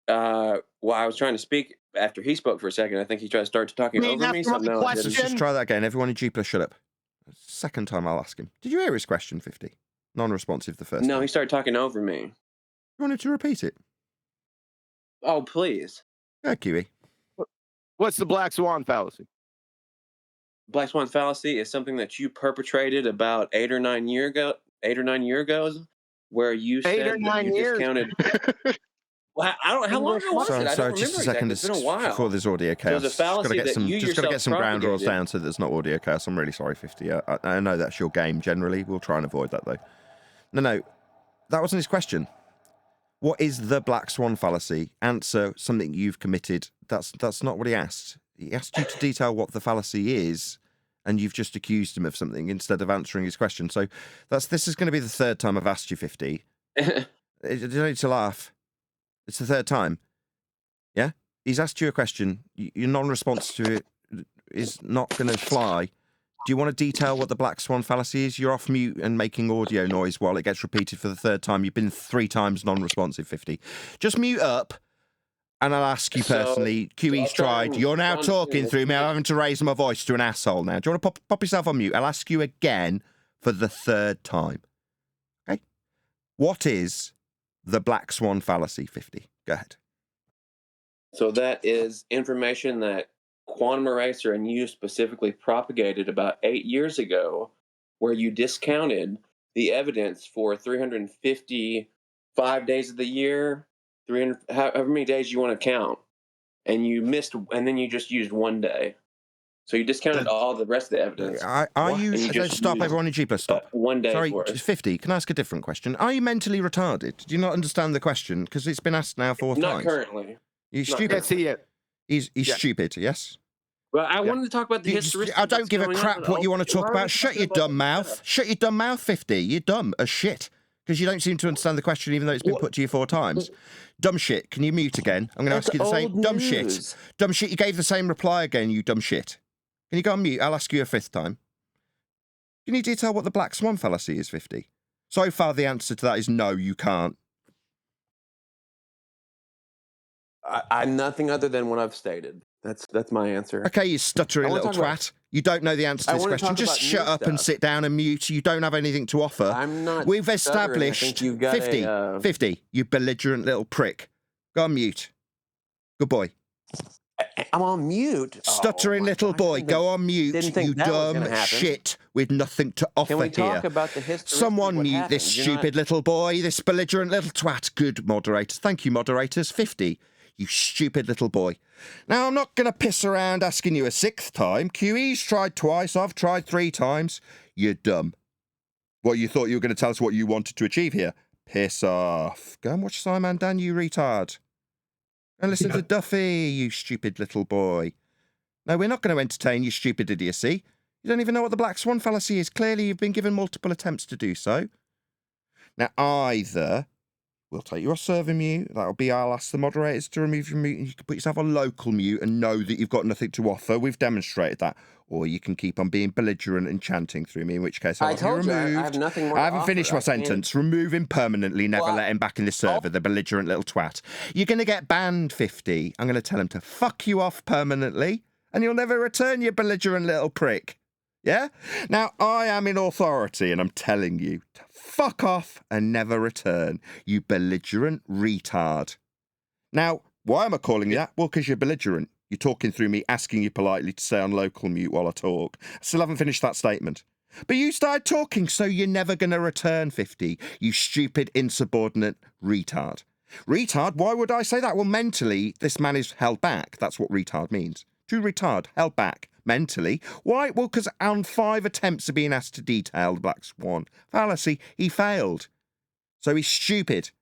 Well, I was trying to speak after he spoke for a second. I think he tried to start talking over me. So no, Let's just try that again. Everyone in G+, shut up. Second time I'll ask him. Did you hear his question, 50? Non-responsive the first time. No, he started talking over me. You wanted to repeat it? Oh, please. Yeah, Kiwi. What's the black swan fallacy? Black swan fallacy is something that you perpetrated about 8 or 9 years ago, where you 8 or said that 9 you years. discounted. Well, I don't. How long ago was it? I Sorry, don't just remember a second. exactly. It's been a while. Before there's audio chaos. There's a fallacy that you Just got to yourself get some ground rules propagated. down so there's not audio chaos. I'm really sorry, 50. I know that's your game generally. We'll try and avoid that, though. No, that wasn't his question. What is the black swan fallacy? Answer something you've committed. That's not what he asked. He asked you to detail what the fallacy is, and you've just accused him of something instead of answering his question. So this is going to be the third time I've asked you, 50. You don't need to laugh. It's the third time. Yeah? He's asked you a question. Your non-response to it is not going to fly. Do you want to detail what the black swan fallacy is? You're off mute and making audio noise while it gets repeated for the third time. You've been 3 times non-responsive, 50. Just mute up, and I'll ask you personally. QE's tried. You're now talking through me. I'm having to raise my voice to an asshole now. Do you want to pop yourself on mute? I'll ask you again for the third time. Okay? What is the black swan fallacy, 50? Go ahead. So that is information that Quantum Eraser and you specifically propagated about 8 years ago, where you discounted the evidence for 355 days of the year, 300, however many days you want to count, and you missed, and then you just used 1 day. So you discounted all the rest of the evidence. Stop, everyone in G+, stop. 1 day. Sorry, 50, can I ask a different question? Are you mentally retarded? Do you not understand the question? Because it's been asked now 4 times. Not currently. He's stupid. He's stupid, yes? Well, I wanted to talk about the history. I don't give a crap what you want to talk about. Shut your dumb mouth. Shut your dumb mouth, 50. You're dumb as shit. Because you don't seem to understand the question, even though it's been put to you 4 times. Dumb shit. Can you mute again? I'm going to ask you the same. Dumb shit. Dumb shit. You gave the same reply again, you dumb shit. Can you go on mute? I'll ask you a 5th time. Can you detail what the black swan fallacy is, 50? So far, the answer to that is no, you can't. I'm nothing other than what I've stated. That's my answer. Okay, you stuttering little twat. You don't know the answer to this question. Just shut up and sit down and mute. You don't have anything to offer. I'm not. We've established 50, you belligerent little prick. Go on mute. Good boy. I'm on mute. Stuttering little boy, go on mute, you dumb shit with nothing to offer here. Can we talk about the history? Someone mute this stupid little boy, this belligerent little twat. Good moderators. Thank you, moderators. 50. You stupid little boy. Now, I'm not going to piss around asking you a 6th time. QE's tried twice. I've tried 3 times. You're dumb. What, you thought you were going to tell us what you wanted to achieve here? Piss off. Go and watch Simon Dan, you retard. And listen to Duffy, you stupid little boy. No, we're not going to entertain your stupid idiocy. You don't even know what the black swan fallacy is. Clearly, you've been given multiple attempts to do so. Now, either we'll take you off server mute. That'll be, I'll ask the moderators to remove your mute, and you can put yourself on local mute and know that you've got nothing to offer. We've demonstrated that. Or you can keep on being belligerent and chanting through me, in which case I'll have you removed. I have nothing more I haven't finished my sentence. Remove him permanently, never let him back in the server, the belligerent little twat. You're going to get banned, 50. I'm going to tell him to fuck you off permanently, and you'll never return, you belligerent little prick. Yeah? Now, I am in authority, and I'm telling you to fuck off and never return, you belligerent retard. Now, why am I calling you that? Well, because you're belligerent. You're talking through me, asking you politely to stay on local mute while I talk. I still haven't finished that statement. But you started talking, so you're never going to return, 50, you stupid, insubordinate retard. Retard? Why would I say that? Well, mentally, this man is held back. That's what retard means. To retard, held back. Mentally. Why? Well, because on 5 attempts of being asked to detail the black swan fallacy, he failed. So he's stupid.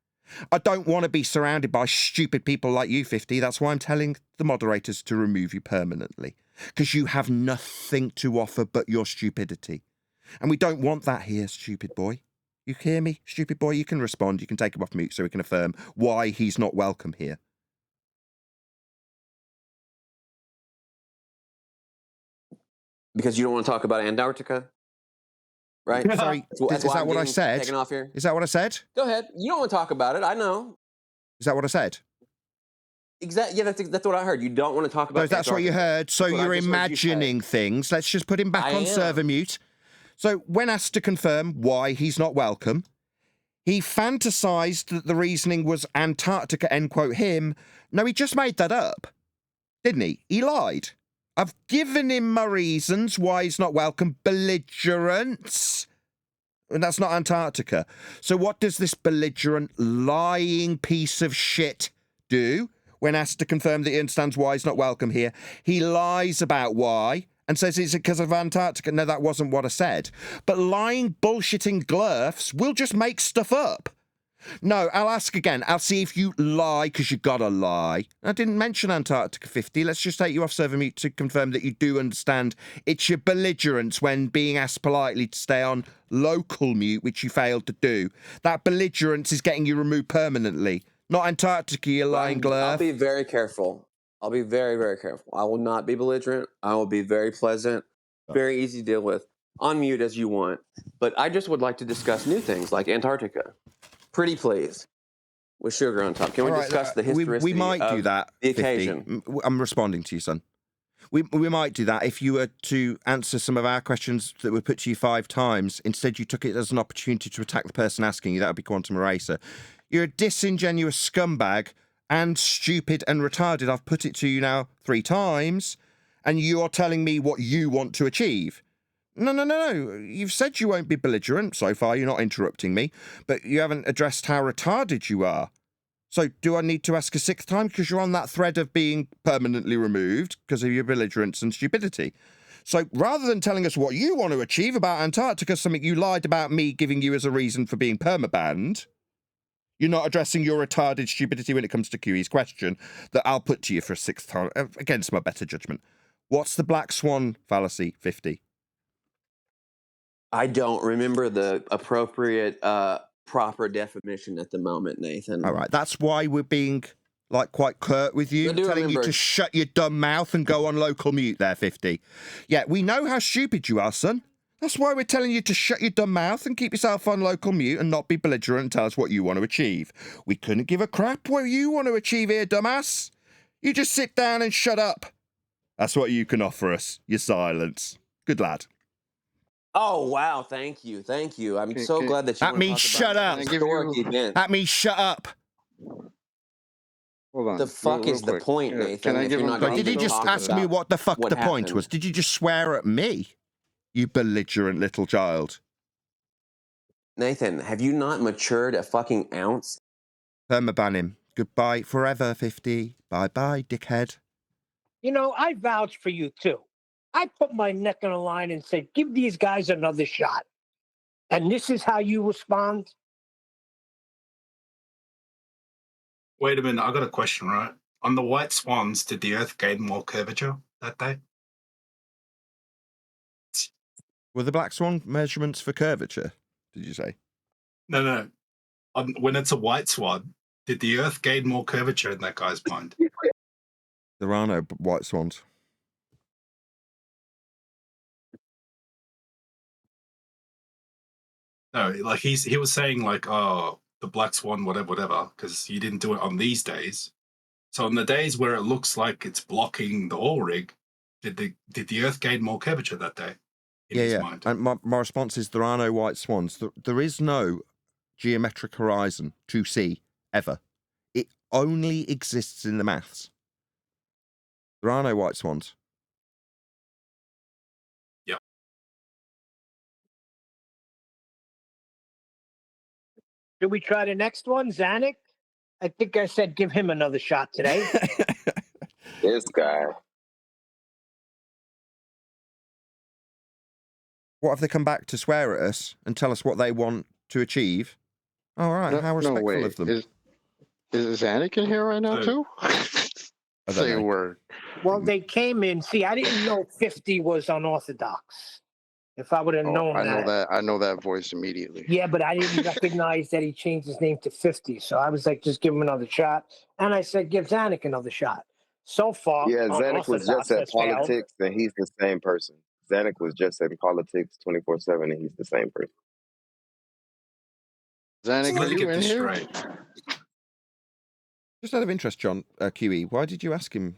I don't want to be surrounded by stupid people like you, 50. That's why I'm telling the moderators to remove you permanently. Because you have nothing to offer but your stupidity. And we don't want that here, stupid boy. You hear me, stupid boy? You can respond. You can take him off mute so we can affirm why he's not welcome here. Because you don't want to talk about Antarctica? Right? Sorry, is that what I said? Taken off here. Is that what I said? Go ahead. You don't want to talk about it. I know. Is that what I said? Exactly. Yeah, that's what I heard. You don't want to talk about No, that's what you heard. So you're imagining things. Let's just put him back on server mute. So when asked to confirm why he's not welcome, He fantasized that the reasoning was Antarctica, end quote, him. No, he just made that up, didn't he? He lied. I've given him my reasons why he's not welcome. Belligerence. And that's not Antarctica. So what does this belligerent, lying piece of shit do when asked to confirm that he understands why he's not welcome here? He lies about why and says it's because of Antarctica. No, that wasn't what I said. But lying, bullshitting glurfs will just make stuff up. No, I'll ask again. I'll see if you lie, because you gotta lie. I didn't mention Antarctica 50. Let's just take you off server mute to confirm that you do understand it's your belligerence when being asked politely to stay on local mute, which you failed to do. That belligerence is getting you removed permanently. Not Antarctica, you lying glurf. I'll be very careful. I'll be very, very careful. I will not be belligerent. I will be very pleasant, very easy to deal with. On mute as you want. But I just would like to discuss new things like Antarctica. Pretty please. With sugar on top. Can we discuss the historicity we might do that. the 50. occasion? I'm responding to you, son. We might do that if you were to answer some of our questions that were put to you 5 times. Instead, you took it as an opportunity to attack the person asking you. That would be Quantum Eraser. You're a disingenuous scumbag and stupid and retarded. I've put it to you now 3 times, and you're telling me what you want to achieve. No. You've said you won't be belligerent so far. You're not interrupting me, but you haven't addressed how retarded you are. So do I need to ask a 6th time? Because you're on that thread of being permanently removed because of your belligerence and stupidity. So rather than telling us what you want to achieve about Antarctica, something you lied about me giving you as a reason for being permabanned, you're not addressing your retarded stupidity when it comes to QE's question that I'll put to you for a 6th time, against my better judgment. What's the black swan fallacy, 50? I don't remember the appropriate, proper definition at the moment, Nathan. All right, that's why we're being, like, quite curt with you, telling you to shut your dumb mouth and go on local mute there, 50. Yeah, we know how stupid you are, son. That's why we're telling you to shut your dumb mouth and keep yourself on local mute and not be belligerent and tell us what you want to achieve. We couldn't give a crap what you want to achieve here, dumbass. You just sit down and shut up. That's what you can offer us, your silence. Good lad. Oh, wow. Thank you. I'm so glad that you That means shut up. That means shut up. Hold on. The fuck is the point, Nathan? Can I give him Did he just ask me what the fuck the point was? Did you just swear at me? You belligerent little child. Nathan, have you not matured a fucking ounce? Permaban him. Goodbye forever, 50. Bye-bye, dickhead. You know, I vouch for you, too. I put my neck on the line and said, give these guys another shot. And this is how you respond? Wait a minute, I got a question, right? On the white swans, did the Earth gain more curvature that day? Were the black swan measurements for curvature, did you say? No. When it's a white swan, did the Earth gain more curvature in that guy's mind? There are no white swans. No, like he was saying like, oh, the black swan, whatever, because you didn't do it on these days. So on the days where it looks like it's blocking the oil rig, did the Earth gain more curvature that day? In his mind? And my response is there are no white swans. There is no geometric horizon to see ever. It only exists in the maths. There are no white swans. Yep. Should we try the next one, Zanuck? I think I said give him another shot today. This guy. What if they come back to swear at us and tell us what they want to achieve? All right, how respectful of them. Is Zanuck in here right now, too? Say a word. Well, they came in. See, I didn't know 50 was unorthodox. If I would have known that. I know that voice immediately. Yeah, but I didn't recognize that he changed his name to 50. So I was like, just give him another shot. And I said, give Zanuck another shot. So far, Yeah, Zanuck was just at politics, and he's the same person. Zanuck was just in politics 24/7, and he's the same person. Zanuck, are you in here? Just out of interest, John, QE, why did you ask him?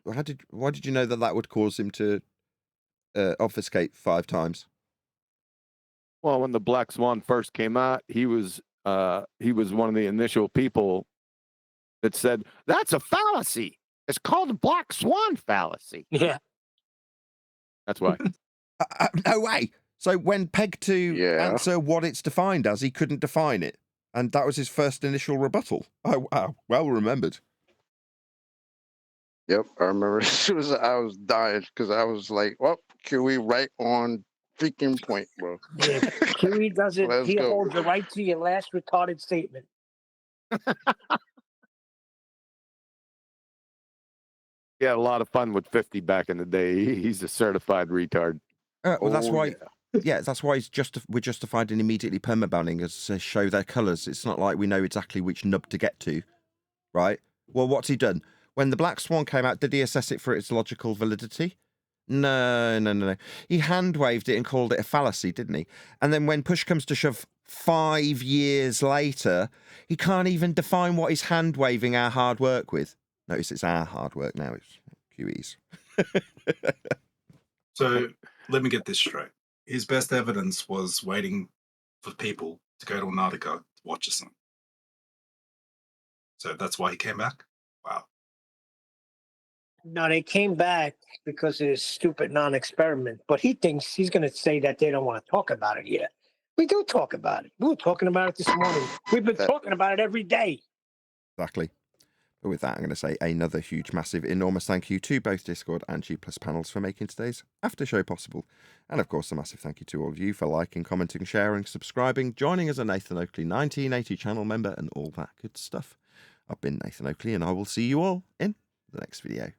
Why did you know that would cause him to obfuscate 5 times? Well, when the Black Swan first came out, he was he was one of the initial people that said, that's a fallacy. It's called the black swan fallacy. Yeah. That's why. No way. So when pegged to answer what it's defined as, he couldn't define it. And that was his first initial rebuttal. Oh, wow. Well remembered. Yep, I remember as soon as I was dying because I was like, well, QE right on freaking point, bro. Yeah, QE does it. Let's He go. holds you right to your last retarded statement. He had a lot of fun with 50 back in the day. He's a certified retard. Well, that's why. Yeah, that's why we're justified in immediately permabanning us to show their colours. It's not like we know exactly which nub to get to, right? Well, what's he done? When the Black Swan came out, did he assess it for its logical validity? No. He hand-waved it and called it a fallacy, didn't he? And then when push comes to shove 5 years later, he can't even define what he's hand-waving our hard work with. Notice it's our hard work now, it's QE's. So let me get this straight. His best evidence was waiting for people to go to Antarctica to watch the sun. So that's why he came back? Wow. No, they came back because of his stupid non-experiment. But he thinks he's going to say that they don't want to talk about it yet. We do talk about it. We were talking about it this morning. We've been talking about it every day. Exactly. But with that, I'm going to say another huge, massive, enormous thank you to both Discord and G Plus panels for making today's after show possible. And of course, a massive thank you to all of you for liking, commenting, sharing, subscribing, joining as a Nathan Oakley 1980 channel member, and all that good stuff. I've been Nathan Oakley, and I will see you all in the next video.